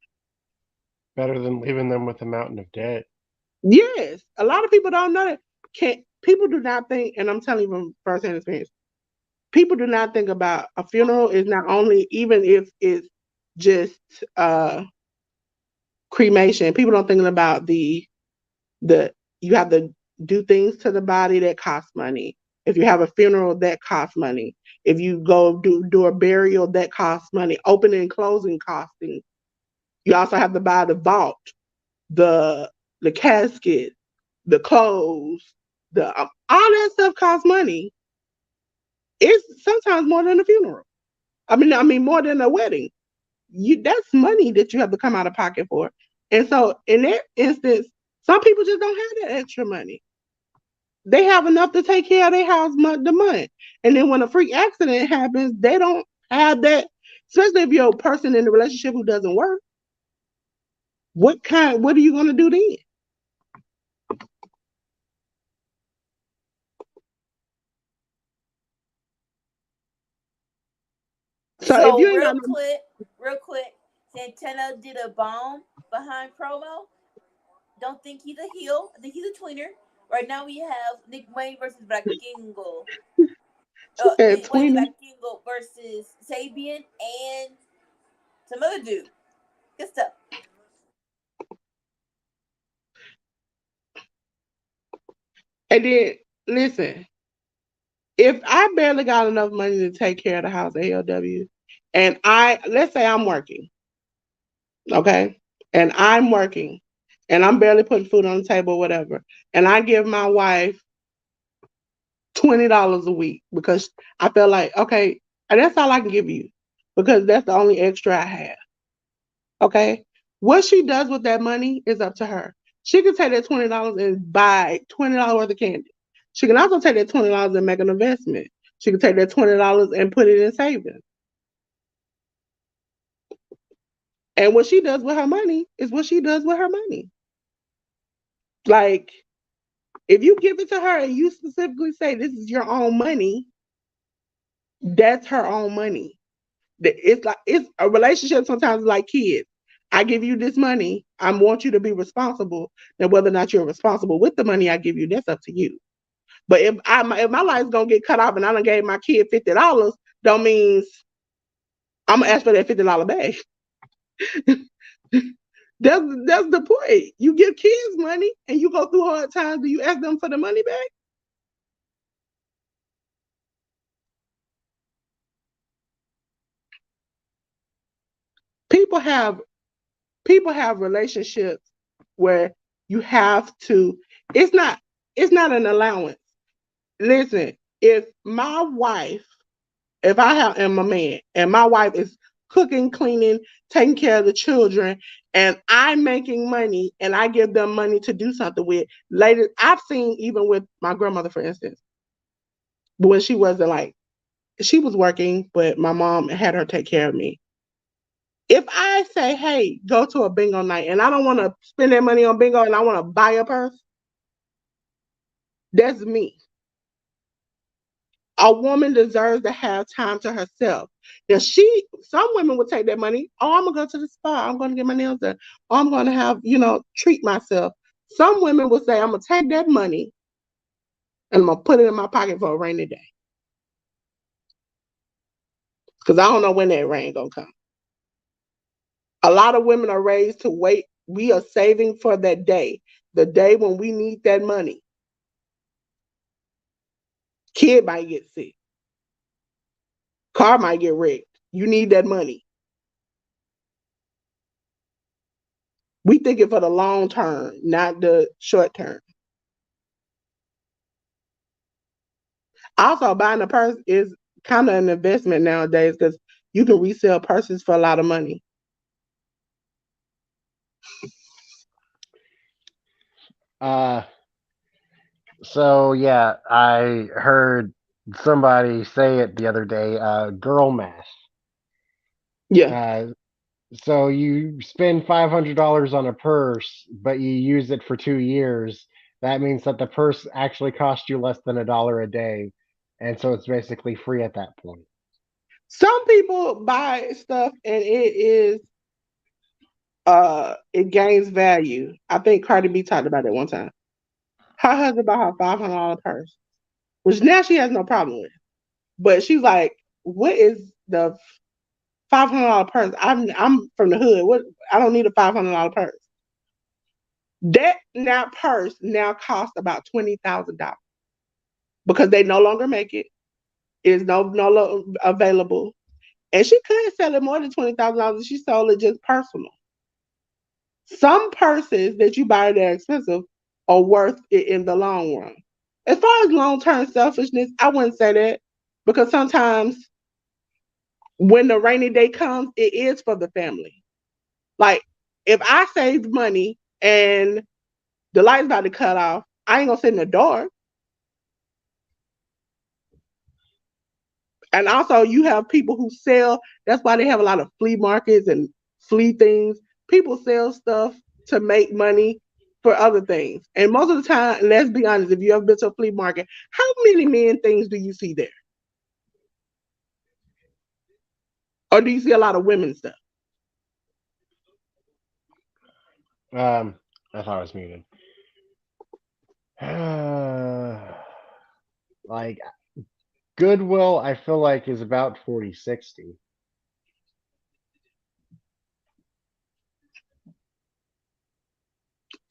Better than leaving them with a mountain of debt. Yes, a lot of people don't know that. Can't people do not think, and I'm telling you from firsthand experience, people do not think about a funeral is not only even if it's just cremation. People don't think about the you have to do things to the body that cost money. If you have a funeral, that costs money. If you go do a burial, that costs money. Opening and closing costing. You also have to buy the vault, the casket, the clothes, the all that stuff costs money. It's sometimes more than a funeral. I mean more than a wedding. That's money that you have to come out of pocket for. And so in that instance, some people just don't have that extra money. They have enough to take care of their house month to month. And then when a freak accident happens, they don't have that, especially if you're a person in a relationship who doesn't work. What are you gonna do then? So if So you ain't got no real quick, Santana did a bomb behind promo. Don't think he's a heel. I think he's a tweener. Right now we have Nick Wayne versus Brakingo. at Wayne 20, Brakingo versus Sabian and some other dude. Good stuff. and then listen, if I barely got enough money to take care of the house ALW, and let's say I'm working, okay, and I'm working, and I'm barely putting food on the table, whatever, and I give my wife $20 a week because I feel like okay, and that's all I can give you because that's the only extra I have. Okay, what she does with that money is up to her. She can take that $20 and buy $20 worth of candy. She can also take that $20 and make an investment. She can take that $20 and put it in savings. And what she does with her money is what she does with her money. Like, if you give it to her and you specifically say this is your own money, that's her own money. It's a relationship sometimes like kids. I give you this money. I want you to be responsible. Now, whether or not you're responsible with the money I give you, that's up to you. But if my life's gonna get cut off and I done gave my kid $50, don't mean I'm gonna ask for that $50 back. That's the point. You give kids money and you go through hard times. Do you ask them for the money back? People have people have relationships where you have to. It's not. It's not an allowance. Listen, if I am a man and my wife is cooking, cleaning, taking care of the children, and I'm making money and I give them money to do something with, later I've seen even with my grandmother, for instance, when she wasn't like she was working, but my mom had her take care of me. If I say, hey, go to a bingo night and I don't want to spend that money on bingo and I want to buy a purse, that's me. A woman deserves to have time to herself. Now, some women would take that money. Oh, I'm gonna go to the spa. I'm gonna get my nails done. Oh, I'm gonna have, treat myself. Some women will say, I'm gonna take that money and I'm gonna put it in my pocket for a rainy day because I don't know when that rain gonna come. A lot of women are raised to wait. We are saving for that day, the day when we need that money. Kid might get sick. Car might get wrecked. You need that money. We thinking for the long term, not the short term. Also, buying a purse is kind of an investment nowadays because you can resell purses for a lot of money. Uh, so yeah, I heard somebody say it the other day. Girl math. Yeah. Uh, so you spend $500 on a purse, but you use it for 2 years. That means that the purse actually cost you less than $1 a day, and so it's basically free at that point. Some people buy stuff and it gains value. I think Cardi B talked about it one time. Her husband bought her $500 purse, which now she has no problem with. But she's like, what is the $500 purse? I'm from the hood. What I don't need a $500 purse. That now purse now costs about $20,000 because they no longer make it. It's no longer available. And she could sell it more than $20,000 if she sold it just personal. Some purses that you buy that are expensive are worth it in the long run. As far as long term selfishness, I wouldn't say that because sometimes when the rainy day comes, it is for the family. Like if I save money and the light's about to cut off, I ain't gonna sit in the dark. And also, you have people who sell. That's why they have a lot of flea markets and flea things. People sell stuff to make money for other things. And most of the time, let's be honest, if you ever been to a flea market, how many men things do you see there? Or do you see a lot of women stuff? I thought I was muted. Like Goodwill, I feel like is about 40-60.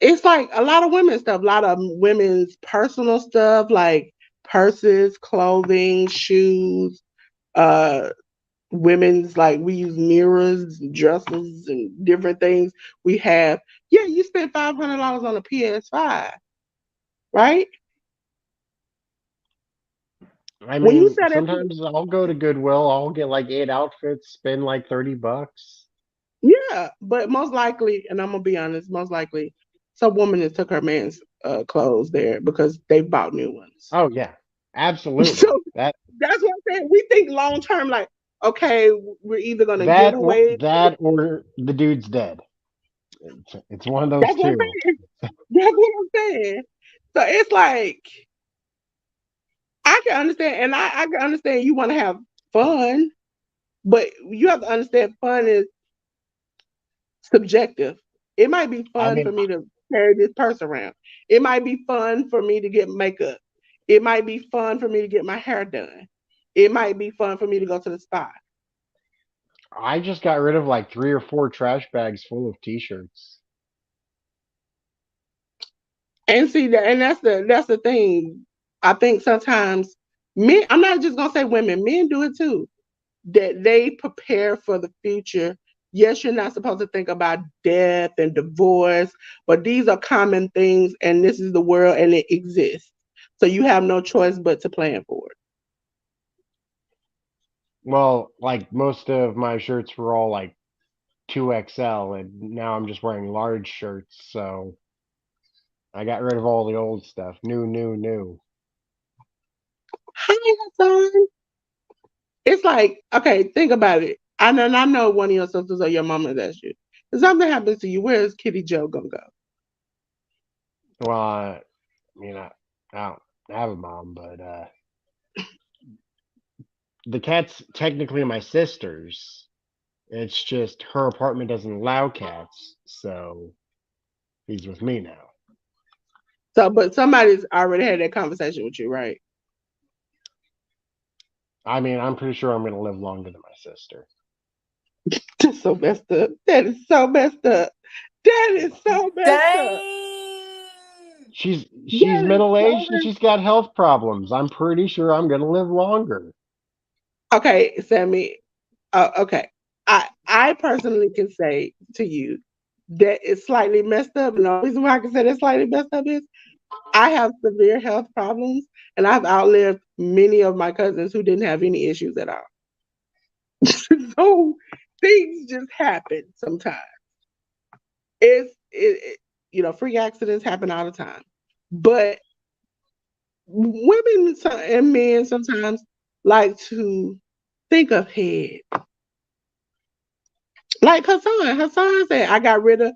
It's like a lot of women's stuff, a lot of women's personal stuff, like purses, clothing, shoes, uh, women's like we use mirrors, dresses, and different things. We have you spent $500 on a PS5, right? I When you mean, said that, sometimes I'll go to Goodwill, I'll get like 8 outfits, spend like $30. yeah, but most likely, and I'm gonna be honest, most likely, some woman has took her man's clothes there because they bought new ones. Oh yeah, So absolutely. that's what I'm saying. We think long term, like okay, we're either gonna give That or away. that or the dude's dead. It's one of those That's what I'm two. saying. That's what I'm saying. So it's like I can understand, and I can understand you want to have fun, but you have to understand fun is subjective. It might be I fun mean, for me to carry this purse around. It might be fun for me to get makeup. It might be fun for me to get my hair done. It might be fun for me to go to the spa. I just got rid of like 3 or 4 trash bags full of t-shirts. And see that, and that's the thing. I think sometimes men. I'm not just gonna say women. Men do it too. That they prepare for the future. Yes, you're not supposed to think about death and divorce, but these are common things, and this is the world, and it exists. So you have no choice but to plan for it. Well, like most of my shirts were all like 2XL, and now I'm just wearing large shirts, so I got rid of all the old stuff. New, new, new. Hi, son. It's like, okay, think about it. I know one of your sisters or your mama that's you. If something happens to you, where is Kitty Joe gonna go? Well, mean, I don't have a mom, but the cat's technically my sister's. It's just her apartment doesn't allow cats, so he's with me now. So, but somebody's already had that conversation with you, right? I mean, I'm pretty sure I'm going to live longer than my sister. Just so messed up. That is so messed up. That is so messed up. Dang. She's That is middle so aged and she's got health problems. I'm pretty sure I'm going to live longer. okay, Sammy. Okay. I personally can say to you that it's slightly messed up, and the only reason why I can say that's slightly messed up is I have severe health problems, and I've outlived many of my cousins who didn't have any issues at all. So things just happen sometimes. Freak accidents happen all the time, but women and men sometimes like to think ahead. Like Hassan said, I got rid of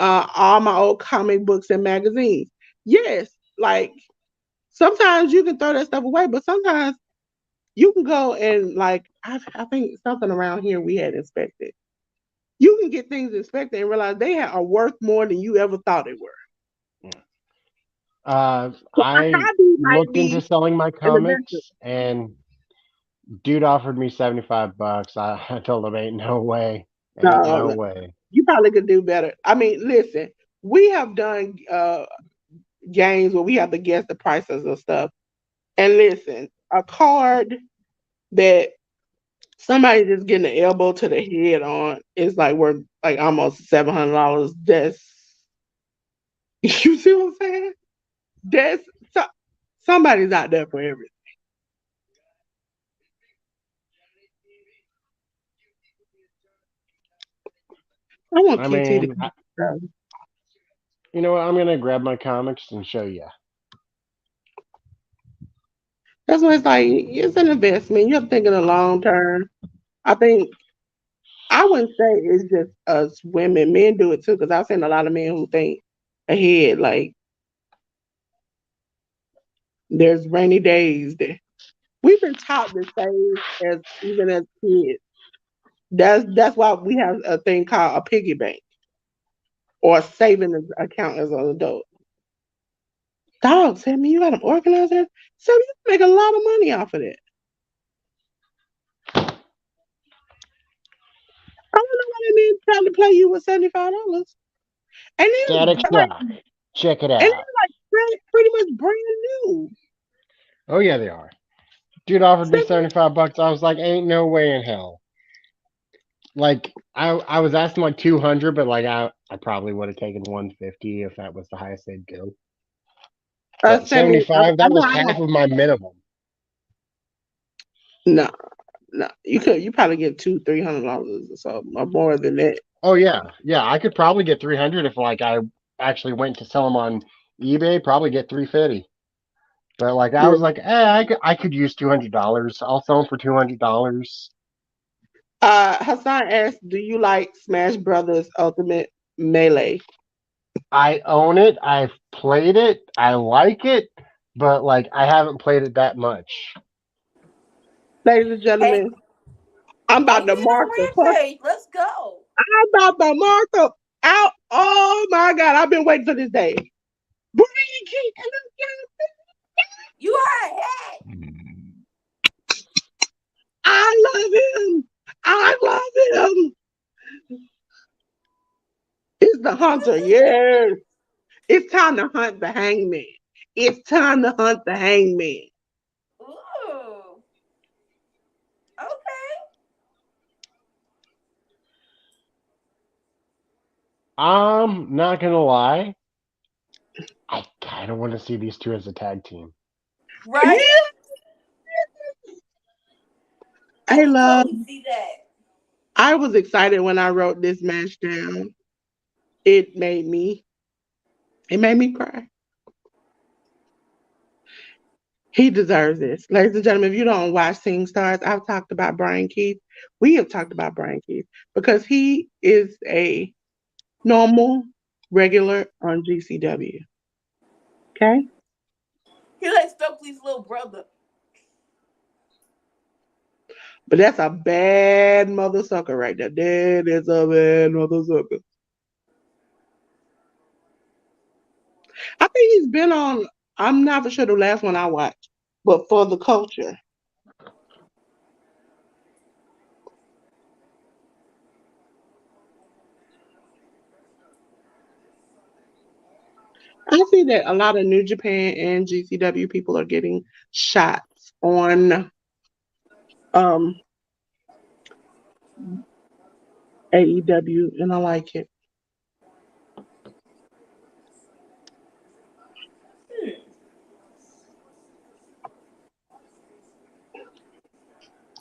all my old comic books and magazines. Yes, like sometimes you can throw that stuff away, but sometimes you can go and like I think something around here we had inspected. You can get things inspected and realize are worth more than you ever thought they were. So my I hobby might looked into be selling my an investment. comics, and dude offered me $75. I told him, ain't no way. Ain't No, no no, way. you probably could do better. I mean, listen, we have done games where we have to guess the prices of stuff. And listen, a card that somebody just getting an elbow to the head on is like worth like almost $700. That's you see what I'm saying? That's so, somebody's out there for everything. I want I QT to mean, come. So you know what? I'm going to grab my comics and show you. that's why it's like it's an investment. You have to think in the long term. I think I wouldn't say it's just us women. Men do it too, because I've seen a lot of men who think ahead. Like there's rainy days. We've been taught to save as even as kids. That's why we have a thing called a piggy bank or a saving account as an adult. Dog, Sammy, you got them organizer. Sammy, you can make a lot of money off of that. I don't know why they mean trying to play you with $75. And Static then like Shock. Check it and out. then like pretty much brand new. Oh, yeah, they are. Dude offered me Sammy, $75. I was like, ain't no way in hell. Like, I was asking like 200, but like, I probably would have taken 150 if that was the highest they'd go. But Sammy, 75, I that know was I half have of my minimum. no, no. You probably get $200-300 or something or more than that. Oh, yeah. Yeah, I could probably get 300 if like I actually went to sell them on eBay, probably get 350. But like I Yeah. was like, I could use $200. I'll sell them for $200. Hassan asked, "Do you like Smash Brothers Ultimate Melee?" I own it. I've played it. I like it, but like I haven't played it that much. Ladies and Hey, gentlemen, I'm about hanging to mark the on fuck. Rampage. Let's go. I'm about to mark the out. Oh my god, I've been waiting for this day. Bring it, You are ahead. I love him. I love him. It's the hunter. Yes. It's time to hunt the hangman. It's time to hunt the hangman. Ooh. Okay. I'm not gonna lie. I kind of want to see these two as a tag team. Right? I I can love. totally see that. I was excited when I wrote this match down. It made me. It made me cry. He deserves this. Ladies and gentlemen, if you don't watch Sing Stars, I've talked about Brian Keith. We have talked about Brian Keith because he is a normal, regular on GCW. Okay? He like Stokely's little brother. But that's a bad mother sucker right there. That is a bad mother sucker. I think he's been on, I'm not for sure the last one I watched, but For the Culture. I see that a lot of New Japan and GCW people are getting shots on um AEW, and I like it.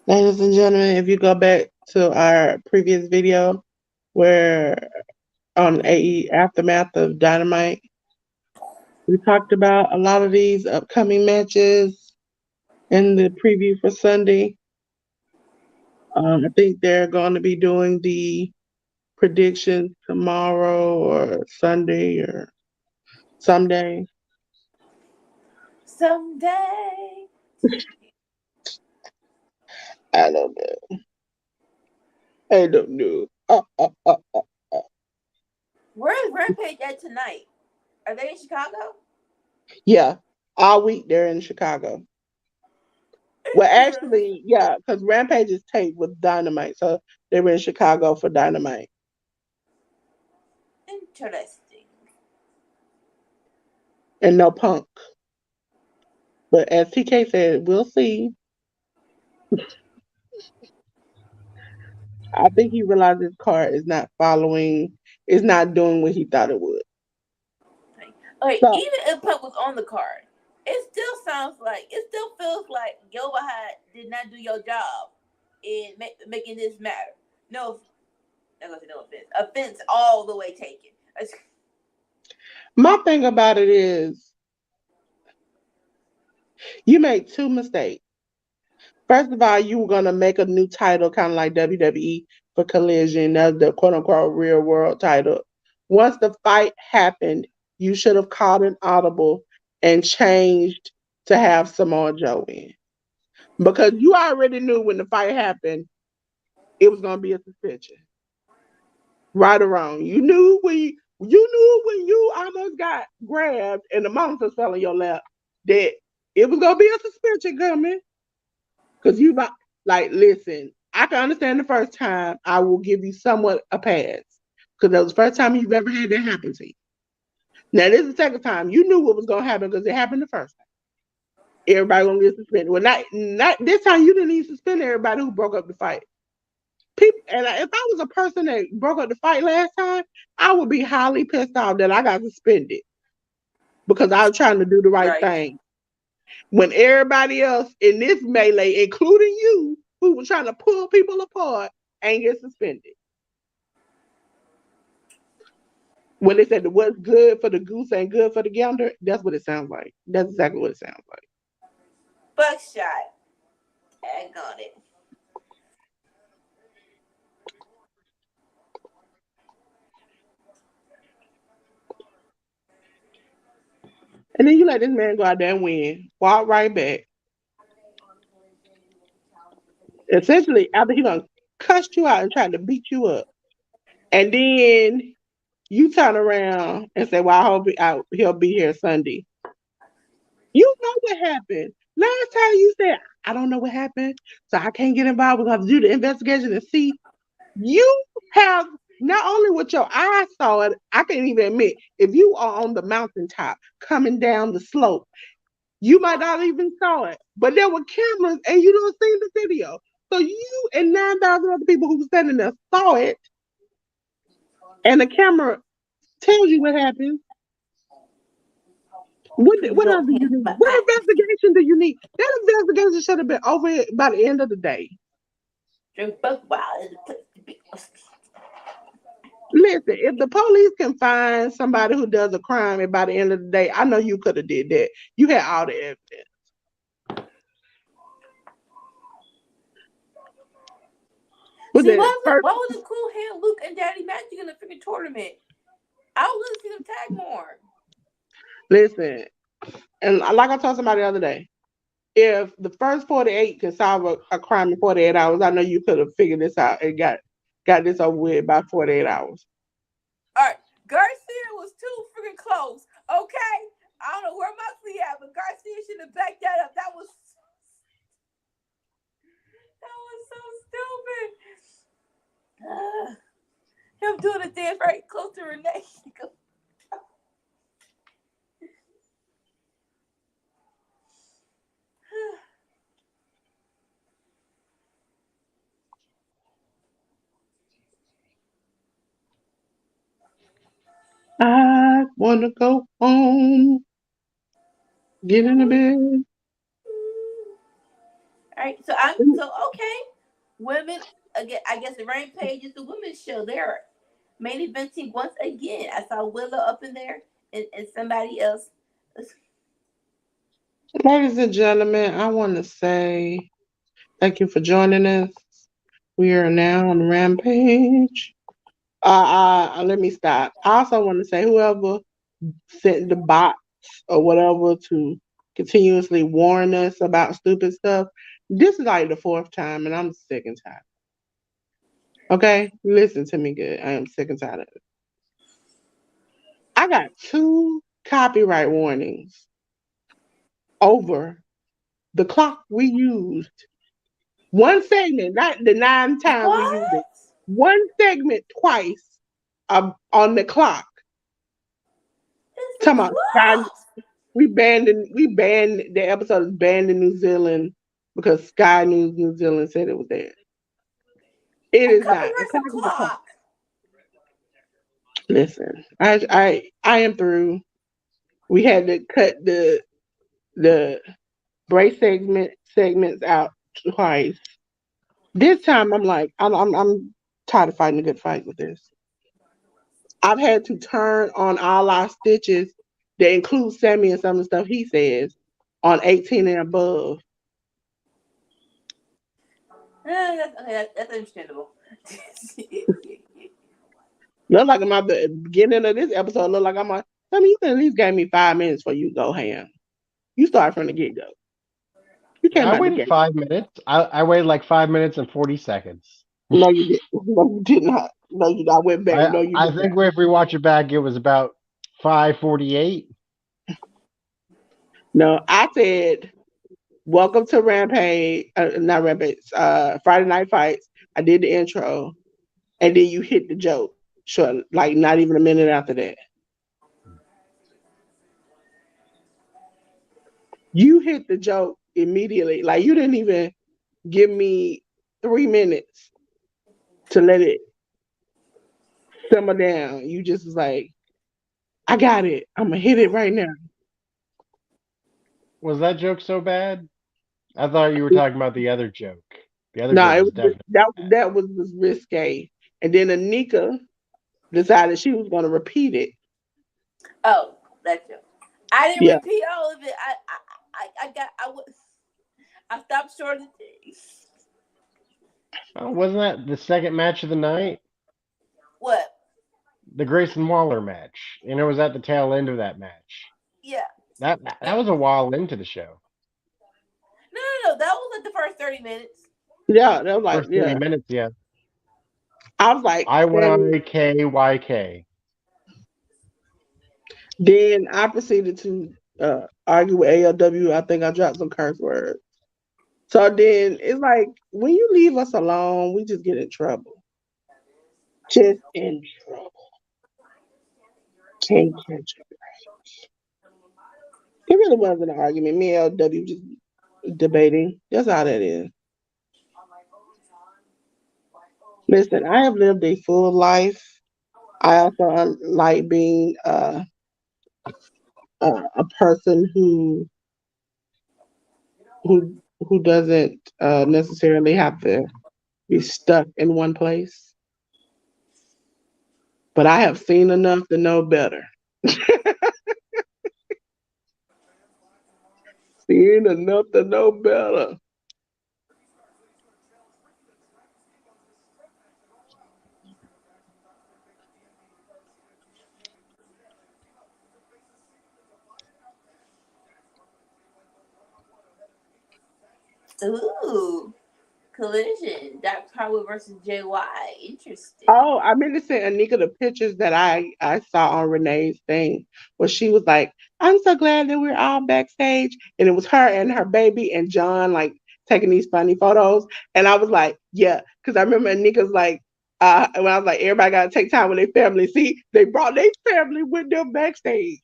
Ladies and gentlemen, if you go back to our previous video where on AE Aftermath of Dynamite, we talked about a lot of these upcoming matches in the preview for Sunday. I think they're going to be doing the predictions tomorrow or Sunday or someday. Someday. I don't know. I don't know. Where is Rampage at tonight? Are they in Chicago? Yeah, all week they're in Chicago. Well, actually, yeah, because Rampage is taped with Dynamite, so they were in Chicago for Dynamite. Interesting. And no Punk. But as TK said, we'll see. I think he realized his car is not doing what he thought it would. Okay, So, even if Punk was on the card, it still feels like Yoba did not do your job in making this matter. No, I'm gonna say no offense. Offense all the way taken. my thing about it is you made two mistakes. First of all, you were going to make a new title, kind of like WWE for Collision. That's the quote unquote real world title. Once the fight happened, you should have called an audible and changed to have Samoa Joe in. Because you already knew when the fight happened, it was going to be a suspension. Right or wrong. You knew when you almost got grabbed and the monsters fell in your lap that it was going to be a suspension coming. Because you like, listen, I can understand the first time. I will give you somewhat a pass. Because that was the first time you've ever had that happen to you. Now, this is the second time. You knew what was going to happen because it happened the first time. Everybody going to get suspended. Well, not this time, you didn't even suspend everybody who broke up the fight. People, and if I was a person that broke up the fight last time, I would be highly pissed off that I got suspended because I was trying to do the right Right. thing. When everybody else in this melee, including you, who was trying to pull people apart, ain't get suspended. When they said what's good for the goose ain't good for the gander, that's what it sounds like. That's exactly what it sounds like. Buckshot. Tag on it. And then you let this man go out there and win, walk right back. Essentially, after he done cussed you out and tried to beat you up, and then you turn around and say, "Well, I hope he'll be here Sunday." You know what happened. Last time you said, "I don't know what happened, so I can't get involved. We're going to do the investigation and see." You have not only with your eyes saw it, I can't even admit, if you are on the mountaintop coming down the slope, you might not even saw it. But there were cameras and you don't see the video. So you and 9,000 other people who were standing there saw it, and the camera tells you what happened. Please What else don't do you hit need? my What eye. investigation do you need? That investigation should have been over by the end of the day. Drink buck wild is the place to be. Listen, if the police can find somebody who does a crime and by the end of the day, I know you could have did that. You had all the evidence. See, Listen, why wasn't Cool Hand, Luke, and Daddy Magic in the freaking tournament? I was going to see them tag more. listen, and like I told somebody the other day, if the first 48 can solve a crime in 48 hours, I know you could have figured this out and got this over with by 48 hours. All right, Garcia was too freaking close. Okay, I don't know where Moxley at, but Garcia should have backed that up. That was so stupid. Him doing a dance right close to Renee. I wanna go home, get in the bed. All right, so okay. Women again. I guess the Rampage is the women's show. They're main eventing once again. I saw Willow up in there and somebody else. Ladies and gentlemen, I want to say thank you for joining us. We are now on Rampage. Let me stop. I also want to say whoever sent the bots or whatever to continuously warn us about stupid stuff. This is like the fourth time, and I'm sick and tired. Okay, listen to me good. I am sick and tired of it. I got two copyright warnings over the clock we used. One segment, not the 9 times we used What? it. One segment twice on the clock. This Come is on, Sky. lost. We banned the episode is banned in New Zealand because Sky News New Zealand said it was there. It Who is not. A copyrights clock a is a clock. clock? Listen, I am through. We had to cut the break segments out twice. This time I'm like I'm tired of fighting a good fight with this. I've had to turn on all our stitches that include Sammy and some of the stuff he says on 18 and above. That's understandable. Look like I'm at the beginning of this episode. Look like I'm like, Sammy, you could at least gave me 5 minutes for you to go ham. You start from the get go. You came I out the waited gate. 5 minutes. I waited like 5 minutes and 40 seconds. No, you didn't. No, you did not. No, you. I went back. No, you I did not. think if we watch it back, it was about 5:48. No, I said, "Welcome to Rampage." Not Rampage. Friday Night Fights. I did the intro, and then you hit the joke. Sure, like not even a minute after that. You hit the joke immediately. Like you didn't even give me 3 minutes to let it simmer down. You just was like, "I got it. I'm gonna hit it right now." Was that joke so bad? I thought you were talking about the other joke. The other No, joke it was was definitely that bad. that was risque. And then Anika decided she was gonna repeat it. Oh, that's you. I didn't Yeah. repeat all of it. I stopped short of the Oh, wasn't that the second match of the night? what? The Grayson Waller match, and it was at the tail end of that match. Yeah. That was a while into the show. No. That was like the first 30 minutes. Yeah, that was like, First 30 yeah. minutes, yeah. I was like, Sammy. IYKYK. Then I proceeded to argue with ALW. I think I dropped some curse words. So then it's like when you leave us alone, we just get in trouble. Just in trouble. Can't catch it. It really wasn't an argument. Me and LW just debating. That's all that is. Listen, I have lived a full life. I also like being a person who doesn't necessarily have to be stuck in one place. But I have seen enough to know better. Seen enough to know better. Ooh, collision. Dark Power versus JY. Interesting. Oh, I meant to send Anika the pictures that I saw on Renee's thing where she was like, I'm so glad that we're all backstage. And it was her and her baby and John like taking these funny photos. And I was like, yeah, because I remember Anika's like, when I was like, everybody got to take time with their family. See, they brought their family with them backstage.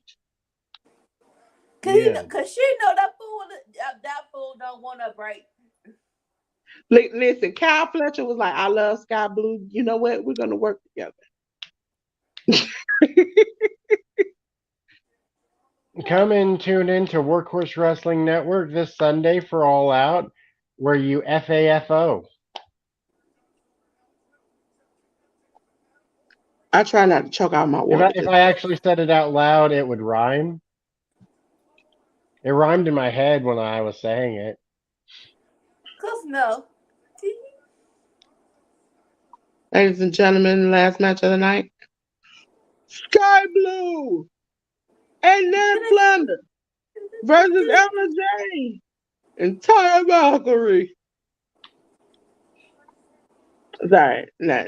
Yeah. Cause she know that fool don't want to break. Listen, Kyle Fletcher was like, I love Sky Blue. You know what? We're going to work together. Come and tune in to Workhorse Wrestling Network this Sunday for All Out, where you FAFO. I try not to choke out my If water. I actually said it out loud, it would rhyme. It rhymed in my head when I was saying it. Cause no. Ladies and gentlemen, last match of the night. Sky Blue and Ned Flanders versus Emma Jane and Taya Valkyrie. Sorry, not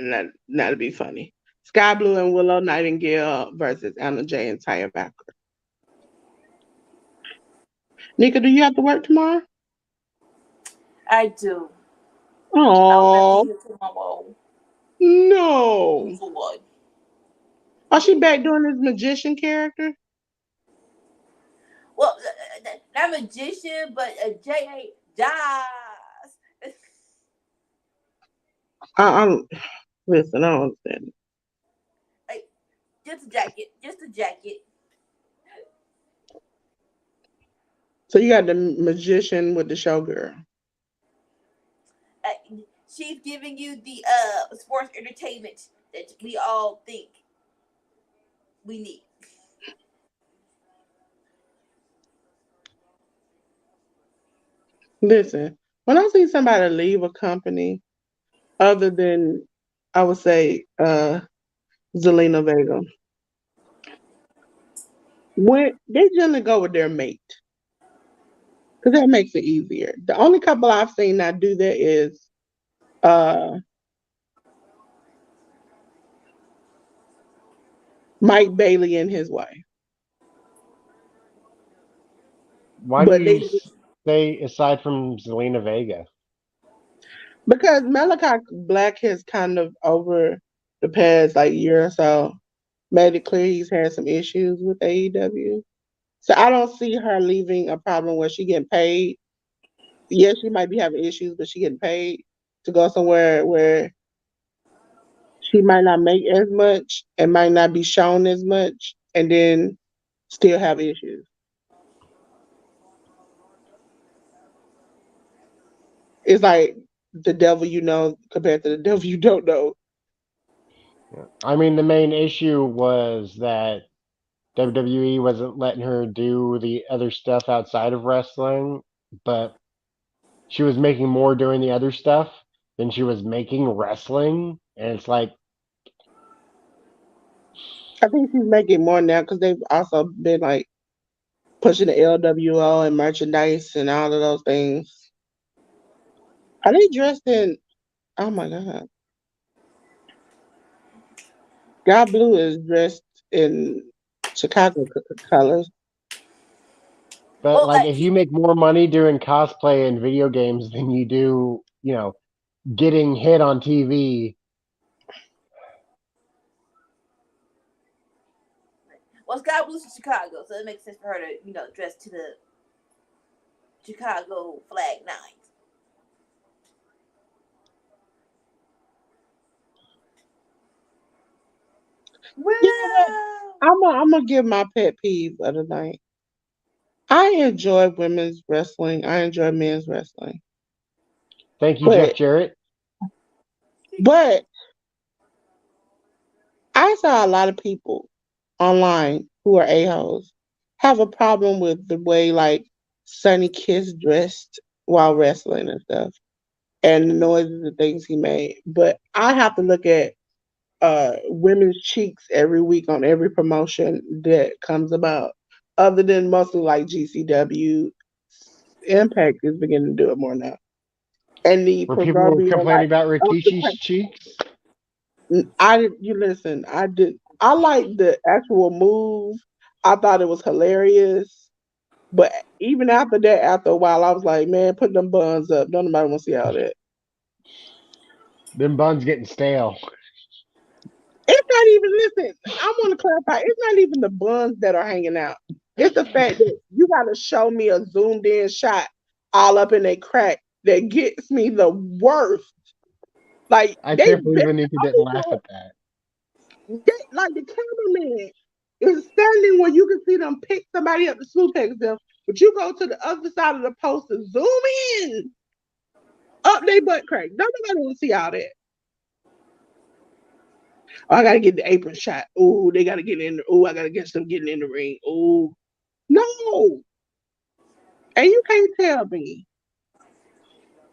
to be funny. Sky Blue and Willow Nightingale versus Anna Jay and Taya Valkyrie. Nika, do you have to work tomorrow? I do. I'll not be Oh here tomorrow. no! For what? Oh, she back doing this magician character? Well, not magician, but a J.A. dies. I don't listen. I don't understand. Like, just a jacket. Just a jacket. So you got the magician with the showgirl. She's giving you the sports entertainment that we all think we need. Listen, when I see somebody leave a company other than I would say Zelina Vega, when they generally go with their mate because that makes it easier. The only couple I've seen that do that is uh Mike Bailey and his wife. Why do But you they say aside from Zelina Vega? because Malachi Black has kind of over the past like year or so made it clear he's had some issues with AEW. So I don't see her leaving a problem where she getting paid. Yes, she might be having issues, but she getting paid to go somewhere where she might not make as much and might not be shown as much and then still have issues. It's like the devil you know compared to the devil you don't know. I mean, the main issue was that WWE wasn't letting her do the other stuff outside of wrestling, but she was making more doing the other stuff than she was making wrestling. And it's like, I think she's making more now because they've also been like pushing the LWO and merchandise and all of those things. Are they dressed in? Oh my god, God Blue is dressed in Chicago colors. but Well, like, if you make more money doing cosplay and video games than you do, getting hit on TV. Scott Blue's from Chicago, so it makes sense for her to, dress to the Chicago flag nines. You know what? Willow. I'm gonna give my pet peeve of the night. I enjoy women's wrestling. I enjoy men's wrestling, Thank you, Jeff but Jarrett. but I saw a lot of people online who are a-holes have a problem with the way like Sonny Kiss dressed while wrestling and stuff and the noises and things he made. But I have to look at women's cheeks every week on every promotion that comes about. Other than mostly like GCW, Impact is beginning to do it more now. and the Were people proverbial complaining like about up the Rikichi's cheeks? I did. You listen. I did. I like the actual move. I thought it was hilarious. But even after that, after a while, I was like, man, put them buns up. Don't nobody want to see all that. Them buns getting stale. It's not even. Listen. I want to clarify. It's not even the buns that are hanging out. It's the fact that you got to show me a zoomed in shot all up in that crack that gets me the worst. Like I they can't believe barely Anika didn't laugh only at that. like the cameraman is standing where you can see them pick somebody up to suplex them, but you go to the other side of the post and zoom in up their butt crack. Don't nobody want to see all that. Oh, I gotta get the apron shot. Oh, they gotta get in. Oh, I gotta get them getting in the ring. Oh, no, and you can't tell me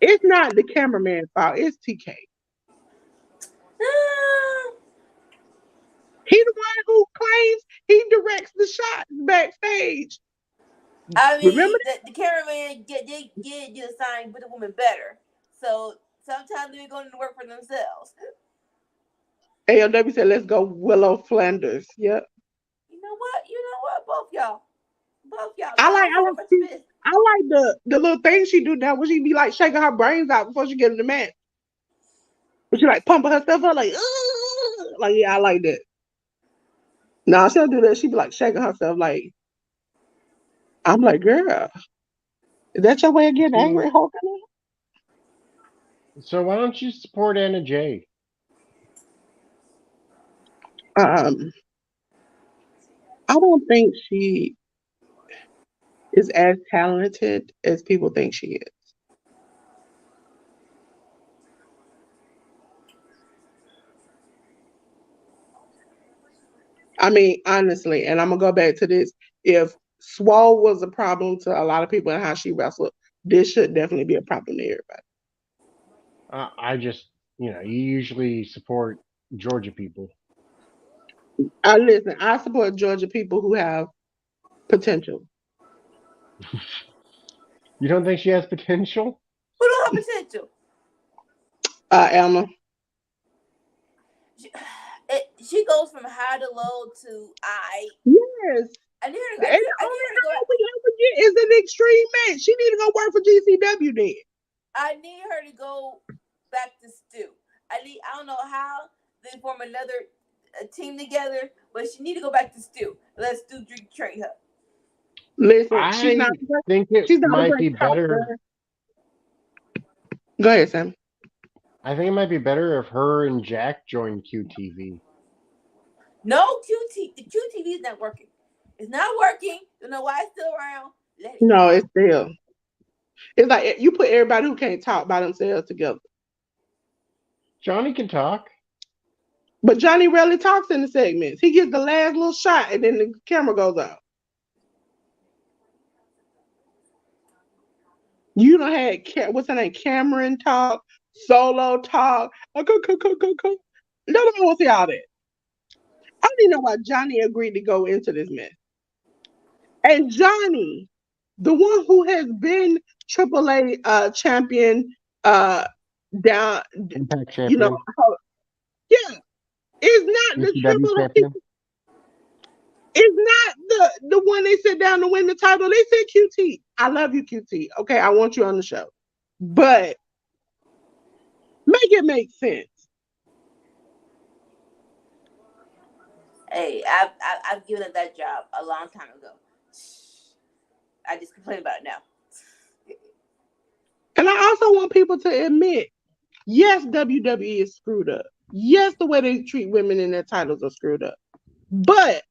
it's not the cameraman's fault. It's TK. He the one who claims he directs the shots backstage. I Remember mean, the cameraman get assigned with the woman better. So sometimes they're going to work for themselves. that? ALW said, "Let's go, Willow Flanders." Yep. You know what? You know what? Both y'all, I go like on I for like my Smith. I like the little thing she do now where she be like shaking her brains out before she get in the match. But she like pumping herself up like, ugh. Like yeah, I like that. No, she don't do that. She be like shaking herself like I'm like, girl, is that your way of getting So, angry, Hulk? so why don't you support Anna Jay? Um, I don't think she is as talented as people think she is. I mean, honestly, and I'm gonna go back to this. If Swole was a problem to a lot of people and how she wrestled, this should definitely be a problem to everybody. I just, you usually support Georgia people. I listen. I support Georgia people who have potential. You don't think she has potential? Who don't have potential? Elma. She, she goes from high to low to I. Yes. I need her. And the I need only her to go. time we ever get is an extreme match. She need to go work for GCW then. I need her to go back to Stu. I don't know how they form another team together, but she need to go back to Stu. Let Stu train her. Listen, I think it she's not a might great be talker. better. Go ahead, Sam. I think it might be better if her and Jack joined QTV. No, the QTV is not working. It's not working. Don't know why it's still around. Let it No, go. it's still. It's like you put everybody who can't talk by themselves together. Johnny can talk. But Johnny rarely talks in the segments. He gets the last little shot and then the camera goes out. You don't had what's her name? Cameron talk, solo talk. Go. Nobody wants to see all that. I don't even know why Johnny agreed to go into this mess. And Johnny, the one who has been AAA champion, down, Impact you know, champion. yeah, is not the GCW AAA. champion. It's not the one they sit down to win the title. They said QT. I love you, QT. Okay, I want you on the show, but make it make sense. Hey, I've given up that job a long time ago. I just complain about it now. And I also want people to admit, yes, WWE is screwed up. Yes, the way they treat women in their titles are screwed up. But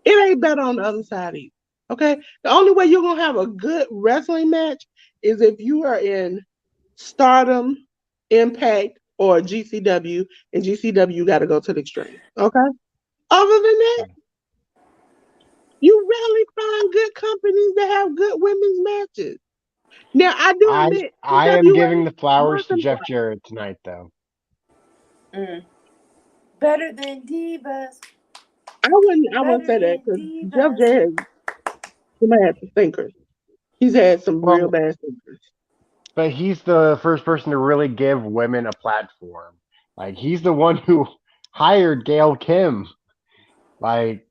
it ain't better on the other side either. Okay? The only way you're gonna have a good wrestling match is if you are in Stardom, Impact, or GCW, and GCW got to go to the extreme. Okay. Other than that, you rarely find good companies that have good women's matches. Now, I do I admit, I am NWA giving the flowers once to in a Jeff while. Jarrett tonight, though. Mm. Better than divas. I wouldn't Better say that than because Jeff divas. Jarrett, he might have some thinkers. He's had some real Well, bad thinkers. But he's the first person to really give women a platform. Like he's the one who hired Gail Kim. Like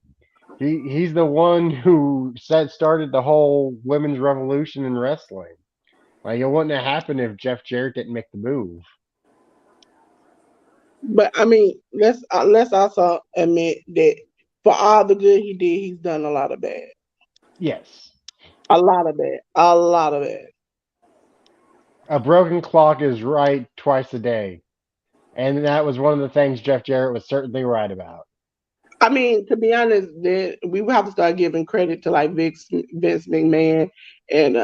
he's the one who started the whole women's revolution in wrestling. Like it wouldn't have happened if Jeff Jarrett didn't make the move. But I mean, let's also admit that for all the good he did, he's done a lot of bad. Yes. A lot of bad. A lot of bad. A broken clock is right twice a day. And that was one of the things Jeff Jarrett was certainly right about. I mean, to be honest, then we would have to start giving credit to like Vince McMahon and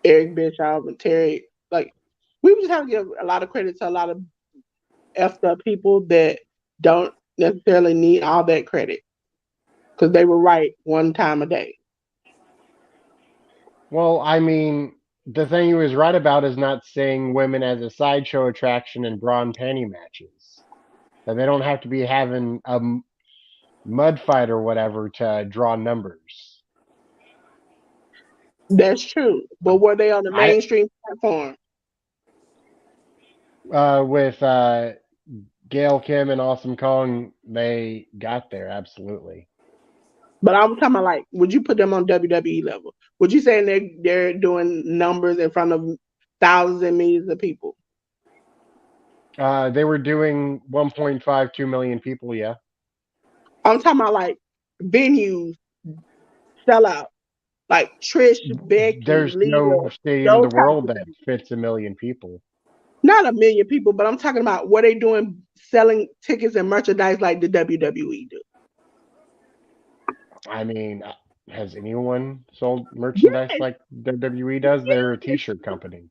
Eric Bischoff and Terry. Like, we would just have to give a lot of credit to a lot of effed up people that don't necessarily need all that credit because they were right one time a day. Well, I mean, the thing he was right about is not seeing women as a sideshow attraction in bra and panty matches. That they don't have to be having a mud fight or whatever to draw numbers. That's true. But Like were they on the I mainstream platform? with Gail Kim and Awesome Kong, they got there absolutely. But I'm talking about like, would you put them on WWE level? Would you say they're doing numbers in front of thousands and millions of people? They were doing 1.52 million people. Yeah, I'm talking about like venues, sellout, like Trish, Becky, there's Lita, no stadium in those the types world of that things. fits a million people. Not a million people, but I'm talking about what they doing selling tickets and merchandise like the WWE do. I mean, has anyone sold merchandise Yes, like WWE does? They're a T-shirt company.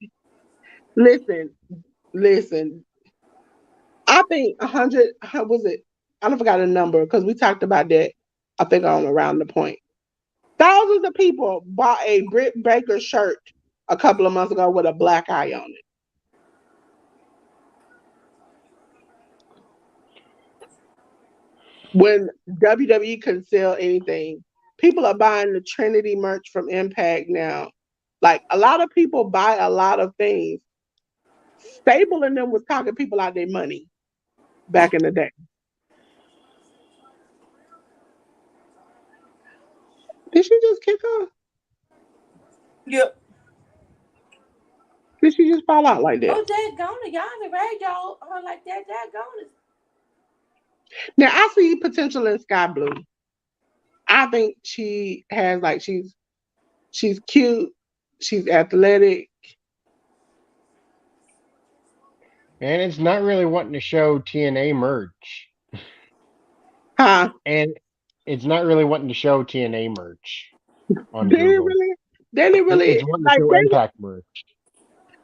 listen, listen. I think 100. How was it? I don't forgot a number because we talked about that. I think on around the point. Thousands of people bought a Britt Baker shirt a couple of months ago with a black eye on it. When WWE couldn't sell anything, people are buying the Trinity merch from Impact now. Like a lot of people buy a lot of things. Stable and them was talking people out their money back in the day. Did she just kick her? Yep. Did she just fall out like that? Oh, that gonna y'all the rag y'all are like that. That gonna. Now I see potential in Sky Blue. I think she has like she's cute, she's athletic. And it's not really wanting to show TNA merch. Huh? And it's not really wanting to show TNA merch on They didn't Google. really they didn't really It's wanting to like show they Impact merch.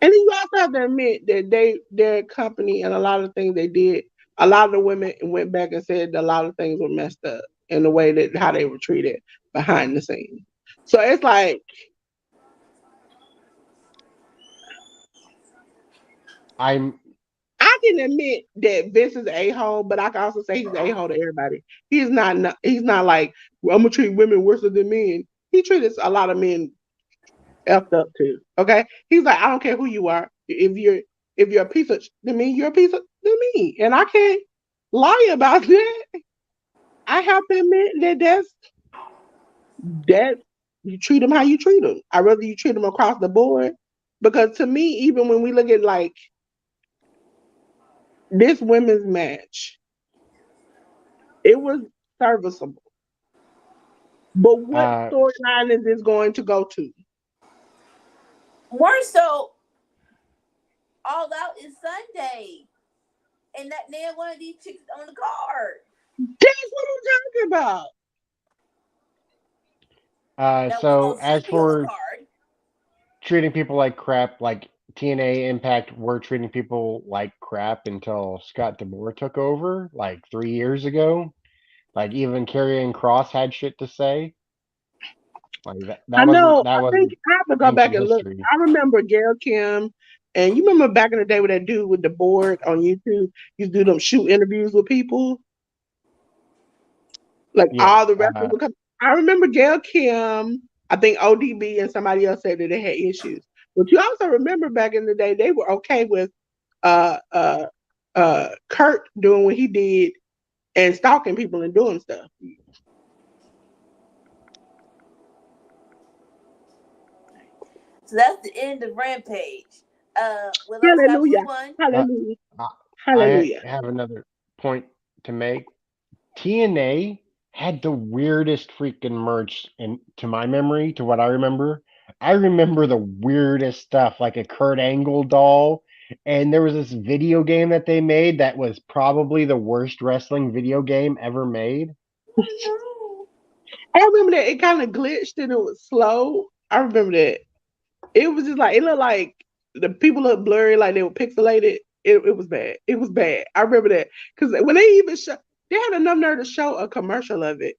and then you also have to admit that their company and a lot of things they did, a lot of the women went back and said a lot of things were messed up in the way that how they were treated behind the scenes. So it's like I'm I can admit that Vince is a hole, but I can also say he's a hole to everybody. He's not like well, I'm gonna treat women worse than men. He treated a lot of men effed up too. Okay, he's like I don't care who you are. If you're a piece of to me, you're a piece of to me, and I can't lie about that. I have to admit that you treat them how you treat them. I rather you treat them across the board because to me, even when we look at like this women's match, it was serviceable. But what uh storyline is this going to go to? More so, all out is Sunday, and that nail one of these chicks on the card. That's what I'm talking about. That was so supposed to as be on the for card. treating people like crap, like TNA Impact were treating people like crap until Scott Demore took over like 3 years ago. Like even Karrion Cross had shit to say. Like I know. that I think wasn't I have to go back ancient and look. history. I remember Gail Kim, and you remember back in the day with that dude with the board on YouTube used to do them shoot interviews with people. Like all Yes. the wrestlers would come. I remember Gail Kim. I think ODB and somebody else said that they had issues. But you also remember back in the day, they were okay with uh uh Kurt doing what he did and stalking people and doing stuff. So that's the end of Rampage. Well, let's got Hallelujah. move on. Uh, Hallelujah. I Hallelujah. have another point to make. TNA had the weirdest freaking merch in to my memory, to what I remember. I remember the weirdest stuff, like a Kurt Angle doll, and there was this video game that they made that was probably the worst wrestling video game ever made. Oh I remember that it kind of glitched and it was slow. I remember that. It was just like it looked like the people looked blurry, like they were pixelated. It was bad. It was bad. I remember that because when they even show, they had enough nerve to show a commercial of it,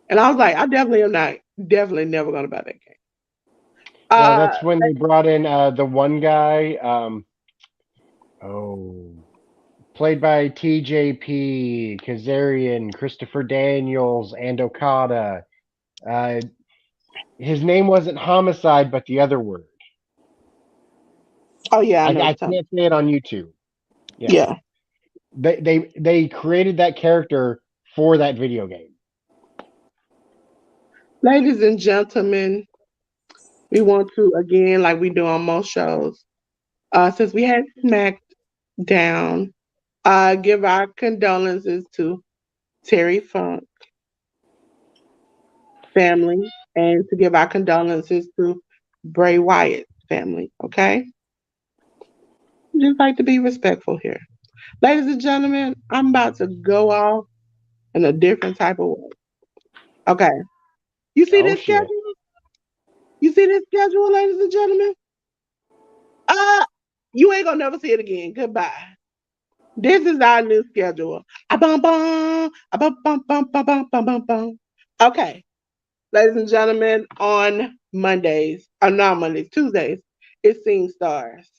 and I was like, I definitely am not, definitely never gonna buy that game. Uh, That's when they brought in the one guy, oh, played by TJP, Kazarian, Christopher Daniels, and Okada. Uh, his name wasn't Homicide, but the other word. oh yeah, I know I what you're talking. can't say it on YouTube. Yeah, Yeah, they created that character for that video game. ladies and gentlemen, we want to again, like we do on most shows, since we had SmackDown, give our condolences to Terry Funk family and to give our condolences to Bray Wyatt family. Okay, just like to be respectful here, ladies and gentlemen. I'm about to go off in a different type of way. Okay, you see Oh this shit! schedule? You see this schedule, ladies and gentlemen? Uh, you ain't gonna never see it again. Goodbye. This is our new schedule. Bum bum, bum bum bum bum bum bum bum bum. Okay, ladies and gentlemen, on Mondays, or not Mondays, Tuesdays, it's Seeing Stars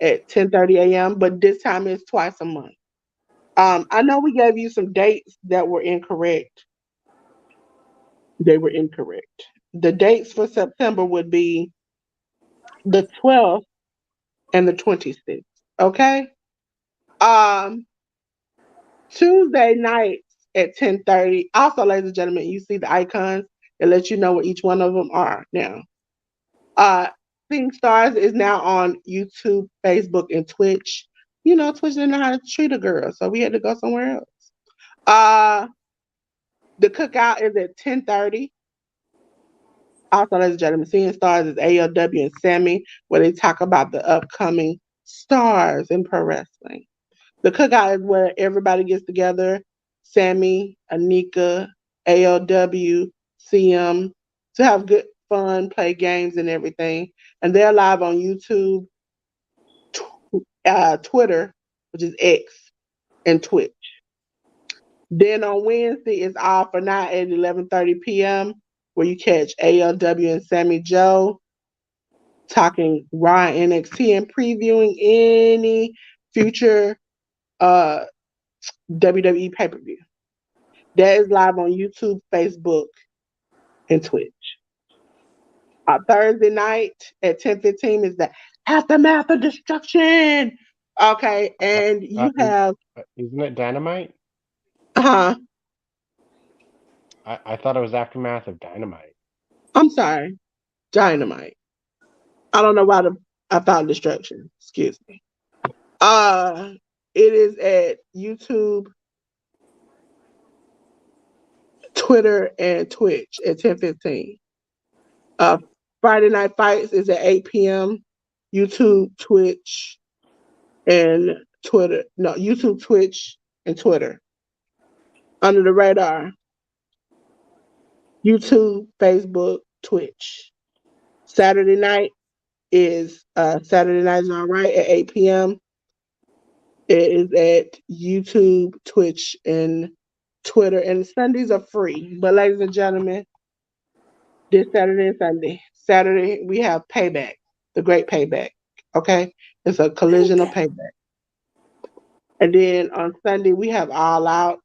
at 10:30 a.m. But this time it's twice a month. I know we gave you some dates that were incorrect. They were incorrect. The dates for September would be the 12th and the 26th. Okay. Um, Tuesday nights at 10:30. Also, ladies and gentlemen, you see the icons that let you know what each one of them are now. Uh, Seeing Stars is now on YouTube, Facebook, and Twitch. You know, Twitch didn't know how to treat a girl, so we had to go somewhere else. Uh, the cookout is at 10:30. Also, ladies and gentlemen, Seeing Stars is AEW and Sammy, where they talk about the upcoming stars in pro wrestling. The cookout is where everybody gets together. Sammy, Anika, ALW, CM to have good fun, play games and everything. And they're live on YouTube, Twitter, which is X, and Twitch. Then on Wednesday it's All for Night at 11:30 p.m. where you catch ALW and Sammy Joe talking Raw and NXT and previewing any future uh, WWE pay per view. That is live on YouTube, Facebook, and Twitch. Thursday night at 10:15 is the Aftermath of Destruction. Okay, Uh, and you have, isn't it Dynamite? uh, I thought it was Aftermath of Dynamite. I'm sorry, Dynamite. I don't know why I thought Destruction. Excuse me. Uh, it is at YouTube, Twitter, and Twitch at 10:15. Uh, Friday Night Fights is at 8 p.m. YouTube, Twitch, and Twitter. No, YouTube, Twitch, and Twitter. Under the radar. YouTube, Facebook, Twitch. Saturday night is Saturday Night is All Right at 8 p.m. It is at YouTube, Twitch, and Twitter. And Sundays are free. But ladies and gentlemen, this Saturday and Sunday. Saturday we have Payback, the Great Payback. Okay, it's a collision of okay. Payback. And then on Sunday we have All Out.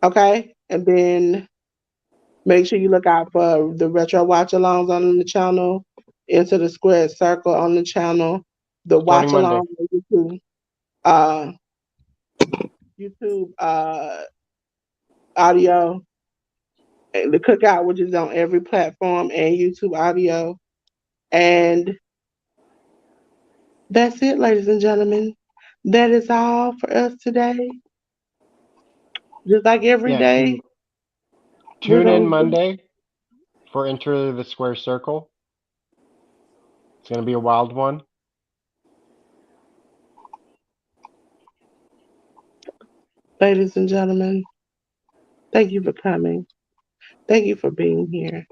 Okay, and then make sure you look out for the Retro Watchalongs on the channel. Into the Squared Circle on the channel, the Starting Watch Monday. Along on uh, YouTube audio, the Cookout, which is on every platform, and YouTube audio. And that's it, ladies and gentlemen. That is all for us today. Just like every Yes, day, we're tune in going to, Monday for Enter the Square Circle. It's going to be a wild one. ladies and gentlemen, thank you for coming. Thank you for being here.